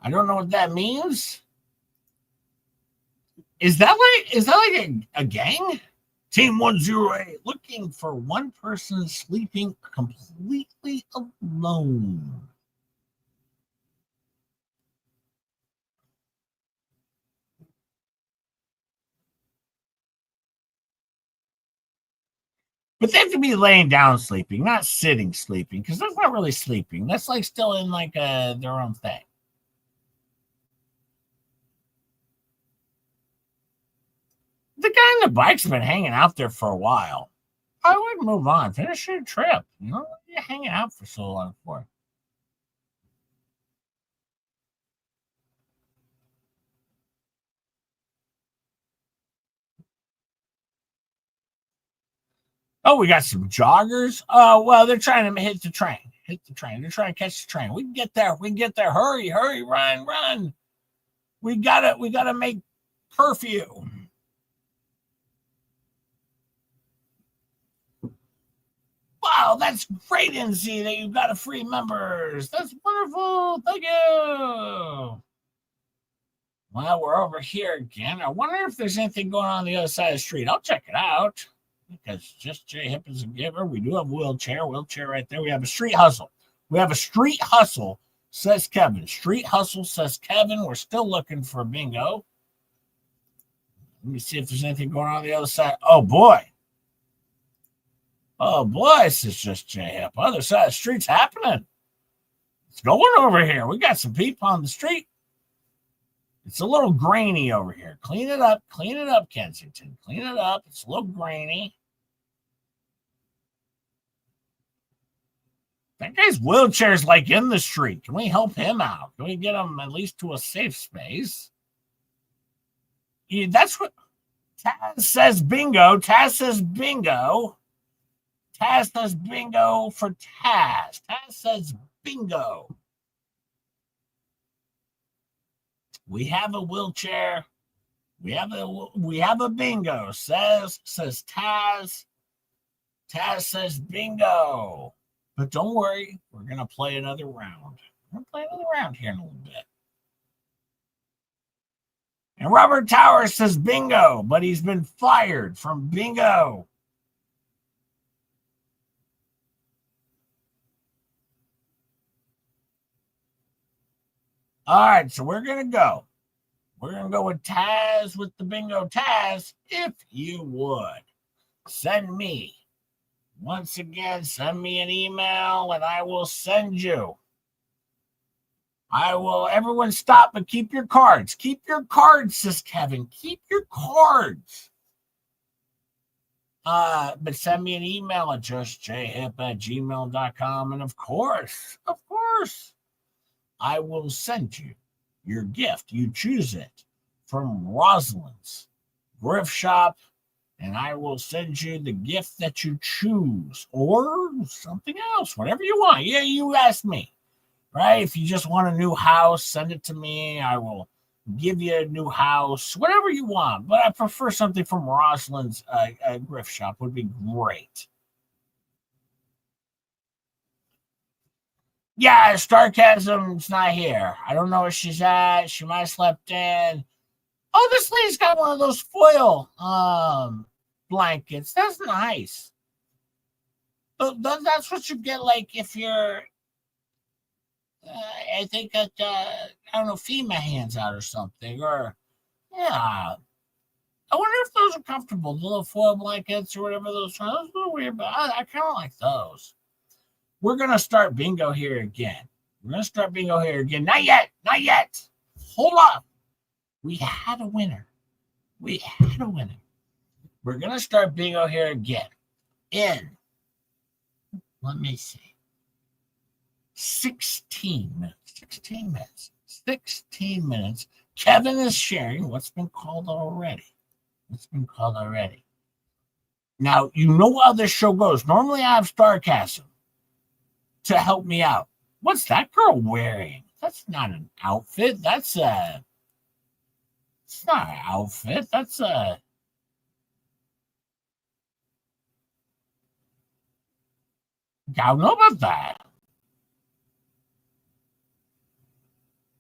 I don't know what that means. Is that like a gang? Team 108 looking for one person sleeping completely alone. But they have to be laying down sleeping, not sitting sleeping, because that's not really sleeping. That's like still in like their own thing. The guy on the bike's been hanging out there for a while. I would move on. Finish your trip. You know, what are you hanging out for so long for? Oh, we got some joggers. Oh, well, they're trying to hit the train. Hit the train. They're trying to catch the train. We can get there. We can get there. Hurry, hurry, run, run. We gotta make curfew. Wow, that's great, NC, that you've got a free members. That's wonderful. Thank you. Well, we're over here again. I wonder if there's anything going on the other side of the street. I'll check it out. Because just J Hip is a giver. We do have a wheelchair right there. We have a street hustle. We have a street hustle, says Kevin. Street hustle, says Kevin. We're still looking for bingo. Let me see if there's anything going on the other side. Oh boy. Oh boy, this is just J-Hip. Other side of the street's happening. It's going over here. We got some people on the street. It's a little grainy over here. Clean it up, Kensington. Clean it up. It's a little grainy. That guy's wheelchair's like in the street. Can we help him out? Can we get him at least to a safe space? Yeah, that's what Taz says bingo. Taz says bingo. Taz says bingo for Taz. Taz says bingo. We have a wheelchair. We have a bingo. Says Taz. Taz says bingo. But don't worry, we're gonna play another round. We're gonna play another round here in a little bit. And Robert Towers says bingo, but he's been fired from bingo. All right, so we're going to go. We're going to go with Taz with the bingo. Taz, if you would, send me, once again, send me an email and I will send you. Everyone stop and keep your cards. Keep your cards, says Kevin. Keep your cards. But send me an email at justjhip@gmail.com. And of course, I will send you your gift. You choose it from Rosalind's Grift Shop, and I will send you the gift that you choose or something else, whatever you want. Yeah, you ask me, right? If you just want a new house, send it to me. I will give you a new house, whatever you want. But I prefer something from Rosalind's Grift Shop would be great. Yeah, Starchasm's not here. I don't know where she's at. She might have slept in. Oh, this lady's got one of those foil blankets. That's nice. That's what you get, like, if you're, I think that, I don't know, FEMA hands out or something. Or, yeah. I wonder if those are comfortable, the little foil blankets or whatever those are. Those are weird, but I kind of like those. We're going to start bingo here again. Not yet. Hold on. We had a winner. We're going to start bingo here again in, let me see, 16 minutes. 16 minutes. Kevin is sharing what's been called already. Now, you know how this show goes. Normally I have Starcasm to help me out. What's that girl wearing? That's not an outfit. It's not an outfit. That's a... I don't know about that.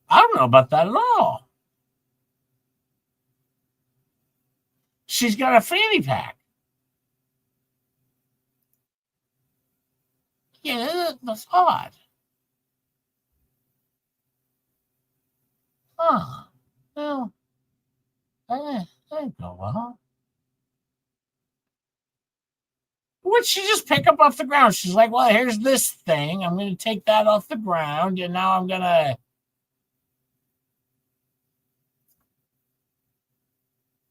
I don't know about that at all. She's got a fanny pack. Yeah, that's odd. Huh. Well, that ain't go well. Would she just pick up off the ground? She's like, well, here's this thing. I'm going to take that off the ground, and now I'm going to...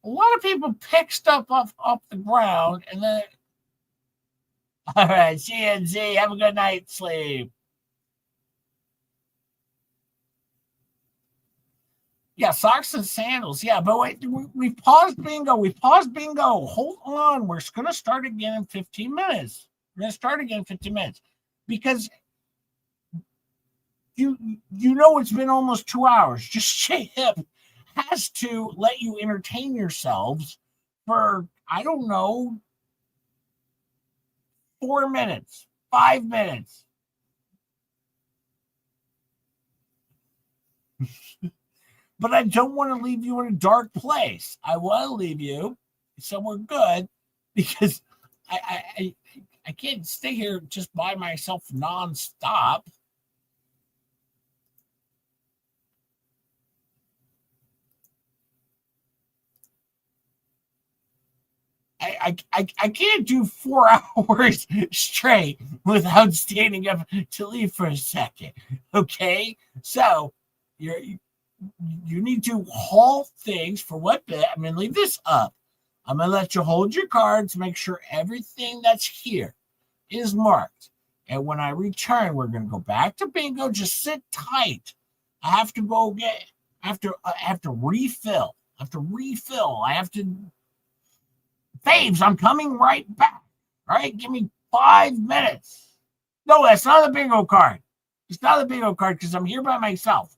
A lot of people pick stuff off the ground, and then... All right, CNZ, have a good night, sleep. Yeah, socks and sandals. Yeah, but wait, we paused bingo. Hold on. We're going to start again in 15 minutes. Because you know it's been almost 2 hours. Just J-Hip has to let you entertain yourselves for, I don't know, 4 minutes, 5 minutes. But I don't want to leave you in a dark place. I want to leave you somewhere good, because I can't stay here just by myself nonstop. I can't do 4 hours straight without standing up to leave for a second. Okay, so you need to haul things for what bit. I'm gonna leave this up. I'm gonna let you hold your cards, make sure everything that's here is marked. And when I return, we're gonna go back to bingo. Just sit tight. I have to go get. I have to refill. I have to. Faves, I'm coming right back. All right, give me 5 minutes. No, that's not a bingo card. It's not a bingo card because I'm here by myself.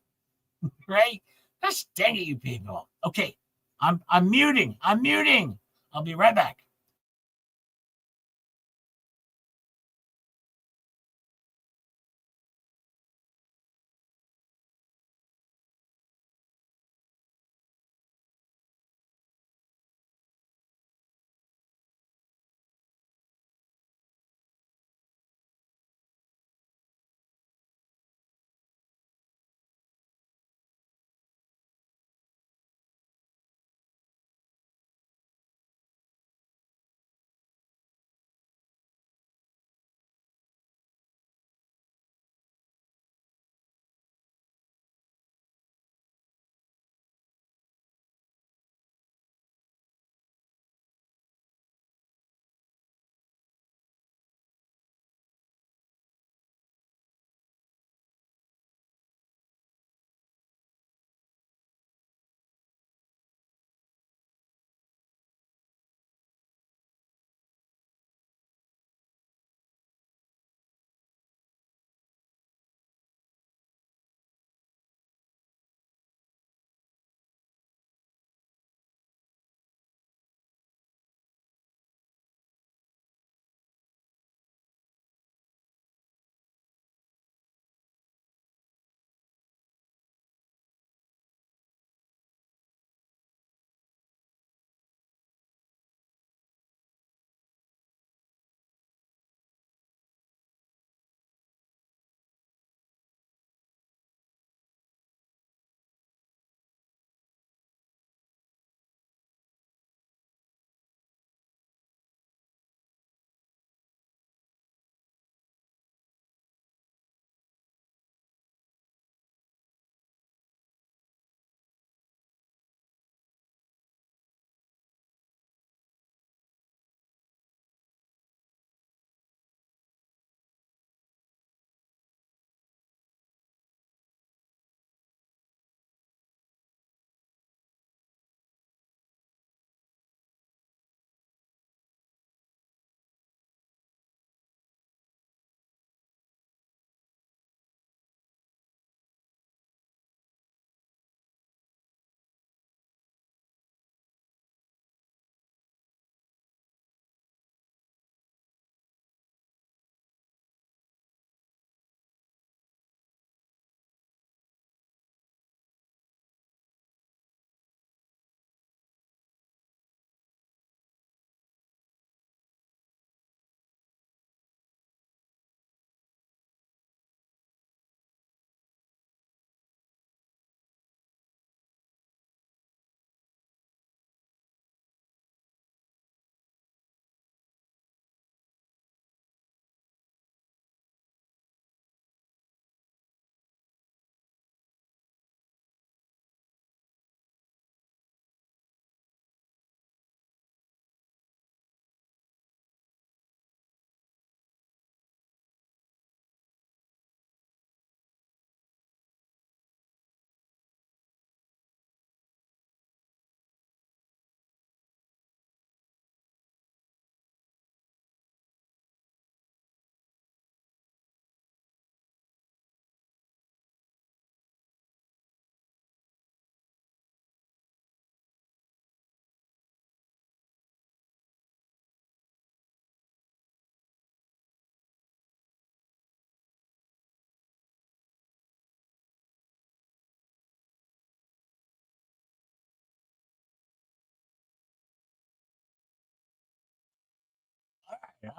Right? Gosh dang it, you people. Okay, I'm muting. I'll be right back.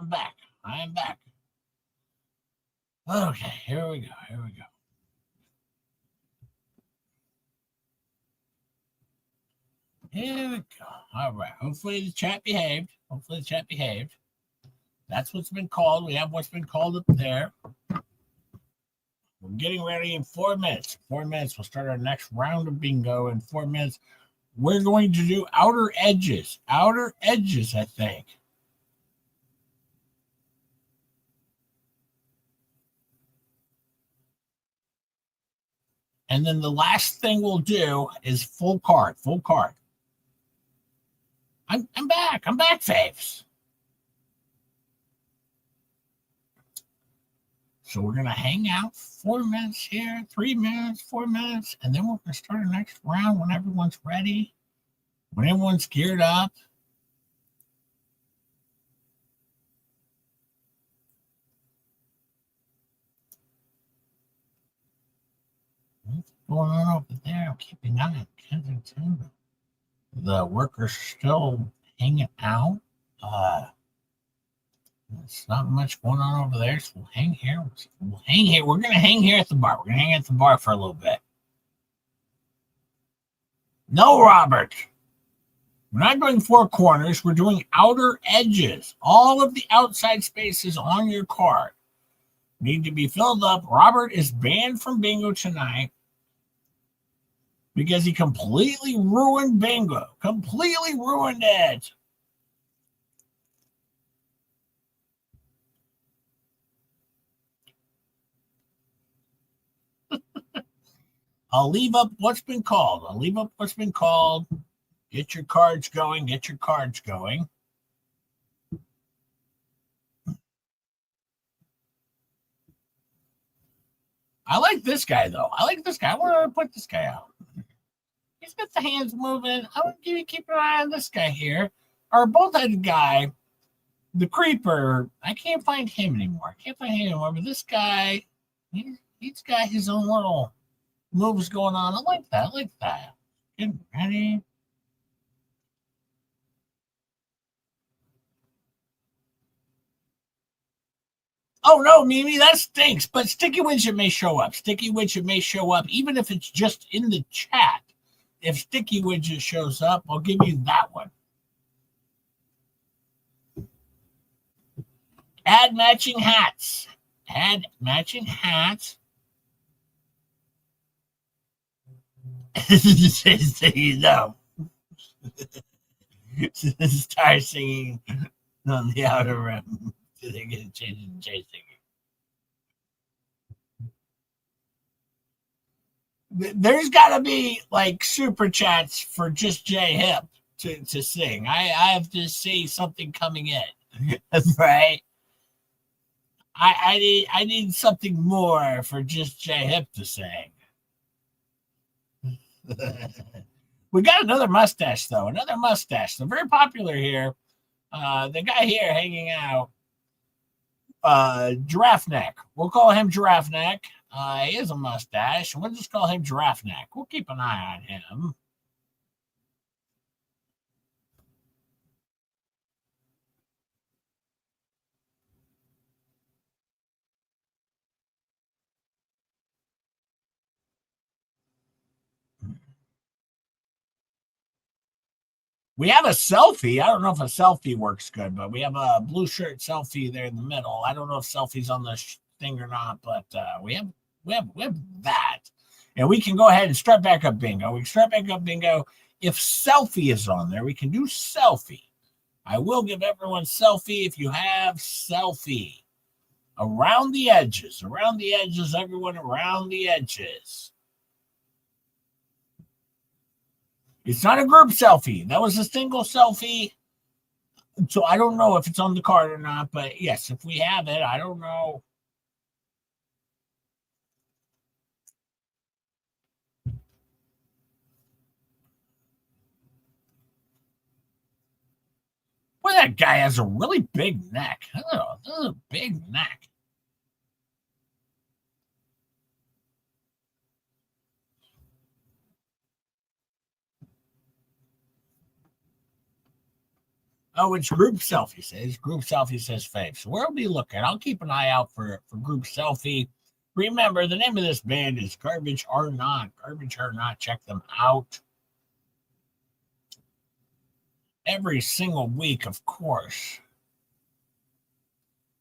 I'm back. I am back. Okay, here we go. Here we go. All right. Hopefully the chat behaved. Hopefully the chat behaved. That's what's been called. We have what's been called up there. We're getting ready in 4 minutes. 4 minutes. We'll start our next round of bingo in 4 minutes. We're going to do outer edges. Outer edges, I think. And then the last thing we'll do is full card. Full card. I'm back. I'm back, faves. So we're going to hang out 4 minutes here, 3 minutes, 4 minutes, and then we're going to start our next round when everyone's ready, when everyone's geared up. What's going on over there? I'm keeping an eye on Kensington. The workers still hanging out. There's not much going on over there, so we'll hang here. We'll hang here. We're going to hang here at the bar. We're going to hang at the bar for a little bit. No, Robert. We're not doing four corners. We're doing outer edges. All of the outside spaces on your card need to be filled up. Robert is banned from bingo tonight because he completely ruined bingo. Completely ruined it. I'll leave up what's been called. I'll leave up what's been called. Get your cards going. Get your cards going. I like this guy, though. I like this guy. I want to put this guy out. He's got the hands moving. I want you to keep an eye on this guy here. Our both-headed guy, the creeper, I can't find him anymore. But this guy, he's got his own little moves going on. I like that. Getting ready. Oh, no, Mimi, that stinks. But Sticky Widget may show up. Sticky Widget may show up, even if it's just in the chat. If Sticky Widget shows up, I'll give you that one. Add matching hats. Add matching hats. No. Start singing on the outer rim. They get chasing. There's got to be like super chats for just J Hip to sing. I have to see something coming in, right? I need something more for just J Hip to sing. We got another mustache though. Another mustache. They're very popular here. The guy here hanging out. Giraffe Neck. We'll call him Giraffe Neck. He has a mustache. We'll just call him Giraffe Neck. We'll keep an eye on him. We have a selfie. I don't know if a selfie works good, but we have a blue shirt selfie there in the middle. I don't know if selfie's on the thing or not, but we have that. And we can go ahead and start back up bingo. We can start back up bingo. If selfie is on there, we can do selfie. I will give everyone selfie if you have selfie. Around the edges, everyone around the edges. It's not a group selfie. That was a single selfie. So I don't know if it's on the card or not, but yes, if we have it, I don't know. Boy, that guy has a really big neck. Oh, this is a big neck. Oh, it's group selfie says. Group selfie says fave. So we'll be looking. I'll keep an eye out for group selfie. Remember, the name of this band is Garbage or Not. Garbage or Not. Check them out. every single week, of course.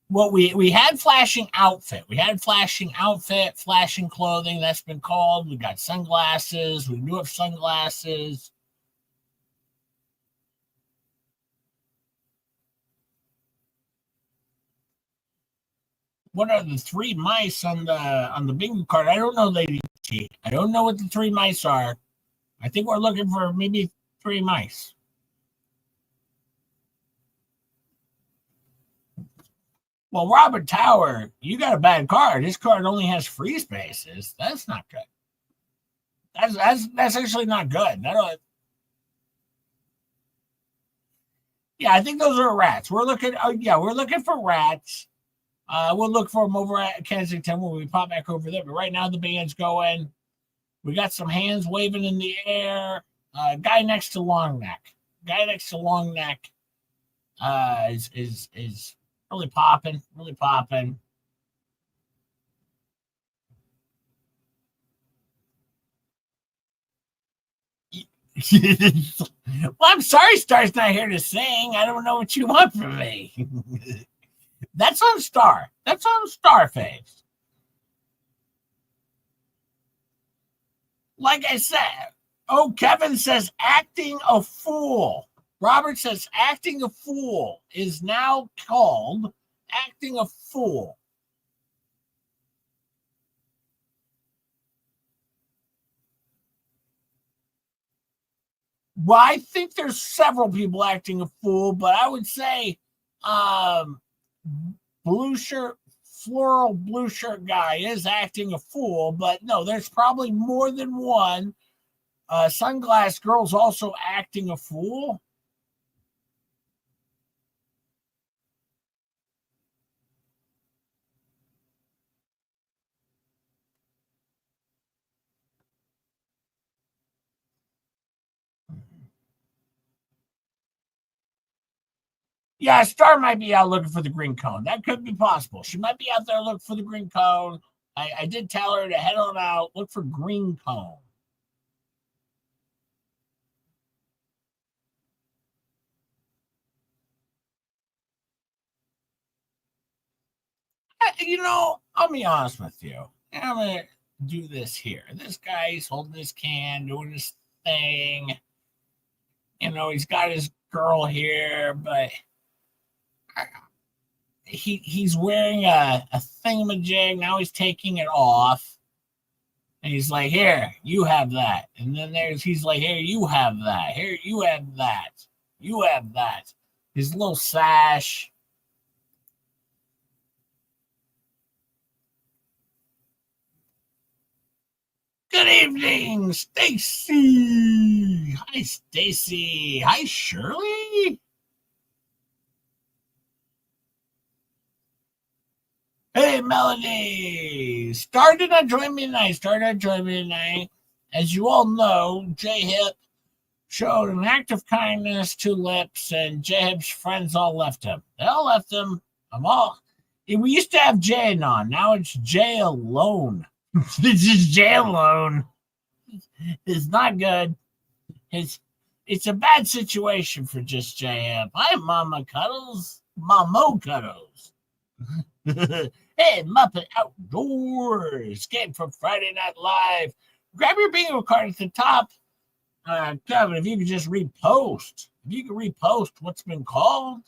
Well, we had flashing outfit. We had flashing outfit, flashing clothing. That's been called. We got sunglasses. We do have sunglasses. What are the three mice on the bingo card? I don't know, Lady T. I don't know what the three mice are. I think we're looking for maybe three mice. Well, Robert Tower, you got a bad card. This card only has free spaces. That's not good. That's actually not good. Yeah, I think those are rats. We're looking. Oh, yeah, we're looking for rats. We'll look for them over at Kensington when we pop back over there. But right now the band's going. We got some hands waving in the air. Guy next to Long Neck. Guy next to Long Neck is really popping, really popping. Well, I'm sorry Star's not here to sing. I don't know what you want from me. That's on Star. That's on Starface. Like I said, oh, Kevin says acting a fool. Robert says acting a fool is now called acting a fool. Well, I think there's several people acting a fool, but I would say blue shirt, floral blue shirt guy is acting a fool, but no, there's probably more than one. Sunglass girl's also acting a fool. Yeah, Star might be out looking for the green cone. That could be possible. She might be out there looking for the green cone. I did tell her to head on out, look for green cone. I'll be honest with you. I'm going to do this here. This guy's holding his can, doing his thing. He's got his girl here, but he's wearing a thingamajig. Now he's taking it off. And he's like, here, you have that. And then he's like, here, you have that. Here, you have that. You have that. His little sash. Good evening, Stacy. Hi, Stacy. Hi, Shirley. Hey, Melody. Started on Join Me Tonight. As you all know, J Hip showed an act of kindness to Lips, and J Hip's friends all left him. They all left him. We used to have Jay on. Now it's Jay alone. It's just Jay alone. It's not good. It's a bad situation for just JM. Hi, Mama Cuddles. Mamo Cuddles. Hey, Muppet Outdoors. Game from Friday Night Live. Grab your bingo card at the top. Kevin, if you could just repost. If you could repost what's been called.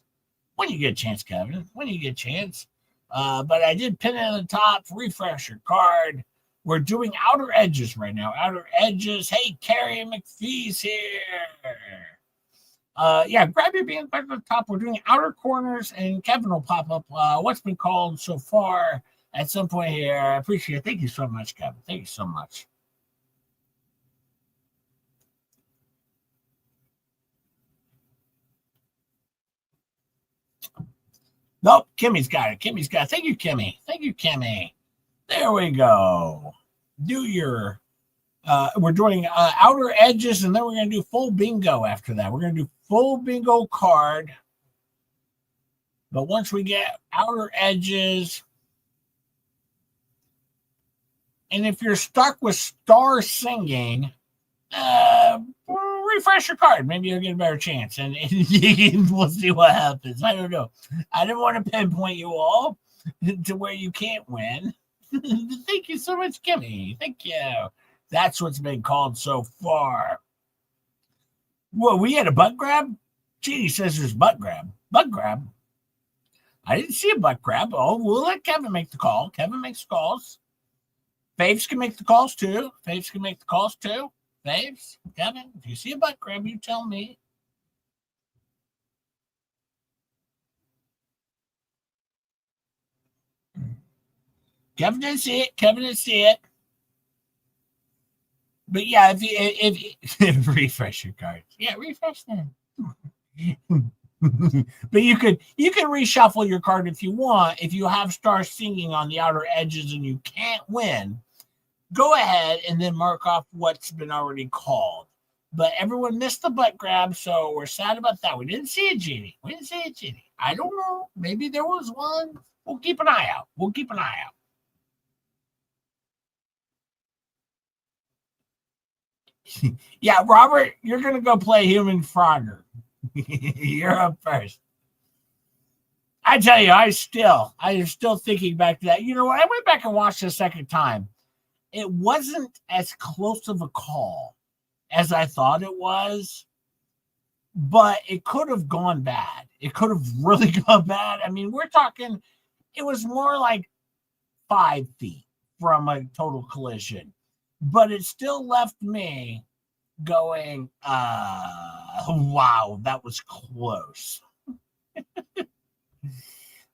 When you get a chance, Kevin. When you get a chance. But I did pin it at the top. Refresh your card. We're doing outer edges right now. Outer edges. Hey, Carrie McPhee's here. Yeah, grab your band back at the top. We're doing outer corners, and Kevin will pop up what's been called so far at some point here. I appreciate it. Thank you so much, Kevin. Thank you so much. Nope, Kimmy's got it. Kimmy's got it. Thank you, Kimmy. Thank you, Kimmy. There we go. Do your we're doing outer edges, and then we're going to do full bingo after that. We're going to do full bingo card. But once we get outer edges, and if you're stuck with Star singing, refresh your card. Maybe you'll get a better chance, and we'll see what happens. I don't know. I didn't want to pinpoint you all to where you can't win. Thank you so much, Kimmy. Thank you. That's what's been called so far. Well, we had a butt grab? Jeannie says there's butt grab. Butt grab? I didn't see a butt grab. Oh, we'll let Kevin make the call. Kevin makes calls. Faves can make the calls too. Faves can make the calls too. Faves, Kevin, if you see a butt grab, you tell me. Kevin didn't see it. Kevin didn't see it. But yeah, if refresh your cards. Yeah, refresh them. But you can reshuffle your card if you want. If you have stars singing on the outer edges and you can't win, go ahead and then mark off what's been already called. But everyone missed the butt grab, so we're sad about that. We didn't see it, Jeannie. We didn't see it, Jeannie. I don't know. Maybe there was one. We'll keep an eye out. We'll keep an eye out. Yeah, Robert, you're going to go play Human Frogger. You're up first. I tell you, I am still thinking back to that. You know what? I went back and watched it a second time. It wasn't as close of a call as I thought it was, but it could have gone bad. It could have really gone bad. I mean, we're talking, it was more like 5 feet from a total collision, but it still left me going, wow, that was close.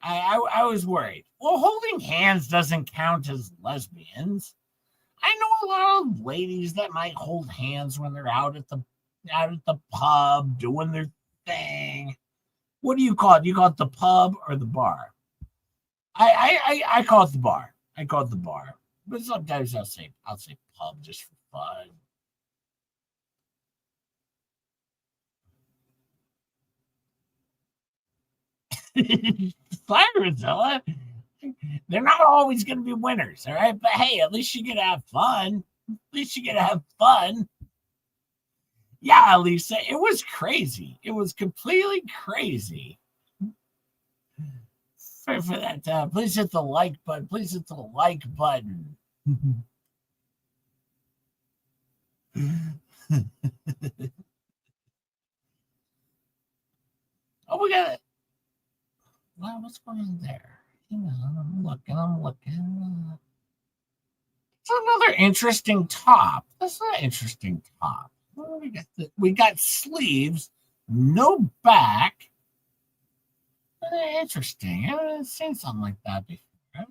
I was worried. Well, holding hands doesn't count as lesbians. I know a lot of ladies that might hold hands when they're out at the pub doing their thing. What do you call it? Do you call it the pub or the bar? I call it the bar. I call it the bar. But sometimes I'll say pub just for fun. Fire, they're not always going to be winners, all right? But hey, at least you get to have fun. At least you get to have fun. Yeah, Lisa, it was crazy. It was completely crazy. Sorry for that. Please hit the like button. Please hit the like button. Oh, we got it. Well, what's going on there? I'm looking. It's another interesting top. That's an interesting top. Well, we got sleeves, no back. Interesting. I haven't seen something like that before.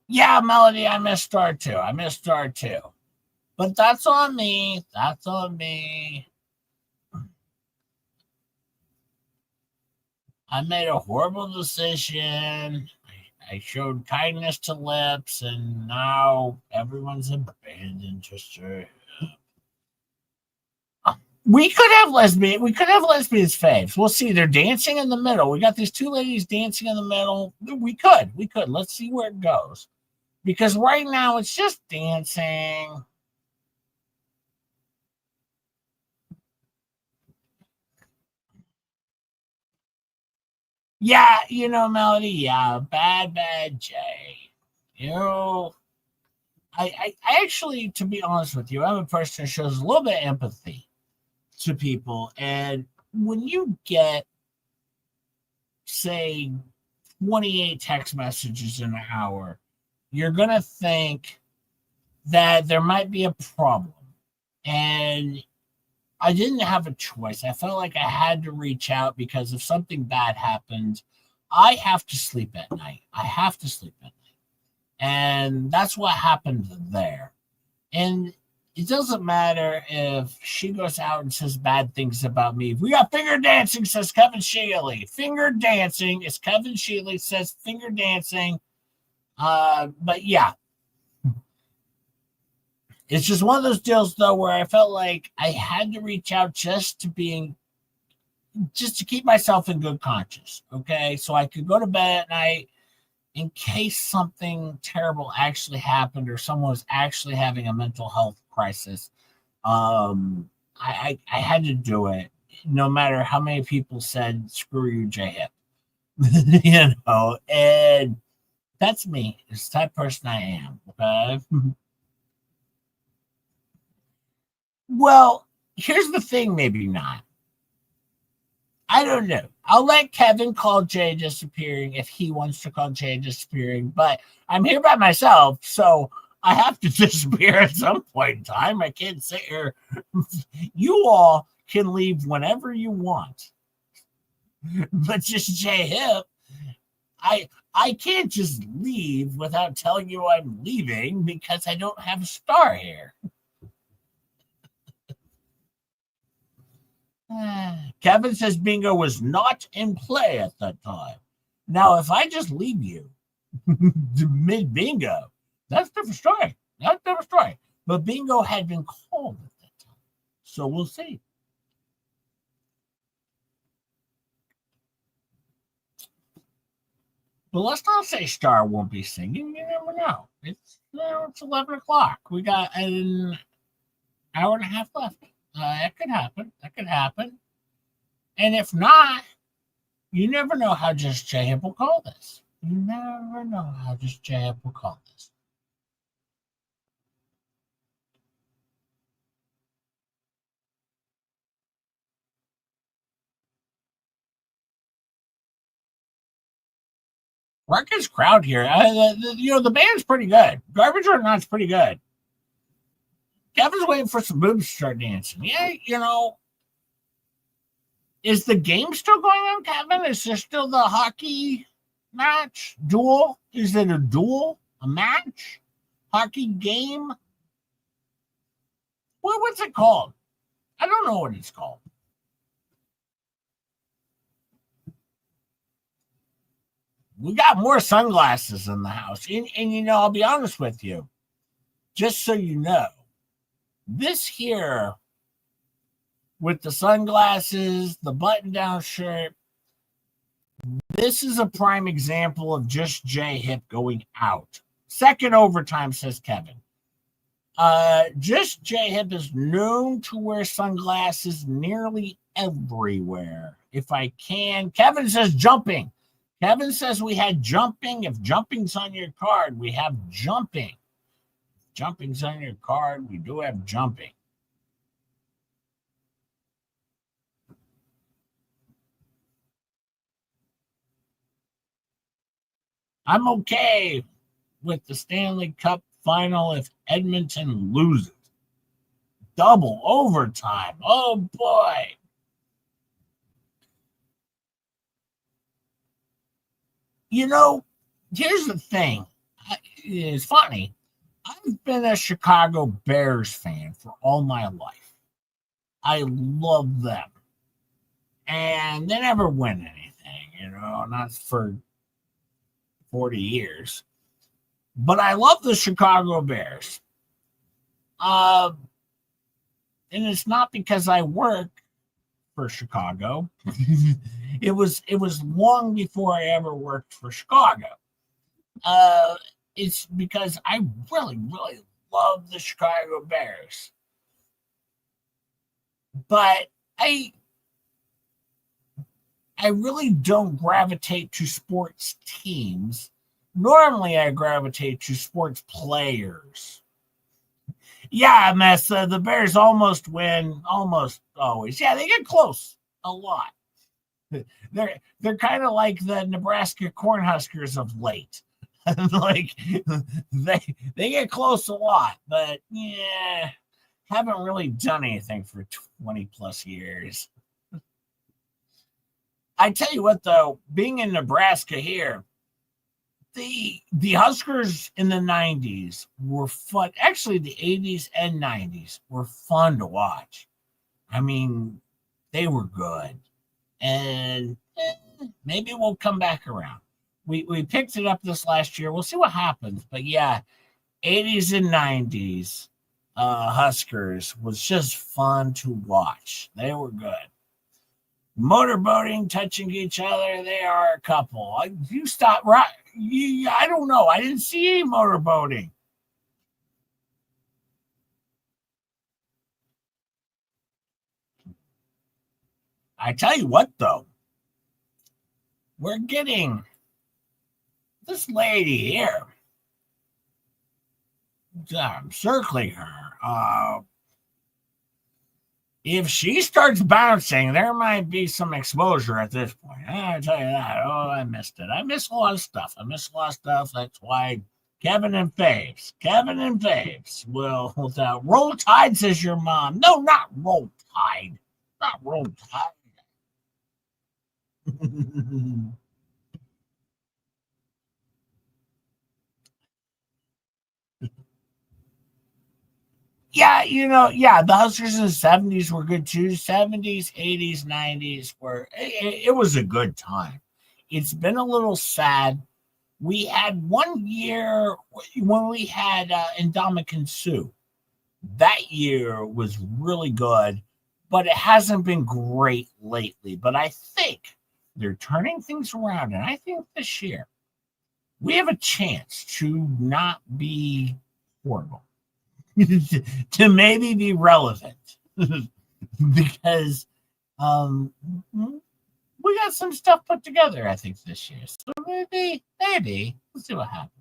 Yeah, Melody, I missed star two. But that's on me. I made a horrible decision. I showed kindness to lips, and now everyone's abandoned just her. We could have lesbians faves. We'll see. They're dancing in the middle. We got these two ladies dancing in the middle. We could. Let's see where it goes. Because right now it's just dancing. Yeah, Melody. Yeah, bad Jay. I actually, to be honest with you, I'm a person who shows a little bit of empathy to people. And when you get, say, 28 text messages in an hour, you're going to think that there might be a problem. And I didn't have a choice. I felt like I had to reach out because if something bad happened, I have to sleep at night. And that's what happened there. And it doesn't matter if she goes out and says bad things about me. We got finger dancing, says Kevin Shealy. Finger dancing is Kevin Shealy says finger dancing. But yeah. It's just one of those deals, though, where I felt like I had to reach out just to being, just to keep myself in good conscience. Okay, so I could go to bed at night in case something terrible actually happened or someone was actually having a mental health crisis. I had to do it, no matter how many people said "screw you, J Hip," and that's me. It's the type of person I am. Okay. Well, here's the thing. Maybe not. I don't know. I'll let Kevin call Jay disappearing if he wants to call Jay disappearing, but I'm here by myself, so I have to disappear at some point in time. I can't sit here. You all can leave whenever you want, but just Jay Hip, I can't just leave without telling you I'm leaving because I don't have a star here. Kevin says Bingo was not in play at that time. Now, if I just leave you mid Bingo, that's a different story. That's a different story. But Bingo had been called at that time. So we'll see. But let's not say Star won't be singing. You never know. It's 11 o'clock. We got an hour and a half left. That could happen. That could happen. And if not, you never know how just J Hip will call this. You never know how just J Hip will call this. Ruckus crowd here. The band's pretty good. Garbage or Not's pretty good. Kevin's waiting for some boobs to start dancing. Yeah, is the game still going on, Kevin? Is there still the hockey match? Duel? Is it a duel? A match? Hockey game? What's it called? I don't know what it's called. We got more sunglasses in the house. And I'll be honest with you. Just so you know, this here with the sunglasses, the button-down shirt, this is a prime example of just J Hip going out. Second overtime, says Kevin. Just J Hip is known to wear sunglasses nearly everywhere. If I can, Kevin says jumping. Kevin says we had jumping. If jumping's on your card, we have jumping. If jumping's on your card, we do have jumping. I'm okay with the Stanley Cup final if Edmonton loses. Double overtime. Oh, boy. Here's the thing. It's funny. I've been a Chicago Bears fan for all my life. I love them. And they never win anything, not for 40 years. But I love the Chicago Bears. And it's not because I work for Chicago. It was long before I ever worked for Chicago. It's because I really, really love the Chicago Bears. But I really don't gravitate to sports teams. Normally, I gravitate to sports players. Yeah, Messa, the Bears almost win, almost always. Yeah, they get close a lot. They're kind of like the Nebraska Cornhuskers of late. Like they get close a lot, but yeah, haven't really done anything for 20 plus years. I tell you what, though, being in Nebraska here, the Huskers in the 90s were fun. Actually, the 80s and 90s were fun to watch. I mean, they were good. And maybe we'll come back around. We picked it up this last year. We'll see what happens. But yeah, 80s and 90s Huskers was just fun to watch. They were good. motorboating, touching each other. They are a couple. You stop, right? I don't know. I didn't see any motorboating. I tell you what, though, we're getting this lady here. I'm circling her. If she starts bouncing, there might be some exposure at this point. I tell you that. Oh, I missed it. I miss a lot of stuff. That's why Kevin and Faves will Roll Tide, says your mom. No, not Roll Tide. Not Roll Tide. Yeah, the Huskers in the 70s were good too. 70s, 80s, 90s it was a good time. It's been a little sad. We had one year when we had Indomitian Sue. That year was really good, but it hasn't been great lately. But I think they're turning things around, and I think this year we have a chance to not be horrible. To maybe be relevant because we got some stuff put together, I think, this year. So maybe we'll see what happens.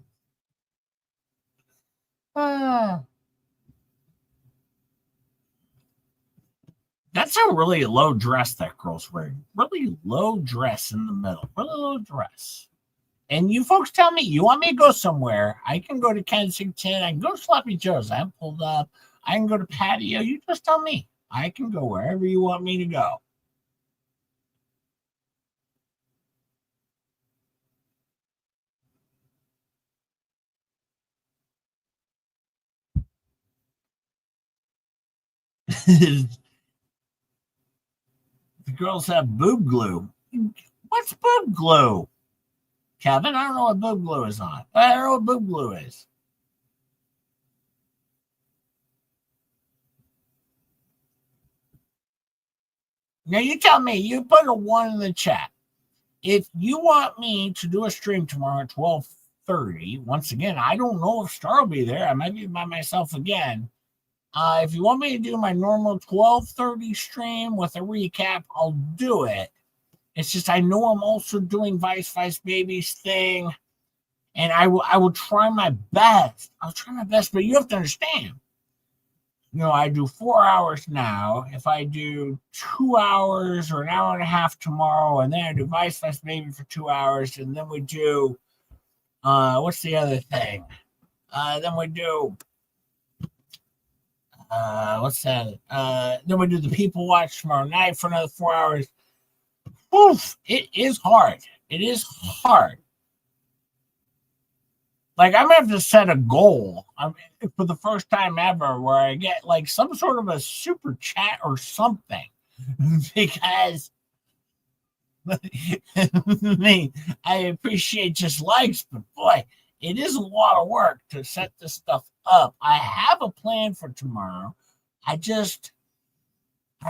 That's a really low dress that girl's wearing. Really low dress in the middle. Really low dress. And you folks tell me, you want me to go somewhere? I can go to Kensington. I can go to Sloppy Joe's. I'm pulled up. I can go to Patio. You just tell me. I can go wherever you want me to go. The girls have boob glue. What's boob glue? Kevin, I don't know what boob glue is on. I don't know what boob glue is. Now you tell me, you put a 1 in the chat. If you want me to do a stream tomorrow at 12:30, once again, I don't know if Star will be there. I might be by myself again. If you want me to do my normal 12:30 stream with a recap, I'll do it. It's just I know I'm also doing Vice Baby's thing, and I will try my best. I'll try my best, but you have to understand. I do 4 hours now. If I do 2 hours or an hour and a half tomorrow, and then I do Vice Baby for 2 hours, and then we do what's the other thing? Then we do what's that? Then we do the People Watch tomorrow night for another 4 hours. Oof, it is hard. It is hard. Like, I'm going to have to set a goal for the first time ever where I get like some sort of a super chat or something because I appreciate just likes, but boy, it is a lot of work to set this stuff up. I have a plan for tomorrow. I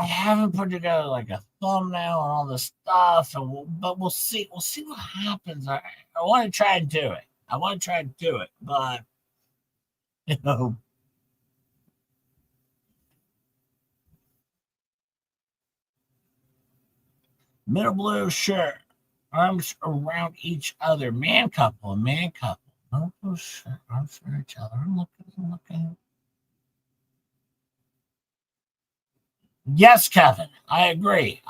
haven't put together like a thumbnail and all this stuff, but we'll see. We'll see what happens. I want to try and do it. But middle blue shirt, arms around each other, man couple. Middle blue shirt, arms around each other. I'm looking. Yes, Kevin, I agree.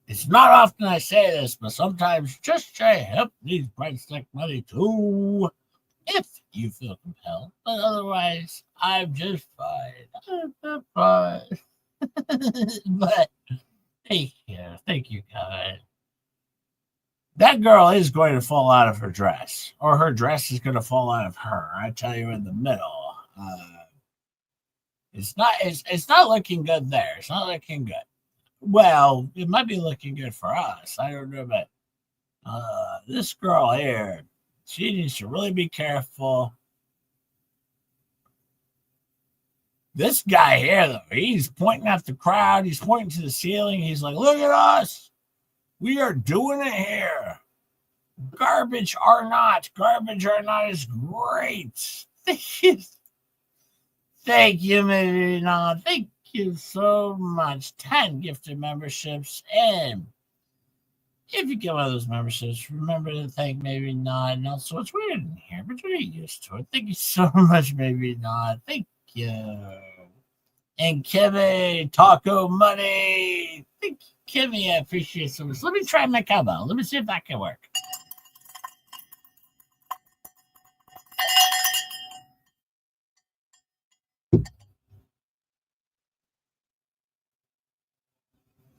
It's not often I say this, but sometimes just say help needs breadstick money too, if you feel compelled. But otherwise, I'm just fine. But thank you, Kevin. That girl is going to fall out of her dress, or her dress is going to fall out of her. I tell you, in the middle, it's not looking good there. It's not looking good. Well, it might be looking good for us. I don't know, but this girl here, she needs to really be careful. This guy here, though, he's pointing at the crowd. He's pointing to the ceiling. He's like, look at us. We are doing it here. Garbage or not is great. Thank you, maybe not. Thank you so much. 10 gifted memberships. And if you get one of those memberships, remember to thank maybe not. And also, it's weird in here, but you're used to it. Thank you so much, maybe not. Thank you. And Kimmy, Taco Money. Thank you, Kimmy. I appreciate it so much. Let me try my cowbell. Let me see if that can work.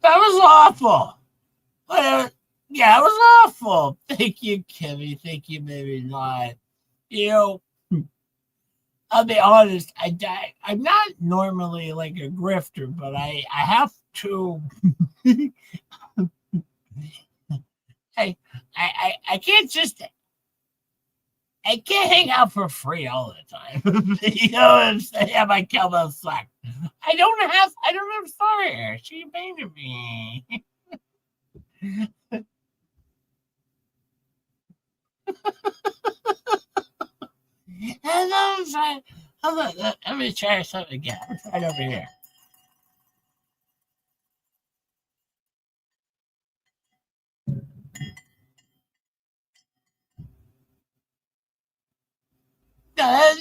That was awful. Yeah, it was awful. Thank you, Kimmy. Thank you, maybe not. You know, I'll be honest. I'm not normally like a grifter, but I have to. I can't just. I can't hang out for free all the time. You know what I'm saying? Yeah, my cowbell suck. I don't have fire. She abandoned me. And I'm trying. Let me try something again. Let's try it over here.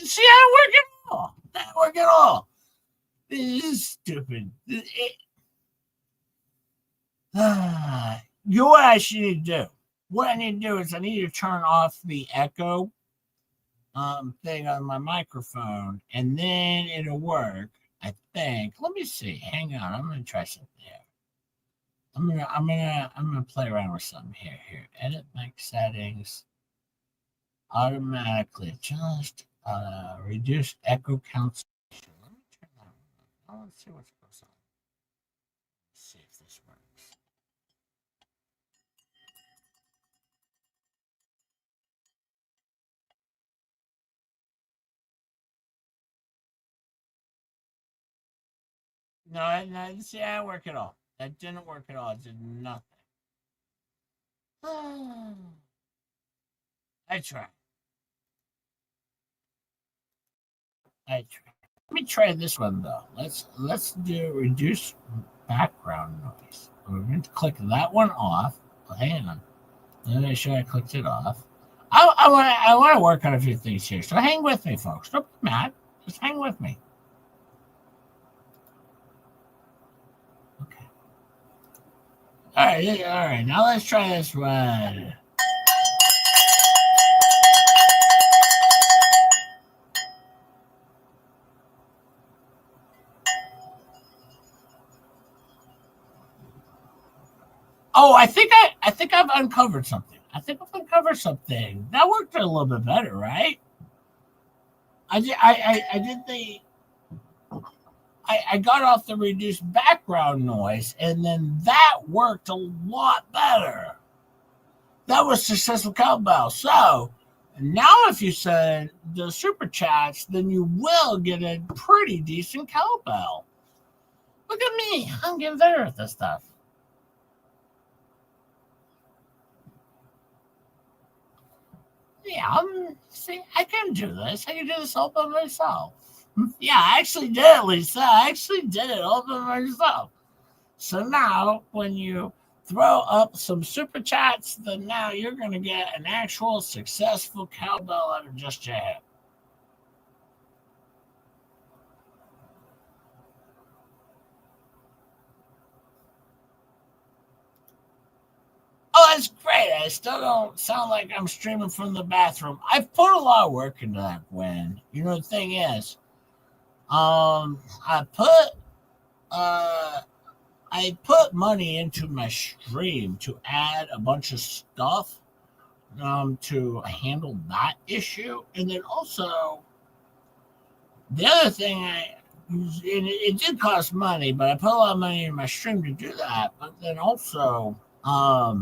See, I don't work at all. Not work at all. This is stupid. You know what I should need to do? What I need to do is I need to turn off the echo thing on my microphone, and then it'll work. I think. Let me see. Hang on. I'm gonna try something here. I'm gonna play around with something here. Here. Edit mic settings. Automatically adjust. Reduce echo cancellation. Let me turn that on. Let's see what goes on. Let's see if this works. No, see, that didn't work at all. That didn't work at all. It did nothing. I tried. Let me try this one though. Let's do reduce background noise. We're going to click that one off. Oh, hang on. Let me make sure I clicked it off. I want to work on a few things here. So hang with me, folks. Don't be mad. Just hang with me. Okay. All right. Now let's try this one. Oh, I think I've uncovered something. That worked a little bit better, right? I did the I got off the reduced background noise, and then that worked a lot better. That was successful cowbell. So now, if you send the super chats, then you will get a pretty decent cowbell. Look at me. I'm getting better at this stuff. Yeah, see, I can do this. I can do this all by myself. Yeah, I actually did it, Lisa. I actually did it all by myself. So now, when you throw up some super chats, then now you're going to get an actual successful cowbell out of just your head. Oh, that's great. I still don't sound like I'm streaming from the bathroom. I've put a lot of work into that, Gwen. You know, the thing is, I put money into my stream to add a bunch of stuff to handle that issue. And then also, the other thing it did cost money, but I put a lot of money in my stream to do that. But then also, I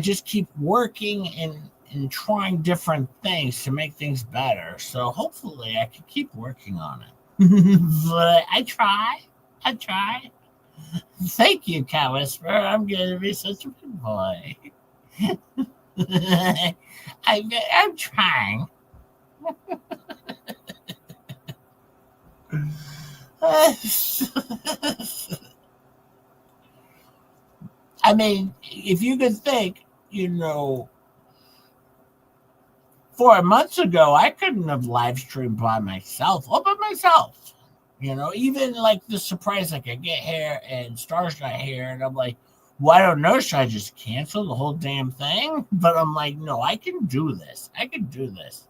just keep working and trying different things to make things better. So hopefully I can keep working on it. But I try. I try. Thank you, Cat Whisperer. I'm going to be such a good boy. I'm trying. I mean, if you could think, 4 months ago, I couldn't have live streamed by myself, all by myself. Even like the surprise, like I get here and Star's not here, and I'm like, well, I don't know. Should I just cancel the whole damn thing? But I'm like, no, I can do this. I can do this.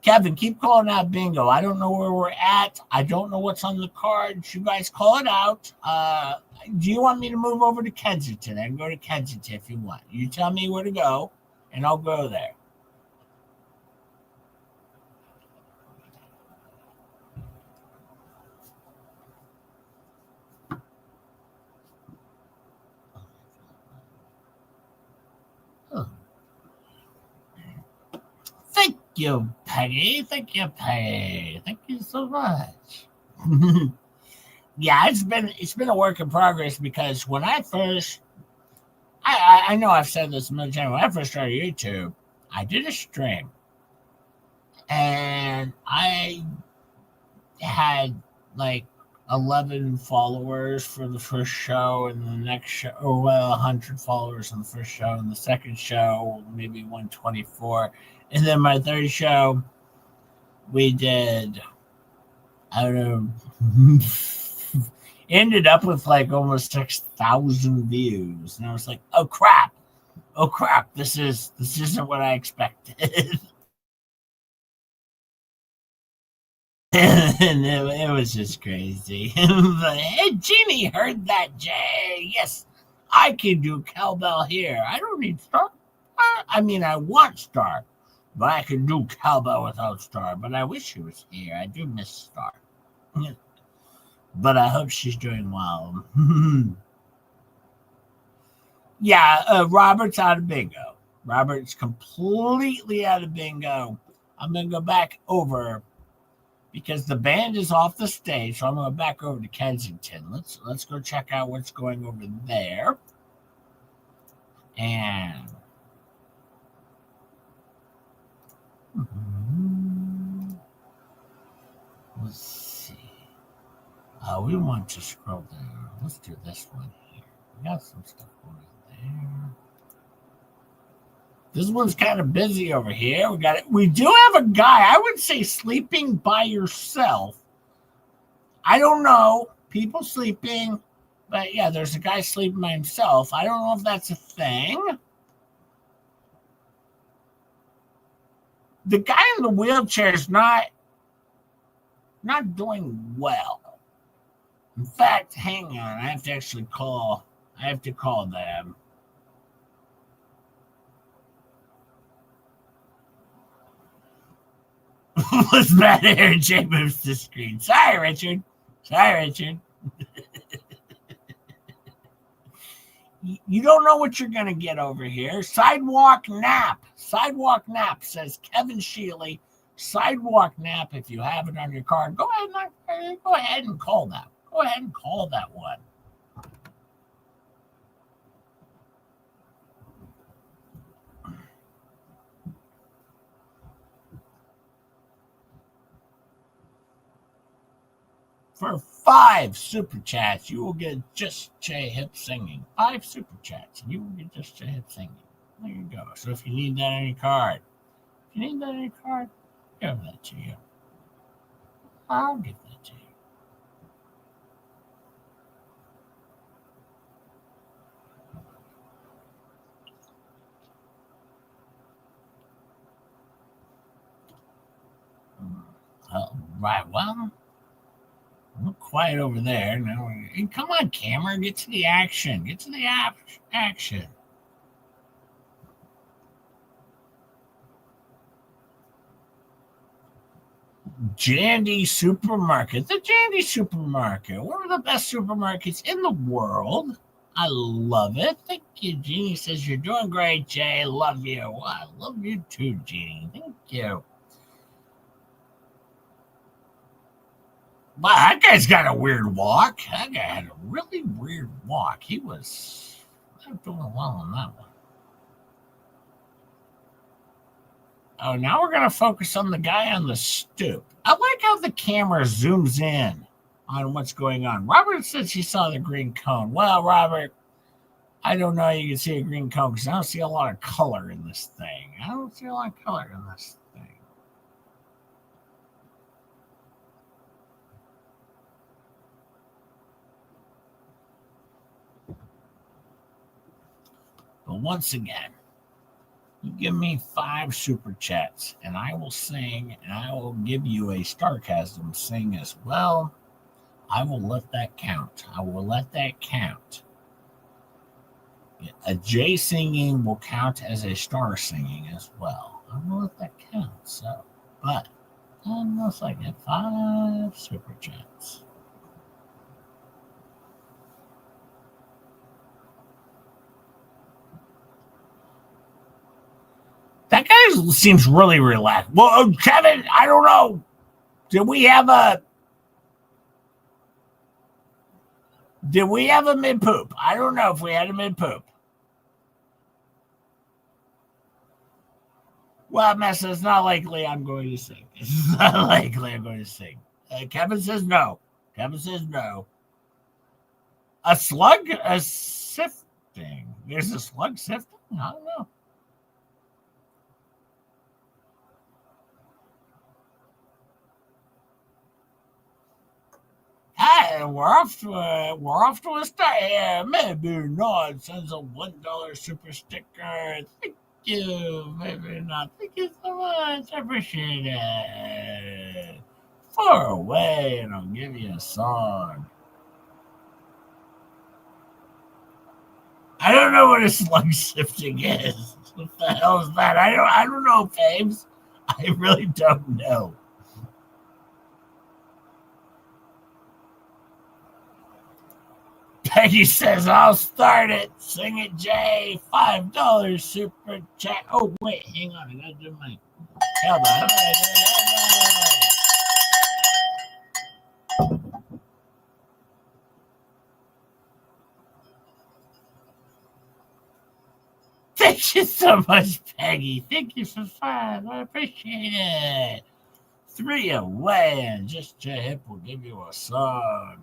Kevin, keep calling out bingo. I don't know where we're at. I don't know what's on the cards. You guys call it out. Do you want me to move over to Kensington? I can go to Kensington if you want. You tell me where to go, and I'll go there. Oh. Thank you, Peggy. Thank you, Peggy. Thank you so much. Yeah, it's been a work in progress because when I first, I know I've said this many times. When I first started YouTube, I did a stream, and I had like 11 followers for the first show, and the next show, or 100 followers on the first show, and the second show maybe 124, and then my third show we did, I don't know, ended up with like almost 6,000 views, and I was like, oh crap, this isn't what I expected. And it was just crazy. But hey, Jeannie heard that, Jay. Yes, I can do cowbell here. I don't need Star. I mean, I want Star, but I can do cowbell without Star. But I wish she was here. I do miss Star. But I hope she's doing well. Yeah, Robert's out of bingo. Robert's completely out of bingo. I'm going to go back over because the band is off the stage. So I'm going to go back over to Kensington. Let's go check out what's going over there. And let's see. We want to scroll down. Let's do this one here. We got some stuff going on there. This one's kind of busy over here. We do have a guy, I would say, sleeping by yourself. I don't know. People sleeping. But yeah, there's a guy sleeping by himself. I don't know if that's a thing. The guy in the wheelchair is not doing well. In fact, hang on. I have to call them. What's bad here? Jay moves the screen. Sorry, Richard. You don't know what you're going to get over here. Sidewalk nap, says Kevin Sheely. Sidewalk nap, if you have it on your card, go ahead and call that. Go ahead and call that one. For 5 super chats, you will get Just Jay Hip singing. 5 super chats, and you will get Just Jay Hip singing. There you go. So if you need that on your card, give that to you. I'll give that to you. Right, well, look quiet over there. Now, come on, camera, get to the action. Get to the action. Jandy Supermarket. The Jandy Supermarket. One of the best supermarkets in the world. I love it. Thank you, Jeannie says you're doing great, Jay. Love you. Well, I love you too, Jeannie. Thank you. Wow, that guy's got a weird walk. That guy had a really weird walk. He was not doing well on that one. Oh, now we're going to focus on the guy on the stoop. I like how the camera zooms in on what's going on. Robert said she saw the green cone. Well, Robert, I don't know you can see a green cone because I don't see a lot of color in this thing. I don't see a lot of color in this thing. But once again, you give me 5 super chats, and I will sing, and I will give you a sarcasm sing as well. I will let that count. I will let that count. A J singing will count as a star singing as well. I will let that count. So, but unless I get 5 super chats. That guy seems really relaxed. Well, Kevin, I don't know. Did we have a mid poop? I don't know if we had a mid poop. Well, Mess, it's not likely I'm going to sing. It's not likely I'm going to sing. Kevin says no. Kevin says no. A slug? A sifting. There's a slug sifting? I don't know. Hey, we're off to a start here. Maybe not. Sends a $1 super sticker. Thank you. Maybe not. Thank you so much. I appreciate it. Far away, and I'll give you a song. I don't know what a slug sifting is. What the hell is that? I don't know, Faves. I really don't know. Peggy says, I'll start it. Sing it, Jay. $5 super chat. Oh, wait. Hang on. I got to do my elbow. Thank you so much, Peggy. Thank you for 5. I appreciate it. 3 away, and just Jay Hip will give you a song.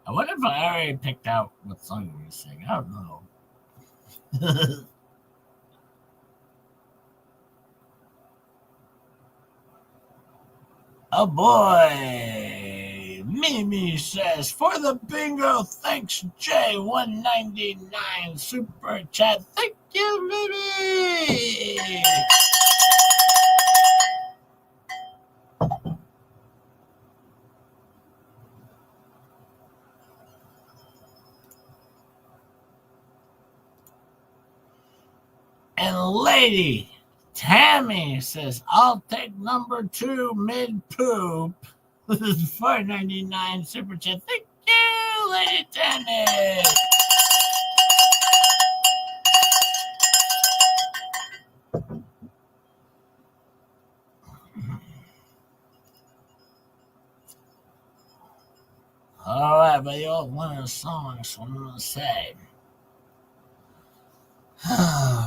I wonder if I already picked out what song we're going to sing. I don't know. Oh boy. Mimi says, for the bingo, thanks, J199 super chat. Thank you, Mimi. And Lady Tammy says, I'll take number 2 mid poop. This is $4.99 super chat. Thank you, Lady Tammy. All right, but you all wanted a song, so I'm going to say.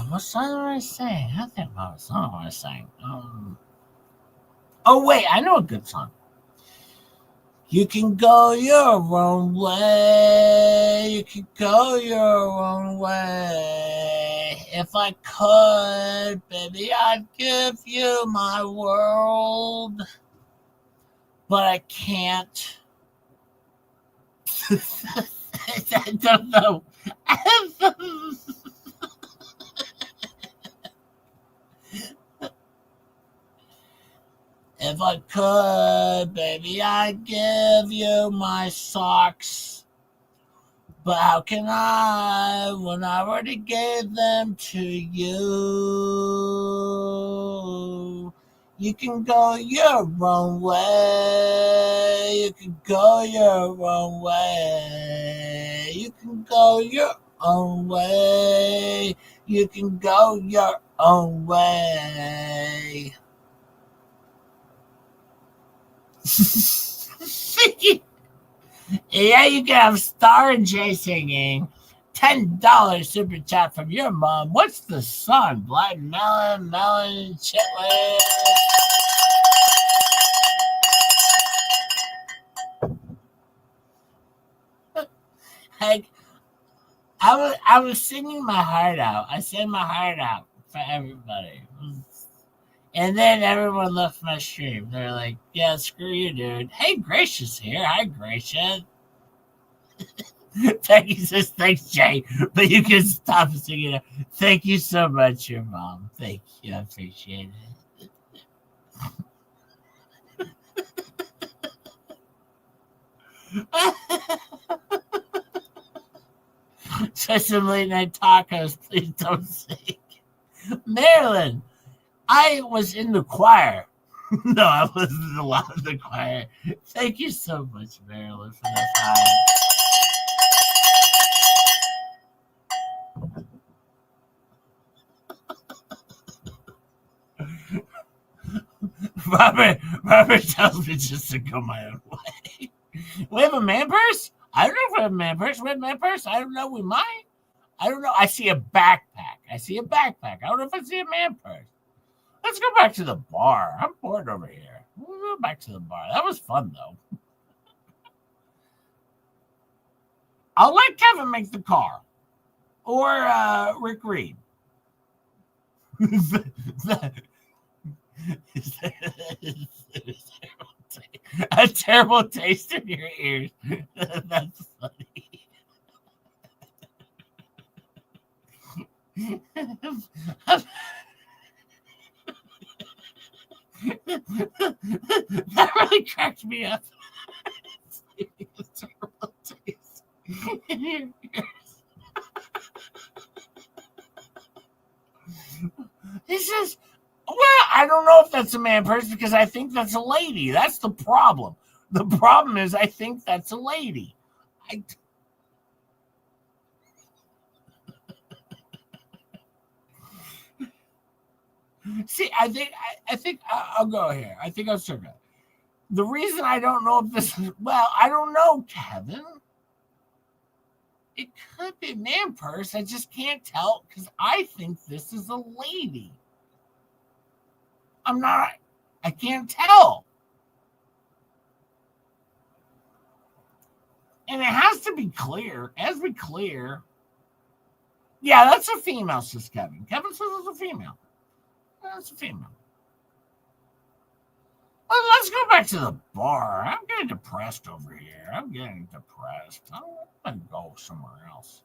What song am I saying? I think about a song I sang. Oh, wait, I know a good song. You can go your own way. You can go your own way. If I could, baby, I'd give you my world. But I can't. I don't know. If I could, baby, I'd give you my socks. But how can I when I already gave them to you? You can go your own way. You can go your own way. You can go your own way. You can go your own way. Yeah, you can have Star and Jay singing. $10 super chat from your mom. What's the song? Blood melon, melon, chitlin. Like I was singing my heart out. I sang my heart out for everybody. And then everyone left my stream. They're like, yeah, screw you, dude. Hey, Gracious here. Hi, Gracious. Peggy says, thanks, Jay. But you can stop singing it. Thank you so much, your mom. Thank you. I appreciate it. Try some late night tacos. Please don't sing. Marilyn, I was in the choir. No, I wasn't allowed in the choir. Thank you so much, Marilyn, for that time. Robert tells me just to go my own way. We have a man purse? I don't know if we have a man purse. We have a man purse? I don't know. We might. I don't know. I see a backpack. I don't know if I see a man purse. Let's go back to the bar. I'm bored over here. We'll go back to the bar. That was fun, though. I'll let Kevin make the car. Or Rick Reed. A terrible taste in your ears. That's funny. That really cracked me up. A terrible taste in your ears. He says, well, I don't know if that's a man person because I think that's a lady. That's the problem. The problem is I think that's a lady. See, I think I'll go here. I think I'll circle. The reason I don't know if this is, well, I don't know, Kevin. It could be a man purse. I just can't tell because I think this is a lady. I can't tell. And it has to be clear. It has to be clear. Yeah, that's a female, says Kevin. Kevin says it's a female. That's a female. Well, let's go back to the bar. I'm getting depressed over here. I'm going to go somewhere else.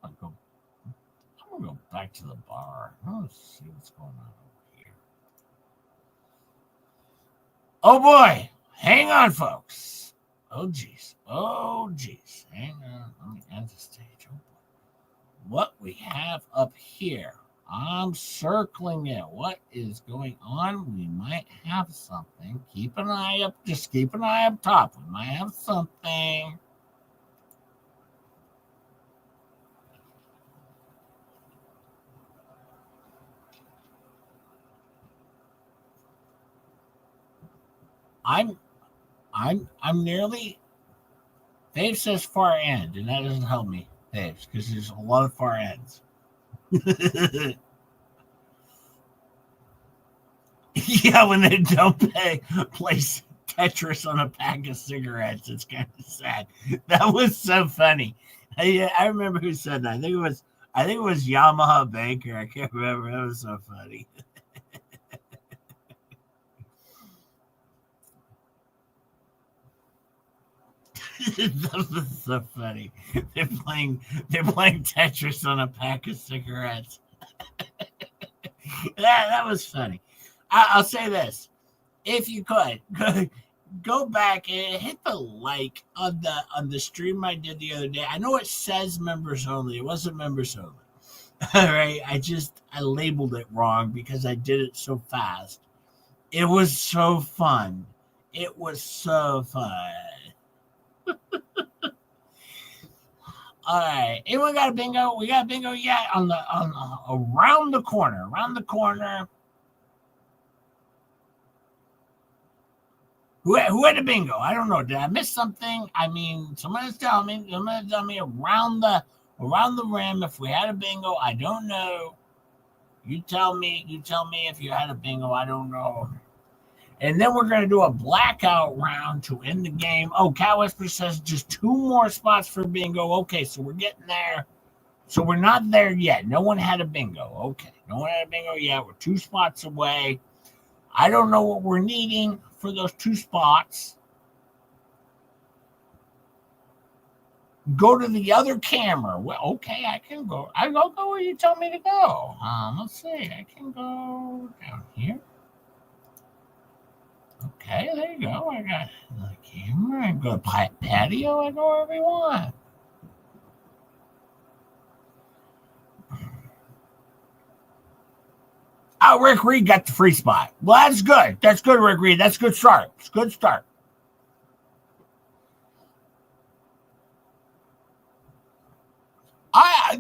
I'm going to go back to the bar. Let's see what's going on over here. Oh, boy. Hang on, folks. Oh, geez. Hang on. Let me end the stage. Oh, boy. What we have up here. I'm circling it. What is going on? We might have something. Keep an eye up. Just keep an eye up top. We might have something. I'm nearly. Dave says far end, and that doesn't help me, Dave, because there's a lot of far ends. Yeah, when they don't place Tetris on a pack of cigarettes, it's kind of sad. That was so funny. I remember who said that. I think it was Yamaha Baker. I can't remember. That was so funny. That was so funny. They're playing Tetris on a pack of cigarettes. That was funny. I'll say this: if you could go back and hit the like on the stream I did the other day. I know it says members only. It wasn't members only. All right. I labeled it wrong because I did it so fast. It was so fun. It was so fun. All right. Anyone got a bingo? We got a bingo yet on around the corner. Around the corner. Who had a bingo? I don't know. Did I miss something? I mean, someone's telling me. Someone's telling me around the rim. If we had a bingo, I don't know. You tell me. You tell me if you had a bingo. I don't know. And then we're going to do a blackout round to end the game. Oh, Cat Whisper says just 2 more spots for bingo. Okay, so we're getting there. So we're not there yet. No one had a bingo. Okay, no one had a bingo yet. We're 2 spots away. I don't know what we're needing for those 2 spots. Go to the other camera. Well, okay, I can go. I'll go where you tell me to go. Let's see. I can go down here. Okay, there you go. I got the camera. I can go to patio. I go wherever you want. Oh, Rick Reed got the free spot. Well, that's good. That's good, Rick Reed. That's a good start. It's a good start.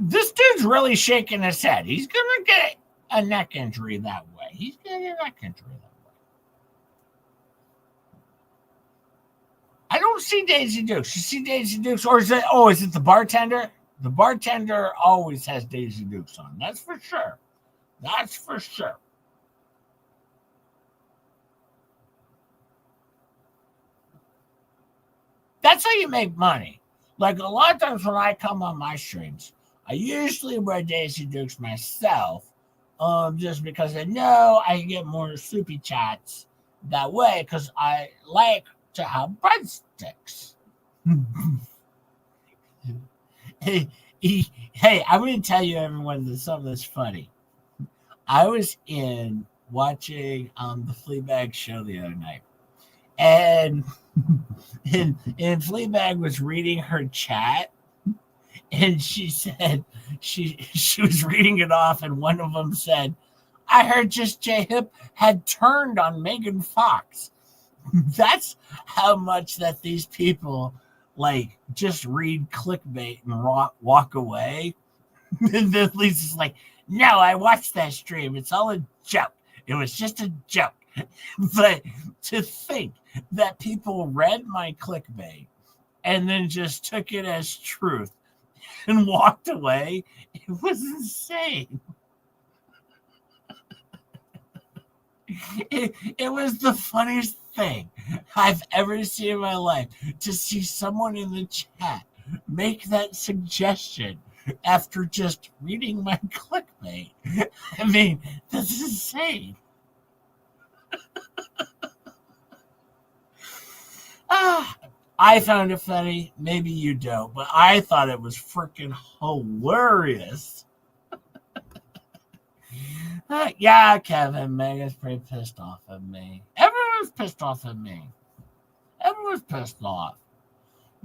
This dude's really shaking his head. He's going to get a neck injury that way. He's going to get a neck injury that way. I don't see Daisy Dukes. You see Daisy Dukes? Or is it the bartender? The bartender always has Daisy Dukes on. That's for sure. That's for sure. That's how you make money. Like a lot of times when I come on my streams, I usually wear Daisy Dukes myself, just because I know I can get more soupy chats that way because I like to have breadsticks. Hey, I'm going to tell you, everyone, something that's funny. I was watching the Fleabag show the other night, and Fleabag was reading her chat, and she said she was reading it off, and one of them said, "I heard just J Hip had turned on Megan Fox." That's how much that these people like just read clickbait and walk away. And then Lisa's like, "No, I watched that stream. It's all a joke. It was just a joke." But to think that people read my clickbait and then just took it as truth and walked away, it was insane. It was the funniest thing I've ever seen in my life to see someone in the chat make that suggestion after just reading my clickbait. I mean, this is insane. I found it funny. Maybe you don't, but I thought it was freaking hilarious. Yeah, Kevin, Megan's pretty pissed off at me. Everyone's pissed off at me. Everyone's pissed off.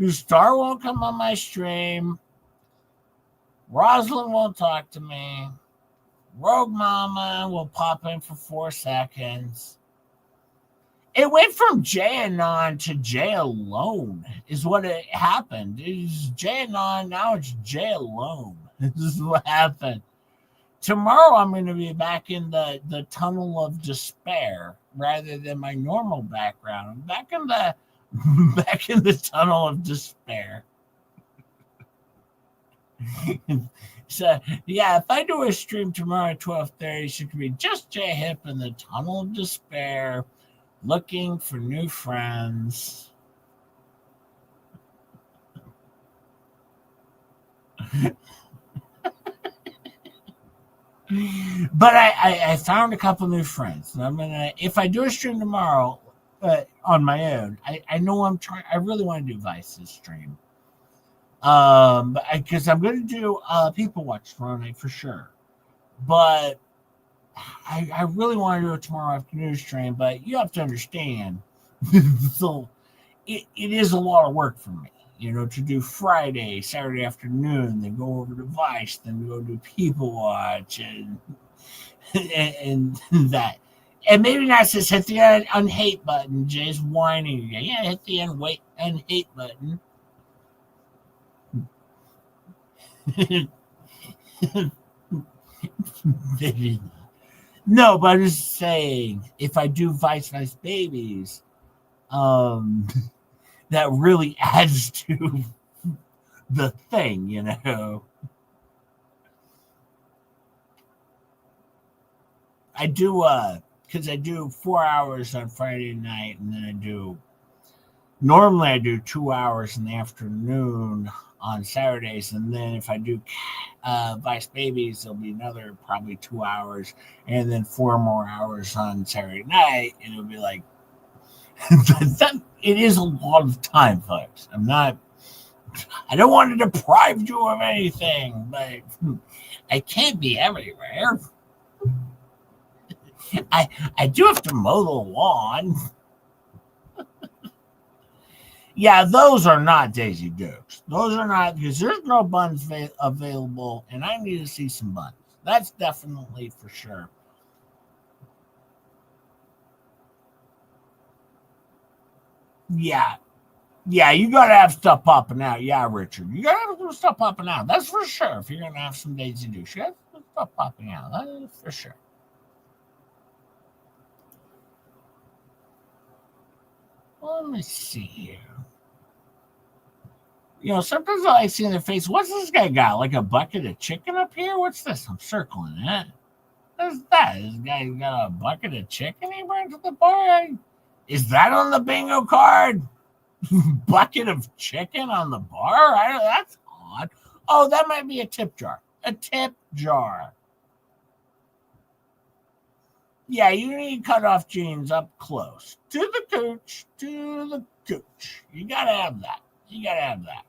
Star won't come on my stream. Rosalind won't talk to me. Rogue Mama will pop in for 4 seconds. It went from Jay Anon to Jay Alone is what it happened. It's Jay Anon, now it's Jay Alone. This is what happened. Tomorrow I'm going to be back in the tunnel of despair rather than my normal background. I'm back in the tunnel of despair. So yeah, if I do a stream tomorrow at 12:30, it could be just J Hip in the tunnel of despair, looking for new friends. But I found a couple new friends, and I'm gonna, if I do a stream tomorrow on my own, I know I really want to do Vice's stream, because I'm going to do People Watch tomorrow night for sure, but I really want to do a tomorrow afternoon stream. But you have to understand So it is a lot of work for me, to do Friday, Saturday afternoon, then go over to Vice, then go do People Watch, and that. And maybe not just hit the unhate button, Jay's whining again. Yeah, hit the unhate button. Maybe not. No, but I'm just saying, if I do Vice Babies, that really adds to the thing. I do because I do 4 hours on Friday night, and then normally I do 2 hours in the afternoon on Saturdays, and then if I do Vice Babies, there'll be another probably 2 hours, and then 4 more hours on Saturday night, and it'll be like it is a lot of time, folks. I don't want to deprive you of anything, but I can't be everywhere. I do have to mow the lawn. Yeah, those are not Daisy Dukes. Those are not, because there's no buns available, and I need to see some buns. That's definitely for sure. Yeah. Yeah, you got to have stuff popping out. Yeah, Richard. You got to have some stuff popping out. That's for sure. If you're going to have some Daisy Dukes, you got some stuff popping out. That is for sure. Well, let me see here. Sometimes I like seeing their face. What's this guy got? Like a bucket of chicken up here? What's this? I'm circling it. What's that? This guy got a bucket of chicken he brings to the bar? Is that on the bingo card? Bucket of chicken on the bar? That's odd. Oh, that might be a tip jar. A tip jar. Yeah, you need cutoff jeans up close. To the cooch. To the cooch. You gotta have that. You gotta have that.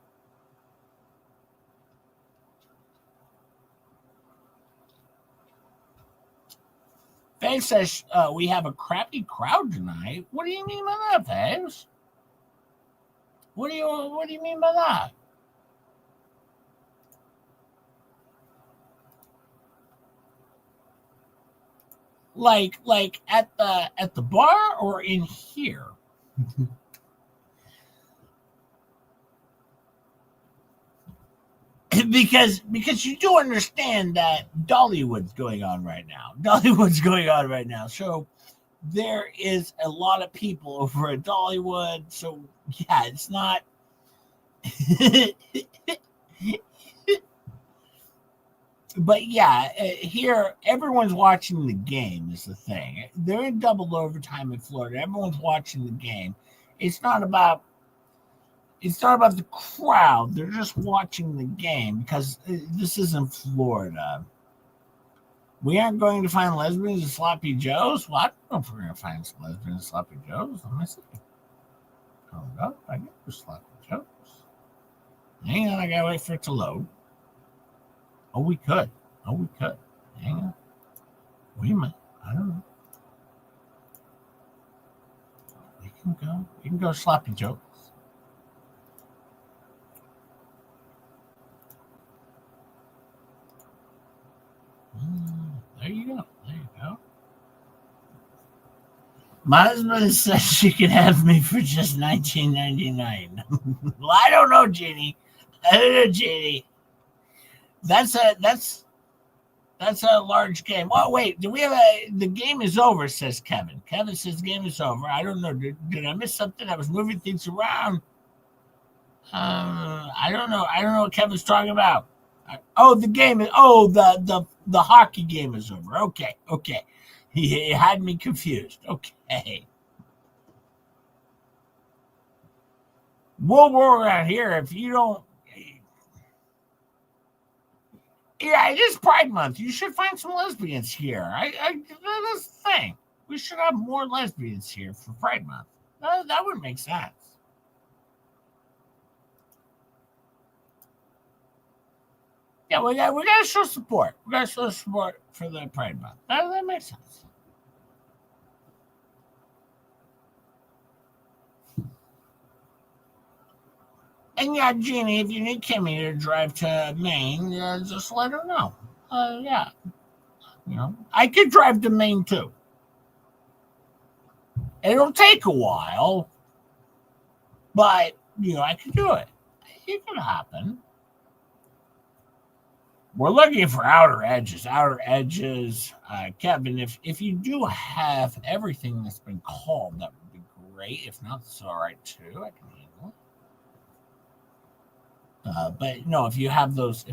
Faye says we have a crappy crowd tonight. What do you mean by that, Faye? What do you mean by that? Like at the bar or in here? because you do understand that Dollywood's going on right now. Dollywood's going on right now. So there is a lot of people over at Dollywood. So yeah, it's not but yeah, here everyone's watching the game is the thing. They're in double overtime in Florida. Everyone's watching the game. It's not about the crowd. They're just watching the game because this isn't Florida. We aren't going to find lesbians and sloppy joes. Well, I don't know if we're going to find some lesbians and sloppy joes. Let me see. Hold up. I get the sloppy joes. Hang on. I got to wait for it to load. Oh, we could. Hang on. Wait a minute. I don't know. We can go sloppy joes. There you go. My husband says she can have me for just $19.99. Well, I don't know, Jeannie. That's a large game. Oh wait, do we have the game is over? Says Kevin. Kevin says the game is over. I don't know. Did I miss something? I was moving things around. I don't know. I don't know what Kevin's talking about. The game is. The hockey game is over. Okay. He had me confused. Okay. We'll work around here if you don't. Yeah, it is Pride Month. You should find some lesbians here. That's the thing. We should have more lesbians here for Pride Month. That would make sense. Yeah, we got to show support. We got to show support for the Pride Month. That makes sense. And yeah, Jeannie, if you need Kimmy to drive to Maine, just let her know. Yeah, I could drive to Maine too. It'll take a while, but I could do it. It could happen. We're looking for outer edges. Outer edges, Kevin. If you do have everything that's been called, that would be great. If not, that's all right too. I can handle it. But no, if you have those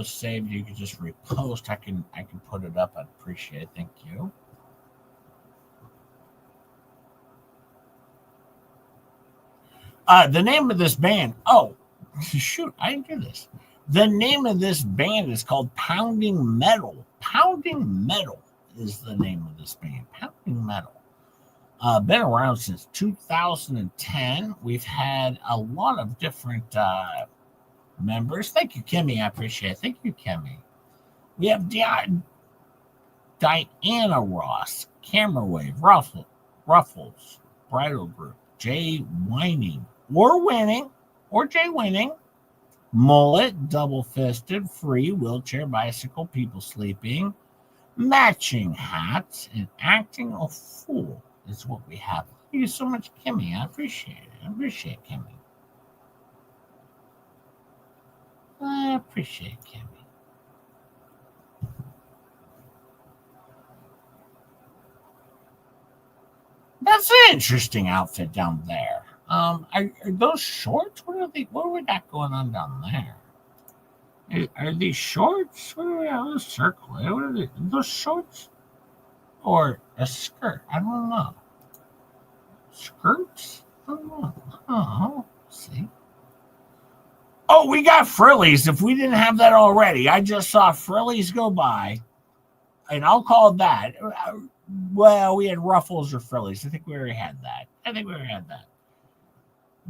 saved, you can just repost. I can put it up. I'd appreciate it. Thank you. The name of this band. Oh, shoot! I didn't do this. The name of this band is called Pounding Metal. Pounding Metal is the name of this band. Pounding Metal. Been around since 2010. We've had a lot of different members. Thank you, Kimmy. I appreciate it. Thank you, Kimmy. We have Diana Ross, Camera Wave, Ruffles, Bridal Group, Jay Whining, or Winning, or Jay Winning, Mullet, Double Fisted, Free, Wheelchair, Bicycle, People Sleeping, Matching Hats, and Acting a Fool is what we have. Thank you so much, Kimmy. I appreciate it. I appreciate Kimmy. I appreciate Kimmy. That's an interesting outfit down there. Are those shorts? What do we got going on down there? Are these shorts? What are we on a circle? What are they? Those shorts? Or a skirt? I don't know. Skirts? I don't know. Oh, see. Oh, we got frillies. If we didn't have that already, I just saw frillies go by, and I'll call that. Well, we had ruffles or frillies. I think we already had that.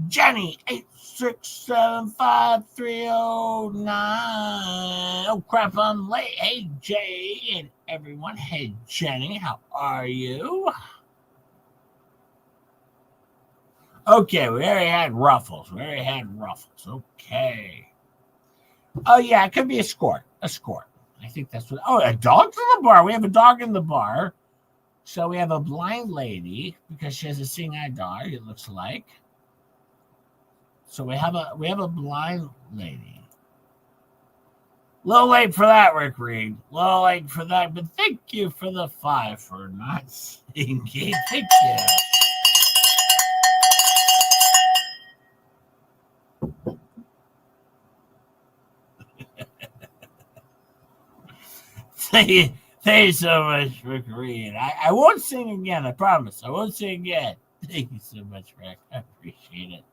Jenny, 8675309. Oh, crap, I'm late. Hey, Jay and everyone. Hey, Jenny, how are you? Okay, we already had ruffles. Okay. Oh, yeah, it could be a skirt. I think that's what. Oh, a dog's in the bar. We have a dog in the bar. So we have a blind lady because she has a seeing eye dog, it looks like. So we have a blind lady. Little late for that, Rick Reed. Little late for that, but thank you for the 5 for not singing. Thank you. Thank you so much, Rick Reed. I won't sing again, I promise. I won't sing again. Thank you so much, Rick. I appreciate it.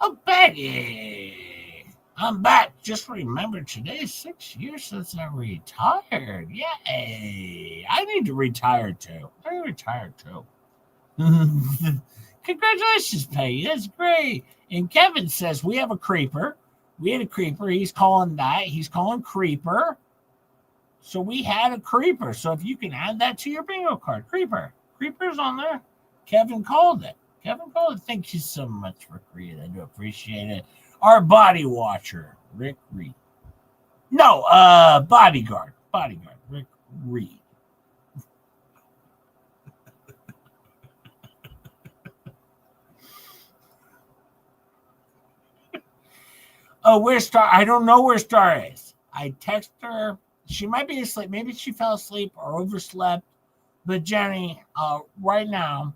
Oh, Becky. I'm back. Just remember today's 6 years since I retired. Yay. I need to retire too. Congratulations, Peggy. That's great. And Kevin says we have a creeper. We had a creeper. He's calling that. He's calling creeper. So we had a creeper. So if you can add that to your bingo card, creeper. Creeper's on there. Kevin called it. Thank you so much, Rick Reed. I do appreciate it. Our body watcher, Rick Reed. No, bodyguard, Rick Reed. Oh, where's Star? I don't know where Star is. I text her. She might be asleep. Maybe she fell asleep or overslept. But Jenny, right now,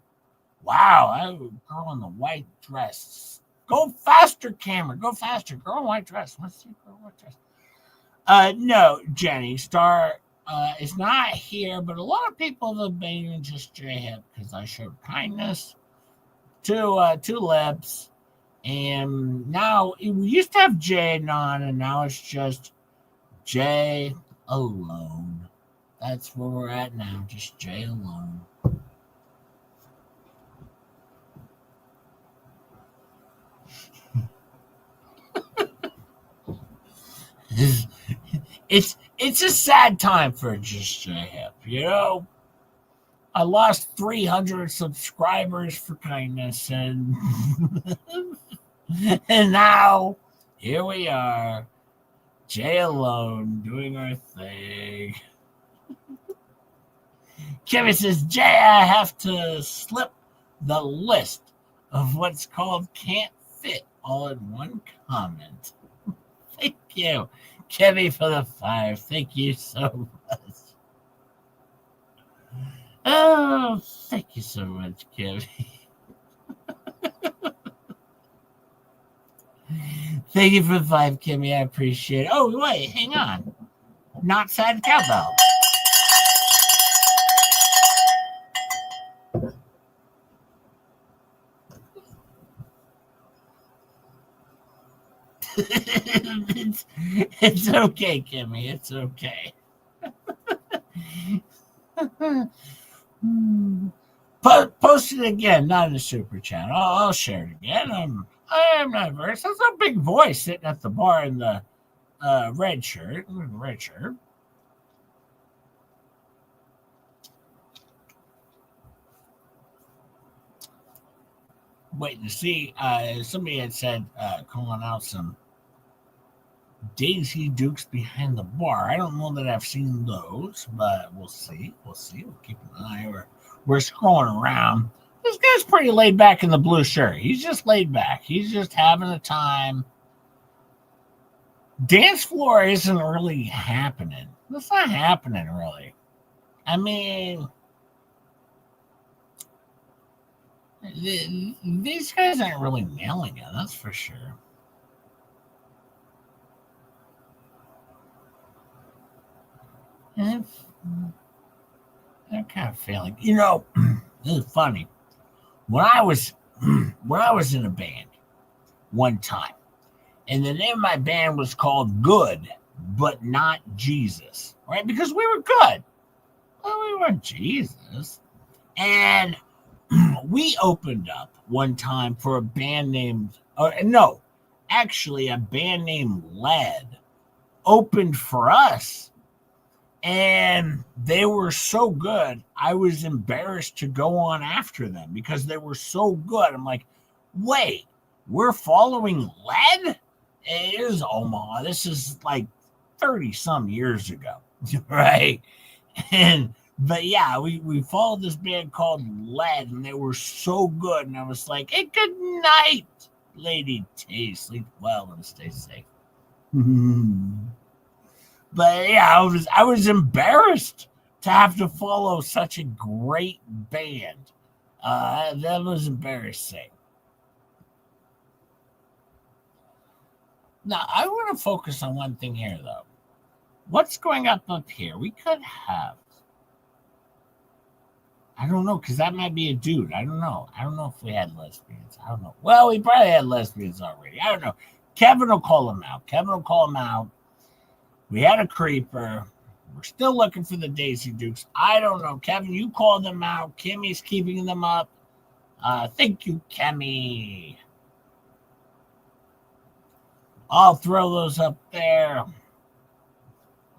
wow, that girl in the white dress. Go faster, camera. Go faster. Girl in white dress. Let's see girl in white dress. No, Jenny, Star is not here, but a lot of people have been just J-Hip because I showed kindness to Lips. And now we used to have Jay on, and now it's just Jay alone. That's where we're at now, just Jay alone. It's a sad time for just J-Hip, you know. I lost 300 subscribers for kindness, and and now here we are, Jay alone doing our thing. Kevin says, Jay, I have to slip the list of what's called can't fit all in one comment. Thank you, Kevin, for the 5. Thank you so much. Oh, thank you so much, Kevin. Thank you for the 5, Kimmy. I appreciate it. Oh, wait, hang on. Not sad cowbell. it's okay, Kimmy. It's okay. Post it again, not in the super chat. I'll share it again. I'm not verse. That's a big voice sitting at the bar in the red shirt. Red shirt. Waiting to see. Somebody had said calling out some Daisy Dukes behind the bar. I don't know that I've seen those, but we'll see. We'll keep an eye. We're scrolling around. This guy's pretty laid back in the blue shirt. He's just laid back. He's just having a time. Dance floor isn't really happening. It's not happening, really. I mean, these guys aren't really nailing it, that's for sure. And they're kind of failing. You know, this is funny. When I was in a band one time, and the name of my band was called Good, but Not Jesus, right? Because we were good. Well, we weren't Jesus. And we opened up one time for a band named, a band named Lead opened for us. And they were so good, I was embarrassed to go on after them because they were so good. I'm like, wait, we're following Lead? It is Omaha. This is like 30 some years ago, right? But yeah, we followed this band called Lead, and they were so good. And I was like, hey, good night, Lady T. Sleep well and stay safe. But yeah, I was embarrassed to have to follow such a great band. That was embarrassing. Now, I want to focus on one thing here, though. What's going up here? We could have. I don't know, because that might be a dude. I don't know. I don't know if we had lesbians. I don't know. Well, we probably had lesbians already. I don't know. Kevin will call them out. We had a creeper. We're still looking for the Daisy Dukes. I don't know. Kevin, you call them out. Kimmy's keeping them up. Thank you, Kimmy. I'll throw those up there.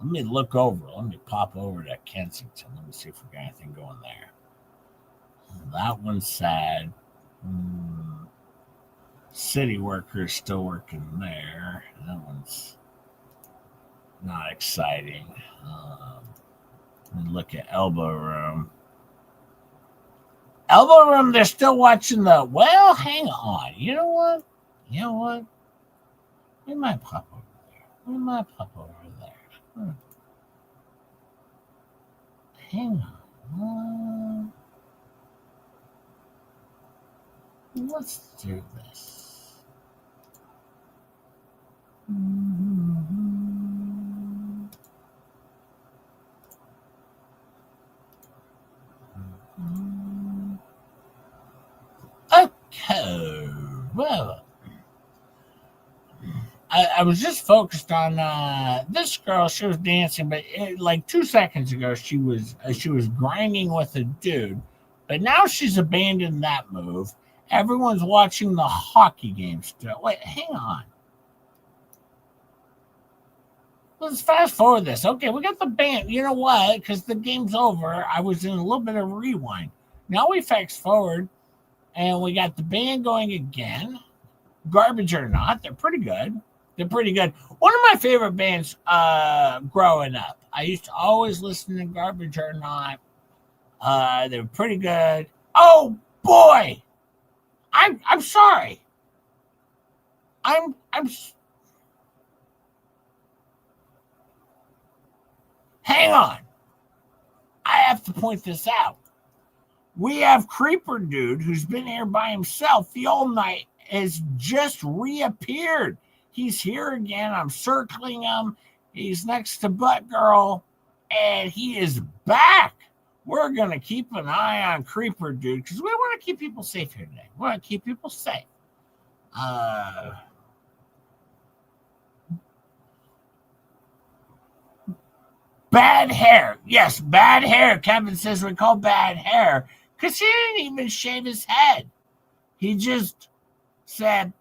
Let me look over. Let me pop over to Kensington. Let me see if we got anything going there. That one's sad. City workers still working there. That one's not exciting. Let me look at Elbow Room. Elbow Room, they're still watching well, hang on. You know what? We might pop over there. Hang on. Let's do this. Okay. Well, I was just focused on this girl. She was dancing, but like 2 seconds ago, she was grinding with a dude, but now she's abandoned that move. Everyone's watching the hockey game still. Wait, hang on. let's fast forward this. Okay, we got the band. You know what? Because the game's over, I was in a little bit of rewind. Now we fast forward, and we got the band going again. Garbage or not, they're pretty good. They're pretty good. One of my favorite bands growing up. I used to always listen to Garbage or Not. They're pretty good. Oh boy, I'm sorry. I'm. Hang on. I have to point this out. We have Creeper Dude, who's been here by himself the whole night, has just reappeared. He's here again. I'm circling him. He's next to Butt Girl, and he is back. We're going to keep an eye on Creeper Dude because we want to keep people safe here today. We want to keep people safe. Bad hair. Yes, bad hair. Kevin says we call bad hair because he didn't even shave his head. He just said,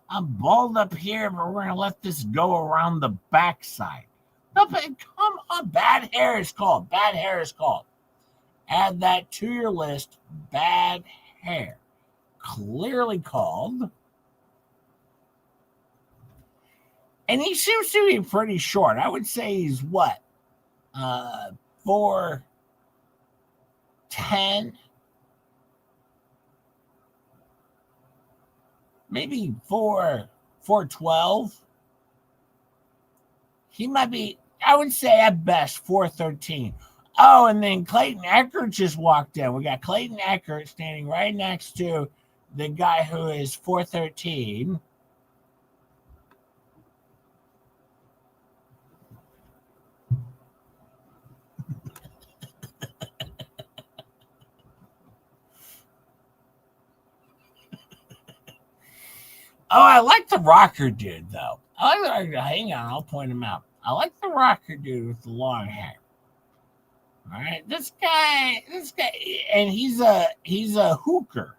I'm bald up here, but we're going to let this go around the backside. No, but come on. Bad hair is called. Bad hair is called. Add that to your list. Bad hair. Clearly called. And he seems to be pretty short. I would say he's what? 4'10", maybe 4'12". He might be, I would say at best 4'13". Oh, and then Clayton Eckert just walked in. We got Clayton Eckert standing right next to the guy who is 4'13". Oh, I like the rocker dude, though. Hang on, I'll point him out. I like the rocker dude with the long hair. All right, this guy, and he's a hooker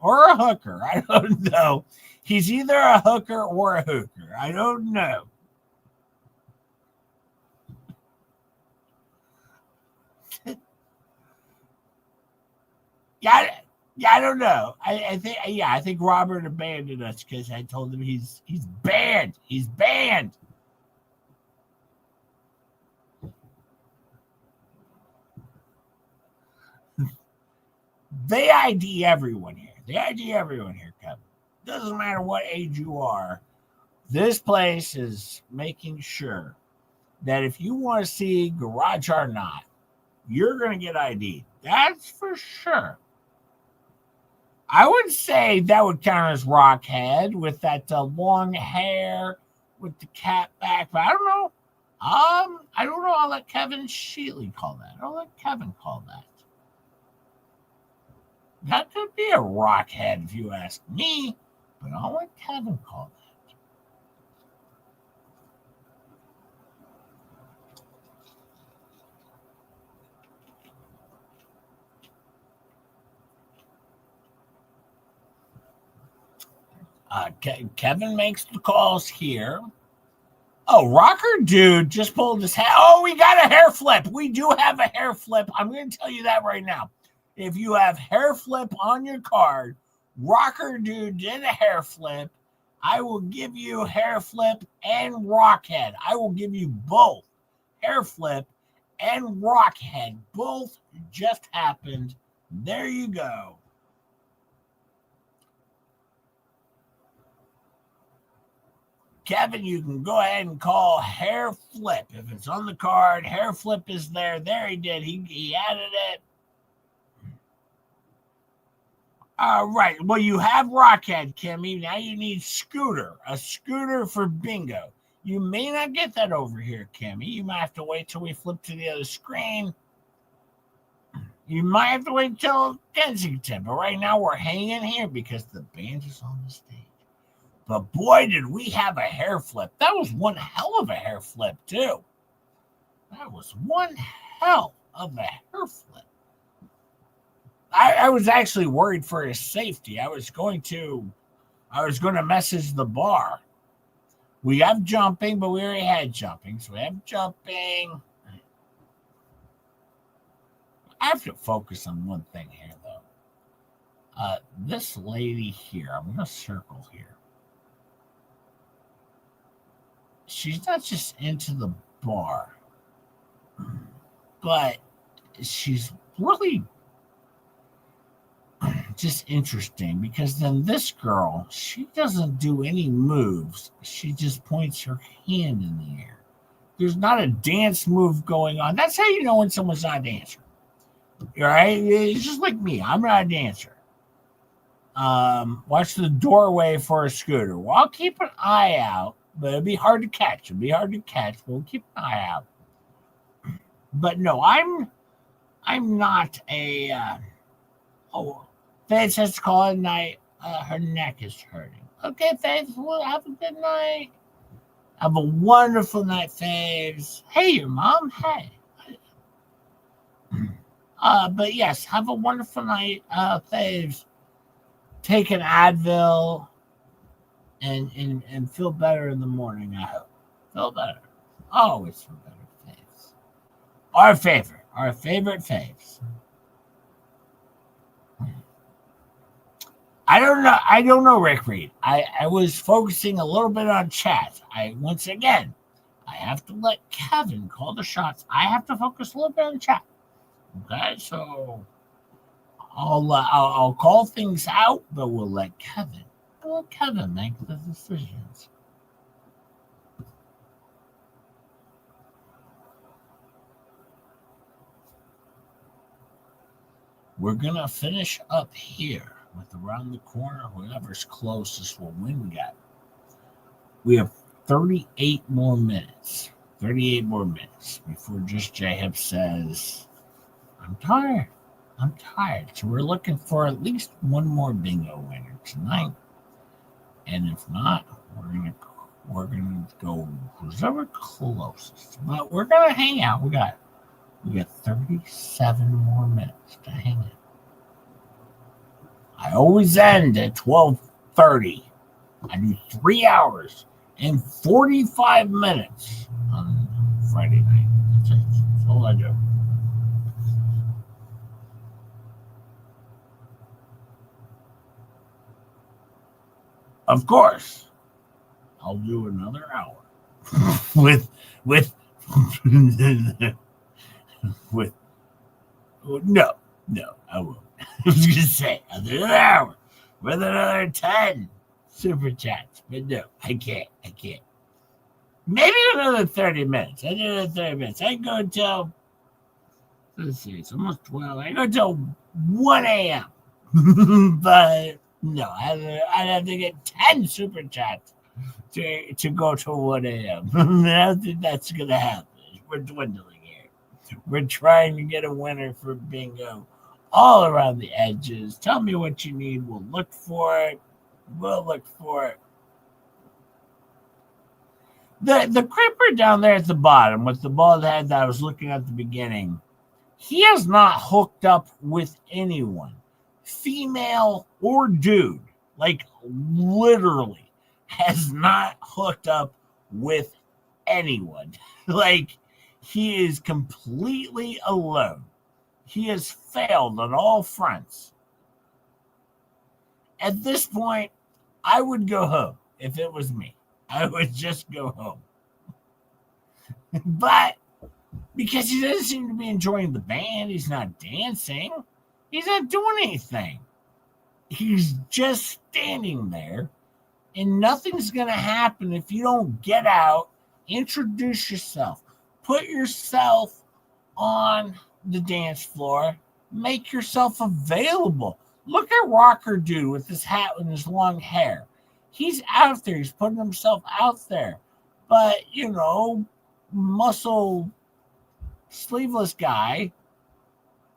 or a hooker. I don't know. He's either a hooker or a hooker. I don't know. Yeah, I don't know. I think Robert abandoned us because I told him he's banned. He's banned. They ID everyone here. They ID everyone here, Kevin. Doesn't matter what age you are. This place is making sure that if you want to see Garage or Not, you're going to get ID. That's for sure. I would say that would count as Rockhead with that long hair with the cat back. But I don't know. I don't know. I'll let Kevin Shealy call that. I'll let Kevin call that. That could be a Rockhead if you ask me, but I'll let Kevin call that. Kevin makes the calls here. Oh, Rocker Dude just pulled his hair. Oh, we got a hair flip. We do have a hair flip. I'm going to tell you that right now. If you have hair flip on your card, Rocker Dude did a hair flip. I will give you hair flip and Rockhead. I will give you both. Hair flip and Rockhead. Both just happened. There you go. Kevin, you can go ahead and call hair flip. If it's on the card, hair flip is there. There he did. He added it. All right. Well, you have Rockhead, Kimmy. Now you need Scooter. A Scooter for bingo. You may not get that over here, Kimmy. You might have to wait till we flip to the other screen. You might have to wait till Kensington. But right now we're hanging here because the band is on the stage. But boy, did we have a hair flip. That was one hell of a hair flip, too. That was one hell of a hair flip. I was actually worried for his safety. I was going to message the bar. We have jumping, but we already had jumping. So we have jumping. I have to focus on one thing here, though. This lady here, I'm going to circle here. She's not just into the bar, but she's really just interesting because then this girl, she doesn't do any moves. She just points her hand in the air. There's not a dance move going on. That's how you know when someone's not a dancer. Right? It's just like me. I'm not a dancer. Watch the doorway for a scooter. Well, I'll keep an eye out, but it'll be hard to catch. But we'll keep an eye out. But no, I'm not a Faith has to call it night. Her neck is hurting. Okay, Faith, well, have a good night. Have a wonderful night, Faves. Hey, your mom. Hey. But yes, have a wonderful night, Faves. Take an Advil and feel better in the morning, I hope. Feel better. Always feel better, Faves. Our favorite Faves. I don't know, Rick Reed. I was focusing a little bit on chat. I have to let Kevin call the shots. I have to focus a little bit on chat. Okay, so I'll call things out, but we'll let Kevin make the decisions. We're gonna finish up here with around the corner. Whoever's closest will win. We have 38 more minutes. 38 more minutes before Just J-Hip says, I'm tired. So we're looking for at least one more bingo winner tonight. And if not, we're gonna go whoever closest. But we're gonna hang out. We got 37 more minutes to hang out. I always end at 12:30. I do 3 hours and 45 minutes on Friday night. That's all I do. Of course, I'll do another hour with no, I won't. I was gonna say another hour with another 10 super chats, but no, I can't. Maybe another 30 minutes. I do another 30 minutes. I can go until, let's see, it's almost 12. I go until 1 a.m. But no, I'd have to get 10 super chats to go to 1 a.m. I don't think that's going to happen. We're dwindling here. We're trying to get a winner for bingo all around the edges. Tell me what you need. We'll look for it. The creeper down there at the bottom with the bald head that I was looking at the beginning, he has not hooked up with anyone, female or dude, like literally has not hooked up with anyone. Like he is completely alone. He has failed on all fronts. At this point, I would go home if it was me. I would just go home. But because he doesn't seem to be enjoying the band, he's not dancing, he's not doing anything. He's just standing there, and nothing's going to happen if you don't get out, introduce yourself, put yourself on the dance floor, make yourself available. Look at Rocker Dude with his hat and his long hair. He's out there. He's putting himself out there. But, muscle, sleeveless guy,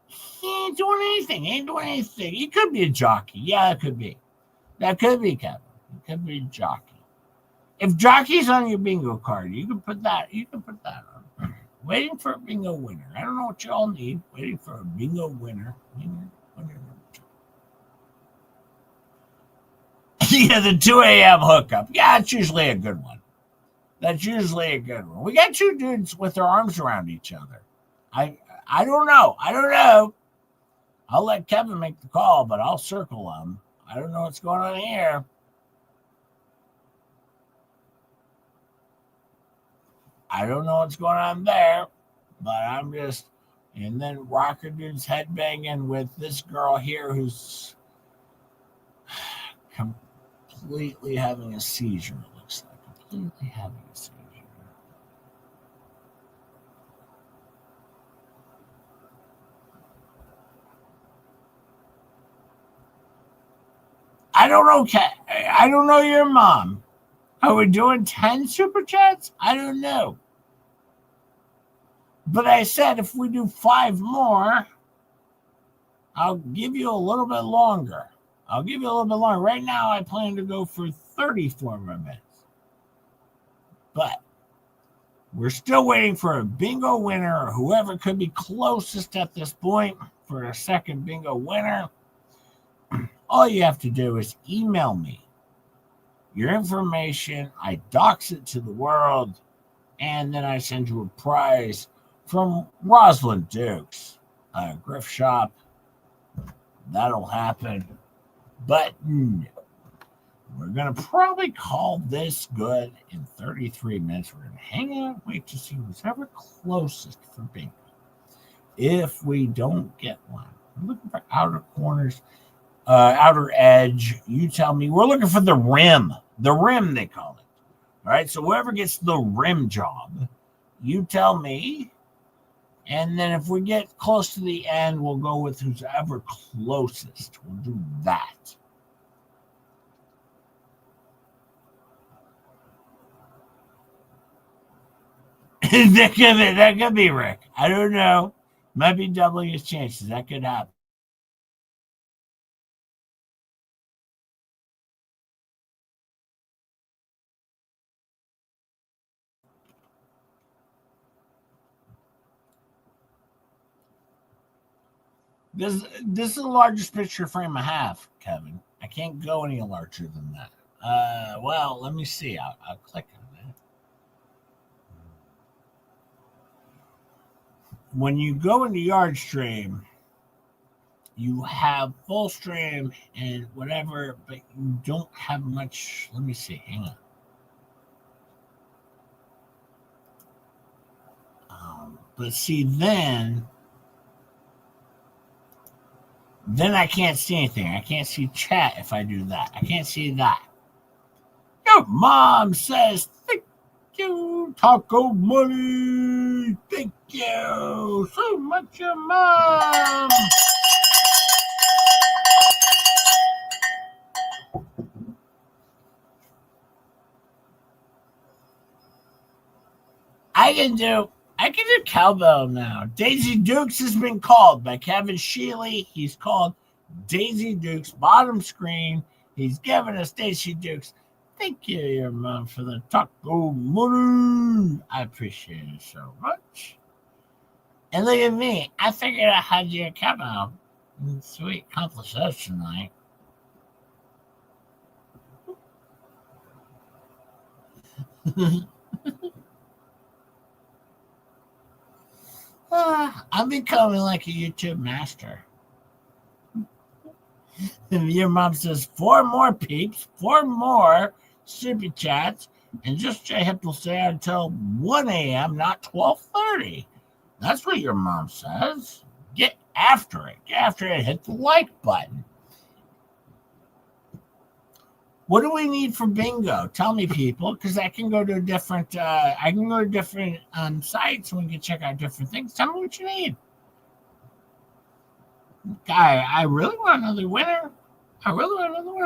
he ain't doing anything. He could be a jockey. Yeah, it could be. That could be Kevin. It could be a jockey. If jockey's on your bingo card, you can put that on. Waiting for a bingo winner. I don't know what y'all need. Waiting for a bingo winner. Winner. Yeah, the 2 a.m. hookup. Yeah, it's usually a good one. That's usually a good one. We got two dudes with their arms around each other. I don't know. I don't know. I'll let Kevin make the call, but I'll circle him. I don't know what's going on here. I don't know what's going on there, but I'm just. And then Rocker Dude's headbanging with this girl here who's completely having a seizure, it looks like. Completely having a seizure. I don't know, I don't know your mom. Are we doing 10 super chats? I don't know. But I said if we do 5 more, I'll give you a little bit longer. I'll give you a little bit longer. Right now, I plan to go for 34 more minutes. But we're still waiting for a bingo winner or whoever could be closest at this point for a second bingo winner. All you have to do is email me your information. I dox it to the world, and then I send you a prize from Rosalind Dukes, Griff Shop. That'll happen. But no. We're going to probably call this good in 33 minutes. We're going to hang out, wait to see who's ever closest for bingo. If we don't get one, we're looking for outer corners, outer edge. You tell me. We're looking for the rim. The rim, they call it. All right, so whoever gets the rim job, you tell me. And then if we get close to the end, we'll go with who's ever closest. We'll do that. that could be Rick. I don't know. Might be doubling his chances. That could happen. This is the largest picture frame I have, Kevin. I can't go any larger than that. Well, let me see. I'll click on it. When you go into Yard Stream, you have full stream and whatever, but you don't have much. Let me see. Hang on. But see, then I can't see anything. I can't see chat if I do that. I can't see that. Your mom says, thank you, Taco Money. Thank you so much, your mom. I can do cowbell now. Daisy Dukes has been called by Kevin Sheely. He's called Daisy Dukes, bottom screen. He's given us Daisy Dukes. Thank you, your mom, for the taco money. I appreciate it so much. And look at me. I figured out how to do a cowbell. Sweet, accomplish that tonight. I'm becoming like a YouTube master. Your mom says 4 more peeps, 4 more super chats, and just J-Hip will stay until 1 a.m., not 12:30. That's what your mom says. Get after it. Get after it. Hit the like button. What do we need for bingo? Tell me, people, because I can go to different. Sites and we can check out different things. Tell me what you need. I really want another winner.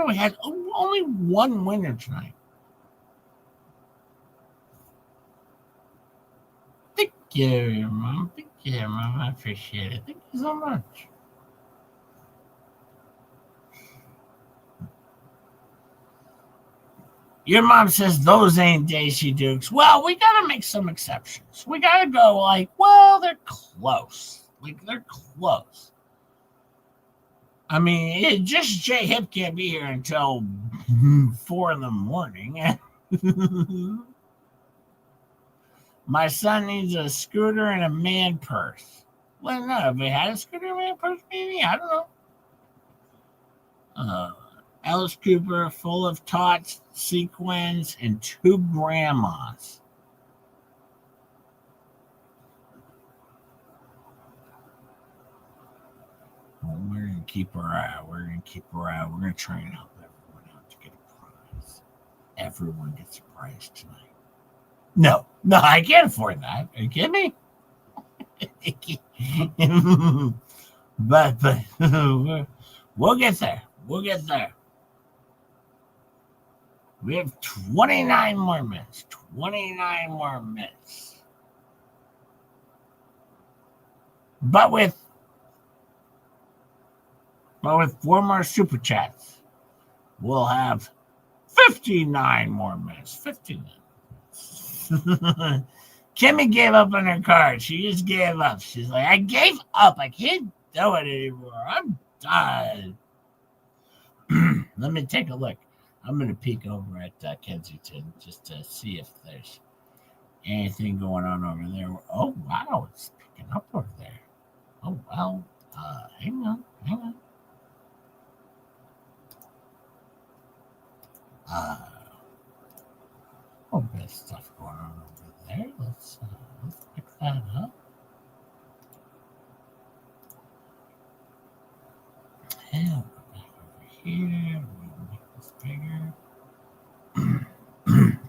We had only one winner tonight. Thank you, Mom. Thank you, Mom. I appreciate it. Thank you so much. Your mom says those ain't Daisy Dukes. Well, we got to make some exceptions. We got to go like, well, they're close. They're close. I mean, just J-Hip can't be here until 4 in the morning. My son needs a scooter and a man purse. Well, no, have they had a scooter and a man purse, maybe? I don't know. Alice Cooper, full of tots, sequins, and 2 grandmas. Well, we're going to keep our eye out. We're going to keep our eye out. We're going to try and help everyone out to get a prize. Everyone gets a prize tonight. No, I can't afford that. Are you kidding me? but we'll get there. We'll get there. We have 29 more minutes. 29 more minutes. But with 4 more super chats, we'll have 59 more minutes. 59. Kimmy gave up on her card. She just gave up. She's like, I gave up. I can't do it anymore. I'm done. Let me take a look. I'm going to peek over at Kensington just to see if there's anything going on over there. Oh, wow. It's picking up over there. Oh, well. Hang on. Oh, there's stuff going on over there. Let's pick that up. And we'll go back over here. We'll make this bigger.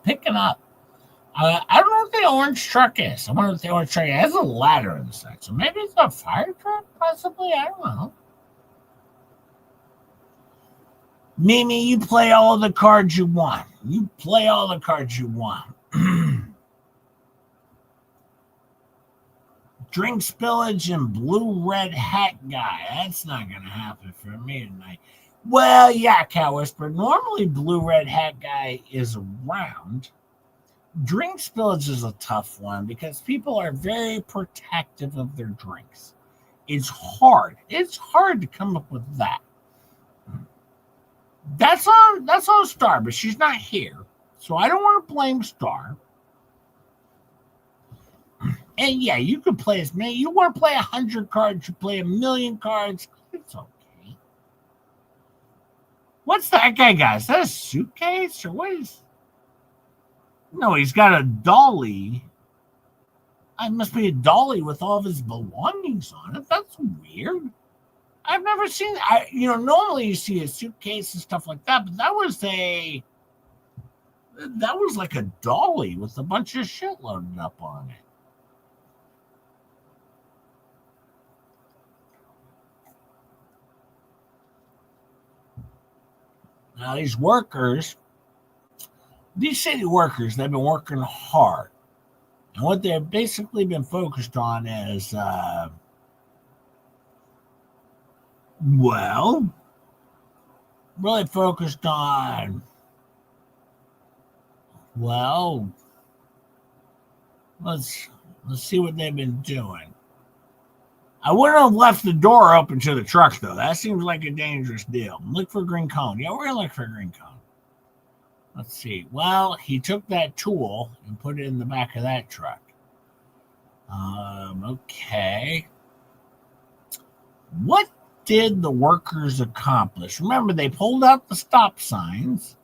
Picking up. I don't know what the orange truck is. I wonder what the orange truck is. It has a ladder in the side. So maybe it's a fire truck, possibly. I don't know. Mimi, you play all the cards you want. You play all the cards you want. Drink spillage and blue red hat guy. That's not going to happen for me tonight. Well, yeah, Cow Whisper. Normally, blue red hat guy is around. Drink spillage is a tough one because people are very protective of their drinks. It's hard. It's hard to come up with that. That's on Star, but she's not here. So I don't want to blame Star. And yeah, you could play as many. You want to play 100 cards, you play 1,000,000 cards. It's okay. What's that guy got? Is that a suitcase or what is? No, he's got a dolly. It must be a dolly with all of his belongings on it. That's weird. I've never seen. Normally you see a suitcase and stuff like that, but that was like a dolly with a bunch of shit loaded up on it. Now these city workers, they've been working hard, and what they've basically been focused on is, really focused on, let's see what they've been doing. I wouldn't have left the door open to the truck, though. That seems like a dangerous deal. Look for a green cone. Yeah, we're going to look for a green cone. Let's see. Well, he took that tool and put it in the back of that truck. Okay. What did the workers accomplish? Remember, they pulled out the stop signs,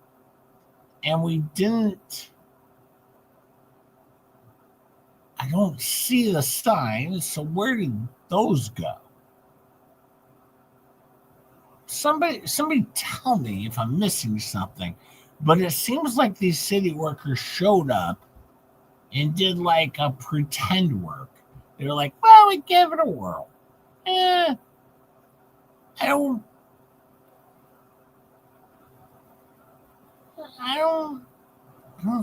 and we didn't. I don't see the signs, so where did those go? Somebody tell me if I'm missing something. But it seems like these city workers showed up and did like a pretend work. They were like, well, we gave it a whirl. I don't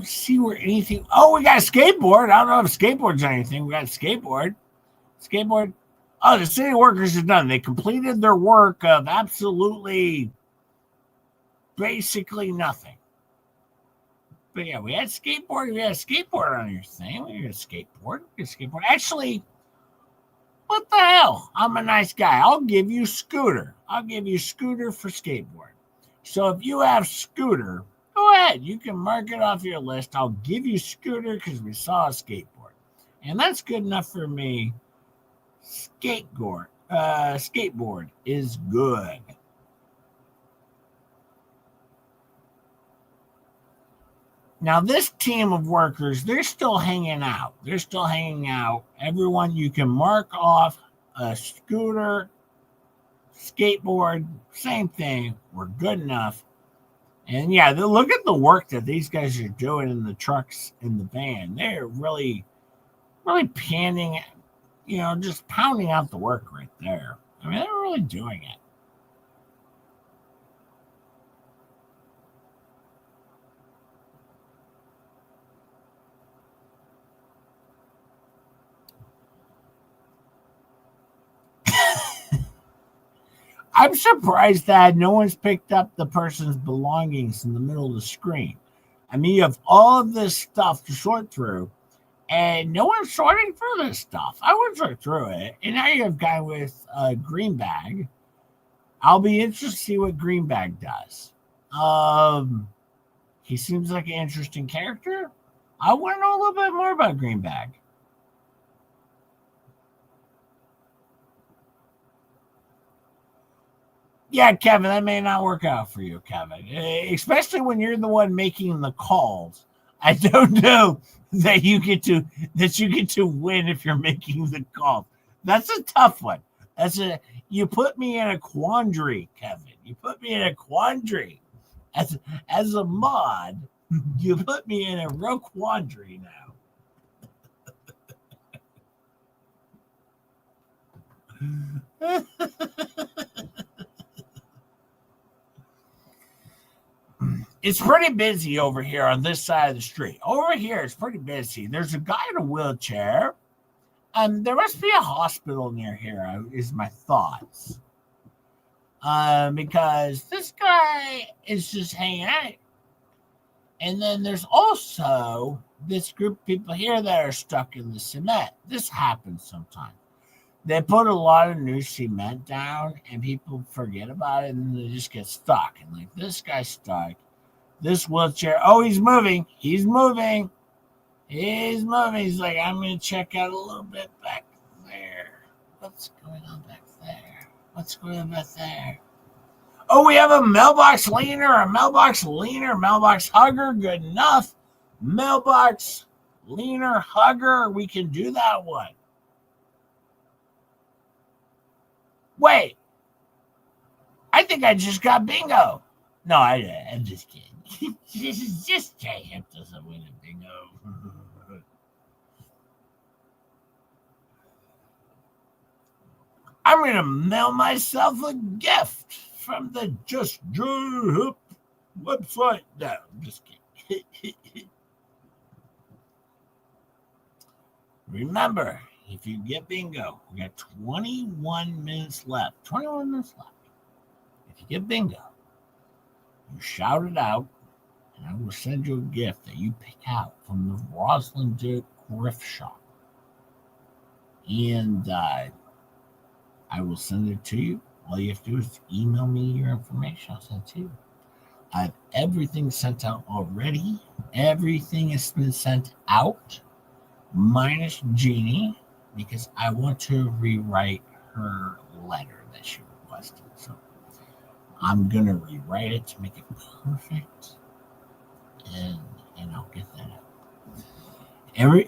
see where anything. Oh, we got a skateboard. I don't know if skateboard's anything. We got a skateboard. Oh, the city workers are done. They completed their work of absolutely basically nothing. But yeah, we had skateboard. We had a skateboard on your thing. We got a skateboard. Actually, what the hell? I'm a nice guy. I'll give you Scooter. I'll give you Scooter for skateboard. So if you have Scooter, go ahead. You can mark it off your list. I'll give you Scooter because we saw a skateboard. And that's good enough for me. Skateboard is good. Now, this team of workers, they're still hanging out. They're still hanging out. Everyone, you can mark off a scooter, skateboard, same thing. We're good enough. And yeah, look at the work that these guys are doing in the trucks in the van. They're really, really panning, just pounding out the work right there. I mean, they're really doing it. I'm surprised that no one's picked up the person's belongings in the middle of the screen. I mean, you have all of this stuff to sort through, and no one's sorting through this stuff. I would sort through it. And now you have a guy with a green bag. I'll be interested to see what green bag does. He seems like an interesting character. I want to know a little bit more about green bag. Yeah, Kevin, that may not work out for you, Kevin. Especially when you're the one making the calls. I don't know that you get to win if you're making the call. That's a tough one. You put me in a quandary, Kevin. You put me in a quandary. As a mod, you put me in a real quandary now. It's pretty busy over here on this side of the street. Over here, it's pretty busy. There's a guy in a wheelchair. There must be a hospital near here, is my thoughts. Because this guy is just hanging out. And then there's also this group of people here that are stuck in the cement. This happens sometimes. They put a lot of new cement down and people forget about it and they just get stuck. And like this guy's stuck. This wheelchair, oh, he's moving. He's moving. He's moving. He's like, I'm going to check out a little bit back there. What's going on back there? What's going on back there? Oh, we have a mailbox leaner, mailbox hugger. Good enough. Mailbox leaner, hugger. We can do that one. Wait. I think I just got bingo. No, I'm just kidding. This is just J-Hip doesn't win a bingo. I'm going to mail myself a gift from the Just J-Hip website. No, I'm just kidding. Remember, if you get bingo, we got 21 minutes left. 21 minutes left. If you get bingo, you shout it out, and I will send you a gift that you pick out from the Rosalind Duke Grift Shop. And I will send it to you. All you have to do is email me your information. I'll send it to you. I have everything sent out already. Everything has been sent out, minus Jeannie, because I want to rewrite her letter that she requested. So I'm going to rewrite it to make it perfect. And I'll get that out.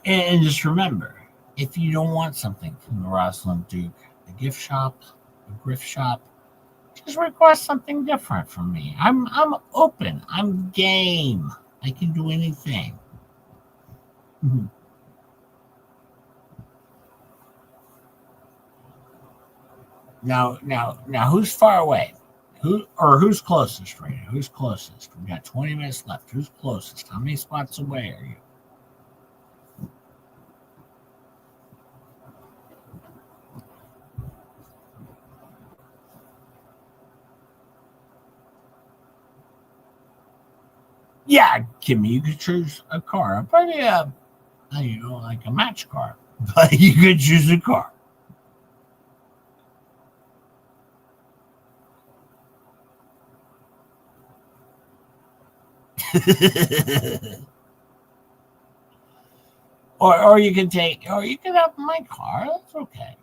And just remember, if you don't want something from the Rosalind Duke, the gift shop, the grift shop, just request something different from me. I'm open. I'm game. I can do anything. Now, who's far away? Who's closest right now? Who's closest? We got 20 minutes left. Who's closest? How many spots away are you? Yeah, Kimmy, you could choose a car. Probably like a match car. But you could choose a car. Or you can have my car. That's okay.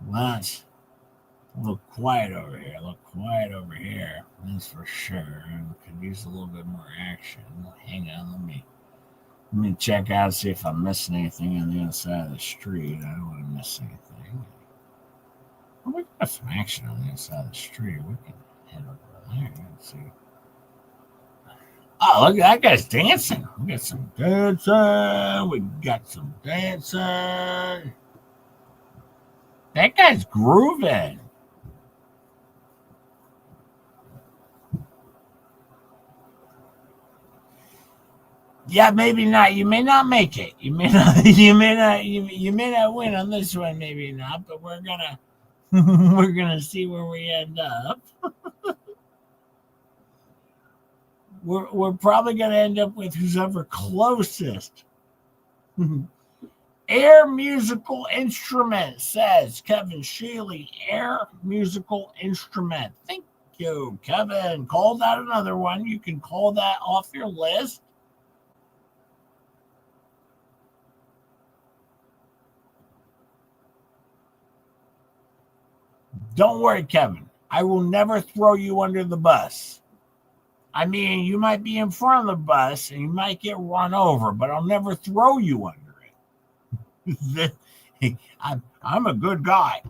Let's a little quiet over here. A little quiet over here. That's for sure. And could use a little bit more action. Hang on. Let me check out, see if I'm missing anything on the other side of the street. I don't want to miss anything. Well, we got some action on the other side of the street. We can head over there and see. Oh, look, that guy's dancing. We got some dancing. We got some dancing. That guy's grooving. Yeah, maybe not. You may not make it. You may not. You may not win on this one. Maybe not. But we're gonna we're gonna see where we end up. We're probably gonna end up with who's ever closest. Air musical instrument, says Kevin Shealy. Air musical instrument. Thank you, Kevin. Call that another one. You can call that off your list. Don't worry, Kevin. I will never throw you under the bus. I mean, you might be in front of the bus and you might get run over, but I'll never throw you under it. I'm a good guy.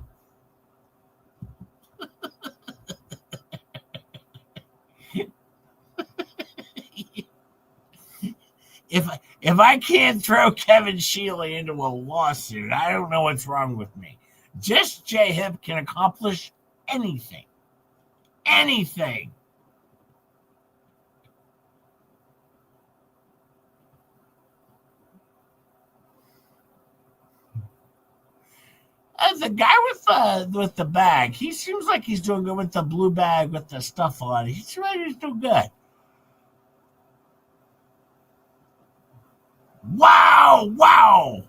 If I can't throw Kevin Shealy into a lawsuit, I don't know what's wrong with me. Just J Hip can accomplish anything. Anything. The guy with the bag, he seems like he's doing good with the blue bag with the stuff on it. He seems like he's doing good. Wow.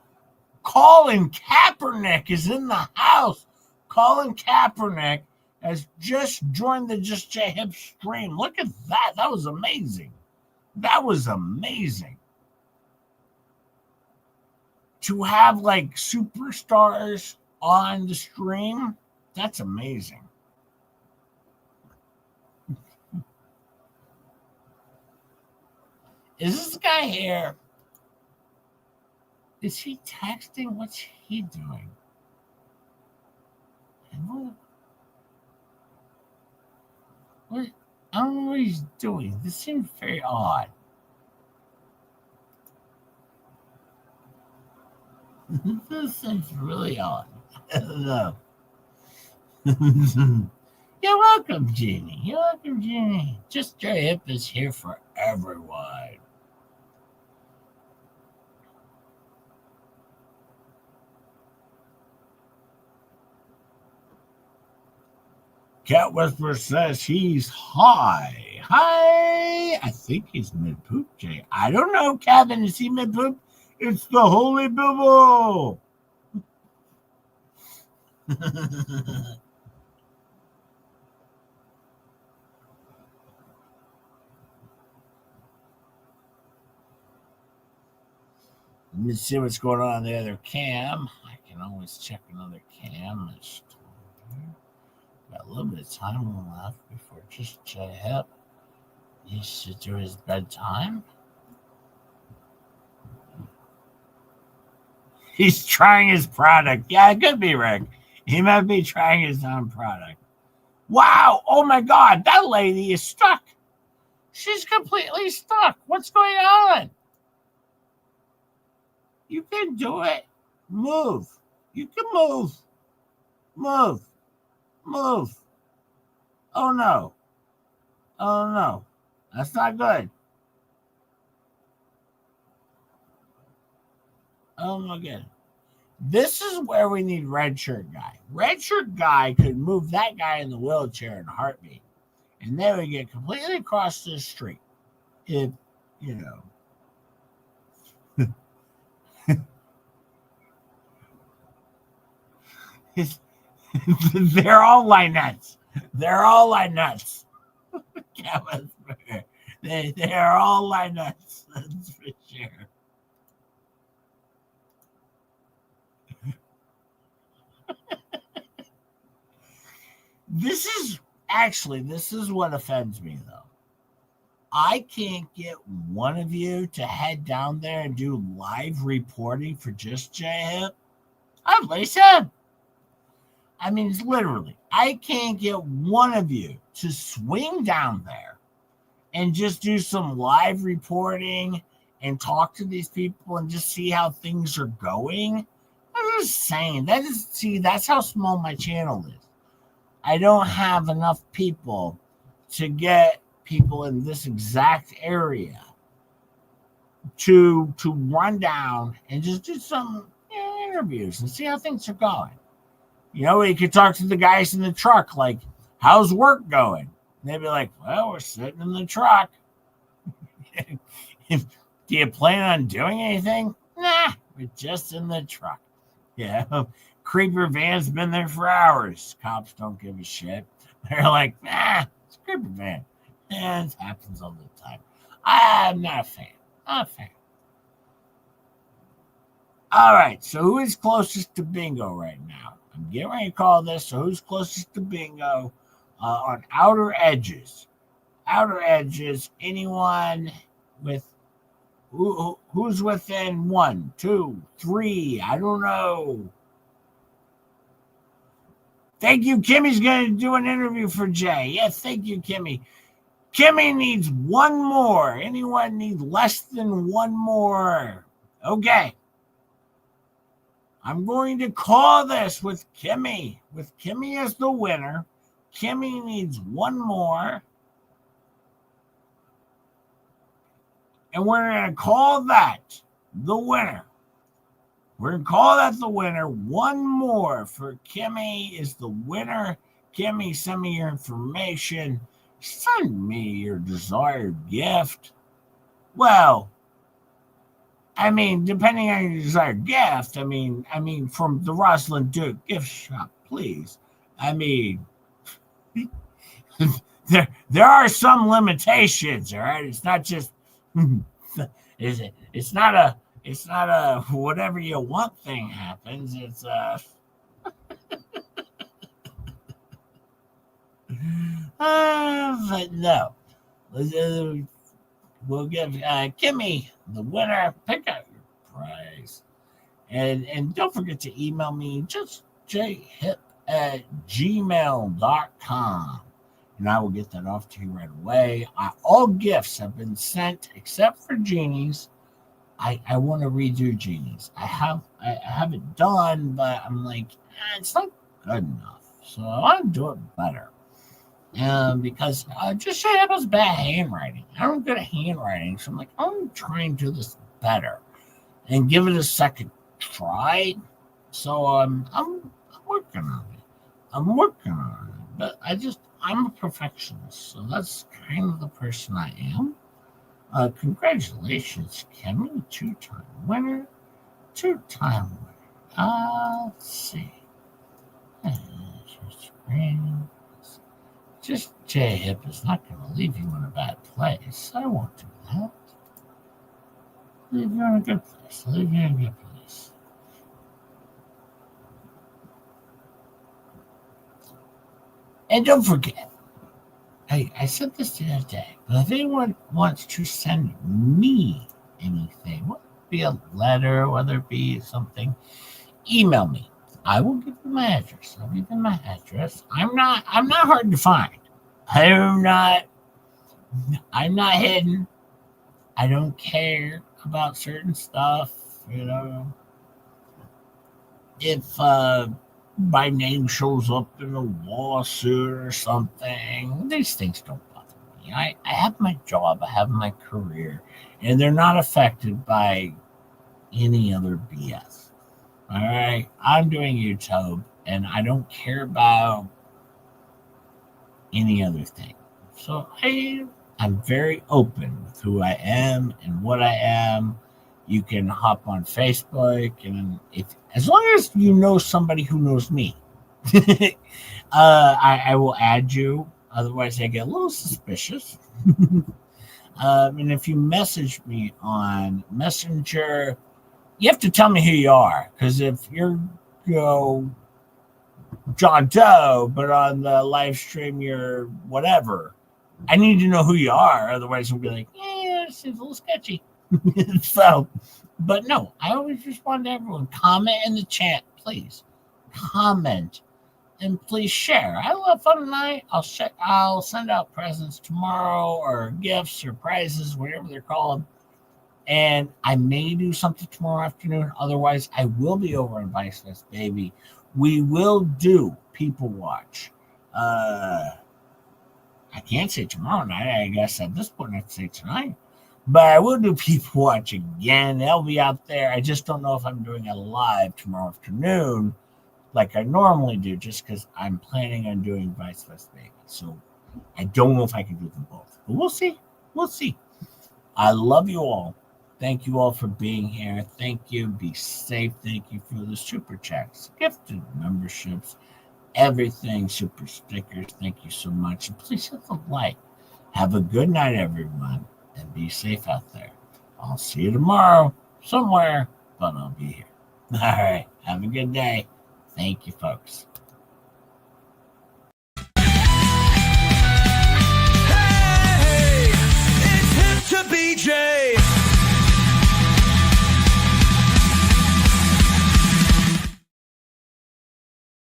Colin Kaepernick is in the house. Colin Kaepernick has just joined the Just J Hip stream. Look at that. That was amazing. To have like superstars on the stream, that's amazing. Is this guy here? Is he texting? What's he doing? What? I don't know what he's doing. This seems very odd. This seems really odd. I don't know. You're welcome, Jeannie. Just J Hip is here for everyone. Cat Whisperer says he's high. I think he's mid poop, Jay. I don't know, Kevin. Is he mid poop? It's the Holy Bible. Let me see what's going on the other cam. I can always check another cam. Got a little bit of time left before Just J Hip needs to do his bedtime. He's trying his product. Yeah, it could be, Rick. He might be trying his own product. Wow. Oh, my God. That lady is stuck. She's completely stuck. What's going on? You can do it. Move. You can move. Move. Oh, no. That's not good. Oh, my God. This is where we need red shirt guy. Red shirt guy could move that guy in the wheelchair in a heartbeat. And they would get completely across the street. If, you know. They're all Linettes. They're all Linettes. They're all Linettes. That's for sure. This is what offends me, though. I can't get one of you to head down there and do live reporting for just J-Hip. I'd listen. I mean, it's literally, I can't get one of you to swing down there and just do some live reporting and talk to these people and just see how things are going. I'm just saying, that's how small my channel is. I don't have enough people to get people in this exact area to run down and just do some interviews and see how things are going. You could talk to the guys in the truck, like, how's work going? And they'd be like, well, we're sitting in the truck. Do you plan on doing anything? Nah, we're just in the truck. Yeah. Creeper van's been there for hours. Cops don't give a shit. They're like, it's a creeper van. Yeah, it happens all the time. I'm not a fan. All right, so who is closest to bingo right now? I'm getting ready to call this. So who's closest to bingo on outer edges? Outer edges, anyone with who's within 1, 2, 3? I don't know. Thank you. Kimmy's going to do an interview for Jay. Yes, thank you, Kimmy. Kimmy needs one more. Anyone need less than one more? Okay. I'm going to call this with Kimmy. With Kimmy as the winner. Kimmy needs one more. And we're going to call that the winner. We're going to call that the winner. One more for Kimmy is the winner. Kimmy, send me your information. Send me your desired gift. Well, I mean, depending on your desired gift, I mean, from the Rosalind Duke gift shop, please. I mean, there are some limitations, all right? It's not just it's not a whatever you want thing happens. It's but no. We'll give Kimmy the winner. Pick out your prize. And don't forget to email me just jhip@gmail.com. And I will get that off to you right away. All gifts have been sent except for Jeannie's. I want to redo Jeannie's. I have it done, but I'm like, it's not good enough. So I want to do it better. Because just say it was bad handwriting. I don't good at handwriting, so I'm like, I'm trying to do this better and give it a second try. So I'm working on it. But I'm a perfectionist, so that's kind of the person I am. Congratulations, Kimmy, two-time winner. Let's see. Just J-Hip is not going to leave you in a bad place. I won't do that. Leave you in a good place. And don't forget, I said this the other day, but if anyone wants to send me anything, whether it be a letter, whether it be something, email me. I will give you my address. I'm not hard to find. I'm not hidden. I don't care about certain stuff, If my name shows up in a lawsuit or something, these things don't bother me. I have my job, I have my career, and they're not affected by any other BS. All right, I'm doing YouTube, and I don't care about any other thing. So I'm very open with who I am and what I am. You can hop on Facebook, and as long as you know somebody who knows me, I will add you. Otherwise, I get a little suspicious. And if you message me on Messenger, you have to tell me who you are. Because if you're, you know, John Doe, but on the live stream you're whatever, I need to know who you are. Otherwise, we'll be like, yeah, this seems a little sketchy. So, but no, I always respond to everyone. Comment in the chat, please. Comment and please share. I love fun tonight. I'll send out presents tomorrow or gifts or prizes, whatever they're called. And I may do something tomorrow afternoon. Otherwise, I will be over in Vice Fest, baby. We will do People Watch. I can't say tomorrow night. I guess at this point I have to say tonight. But I will do People Watch again. They'll be out there. I just don't know if I'm doing it live tomorrow afternoon like I normally do, just because I'm planning on doing Vice Fest Baby. So I don't know if I can do them both. But we'll see. We'll see. I love you all. Thank you all for being here. Thank you. Be safe. Thank you for the super chats, gifted memberships, everything, super stickers. Thank you so much. And please hit the like. Have a good night, everyone, and be safe out there. I'll see you tomorrow somewhere, but I'll be here. All right. Have a good day. Thank you, folks.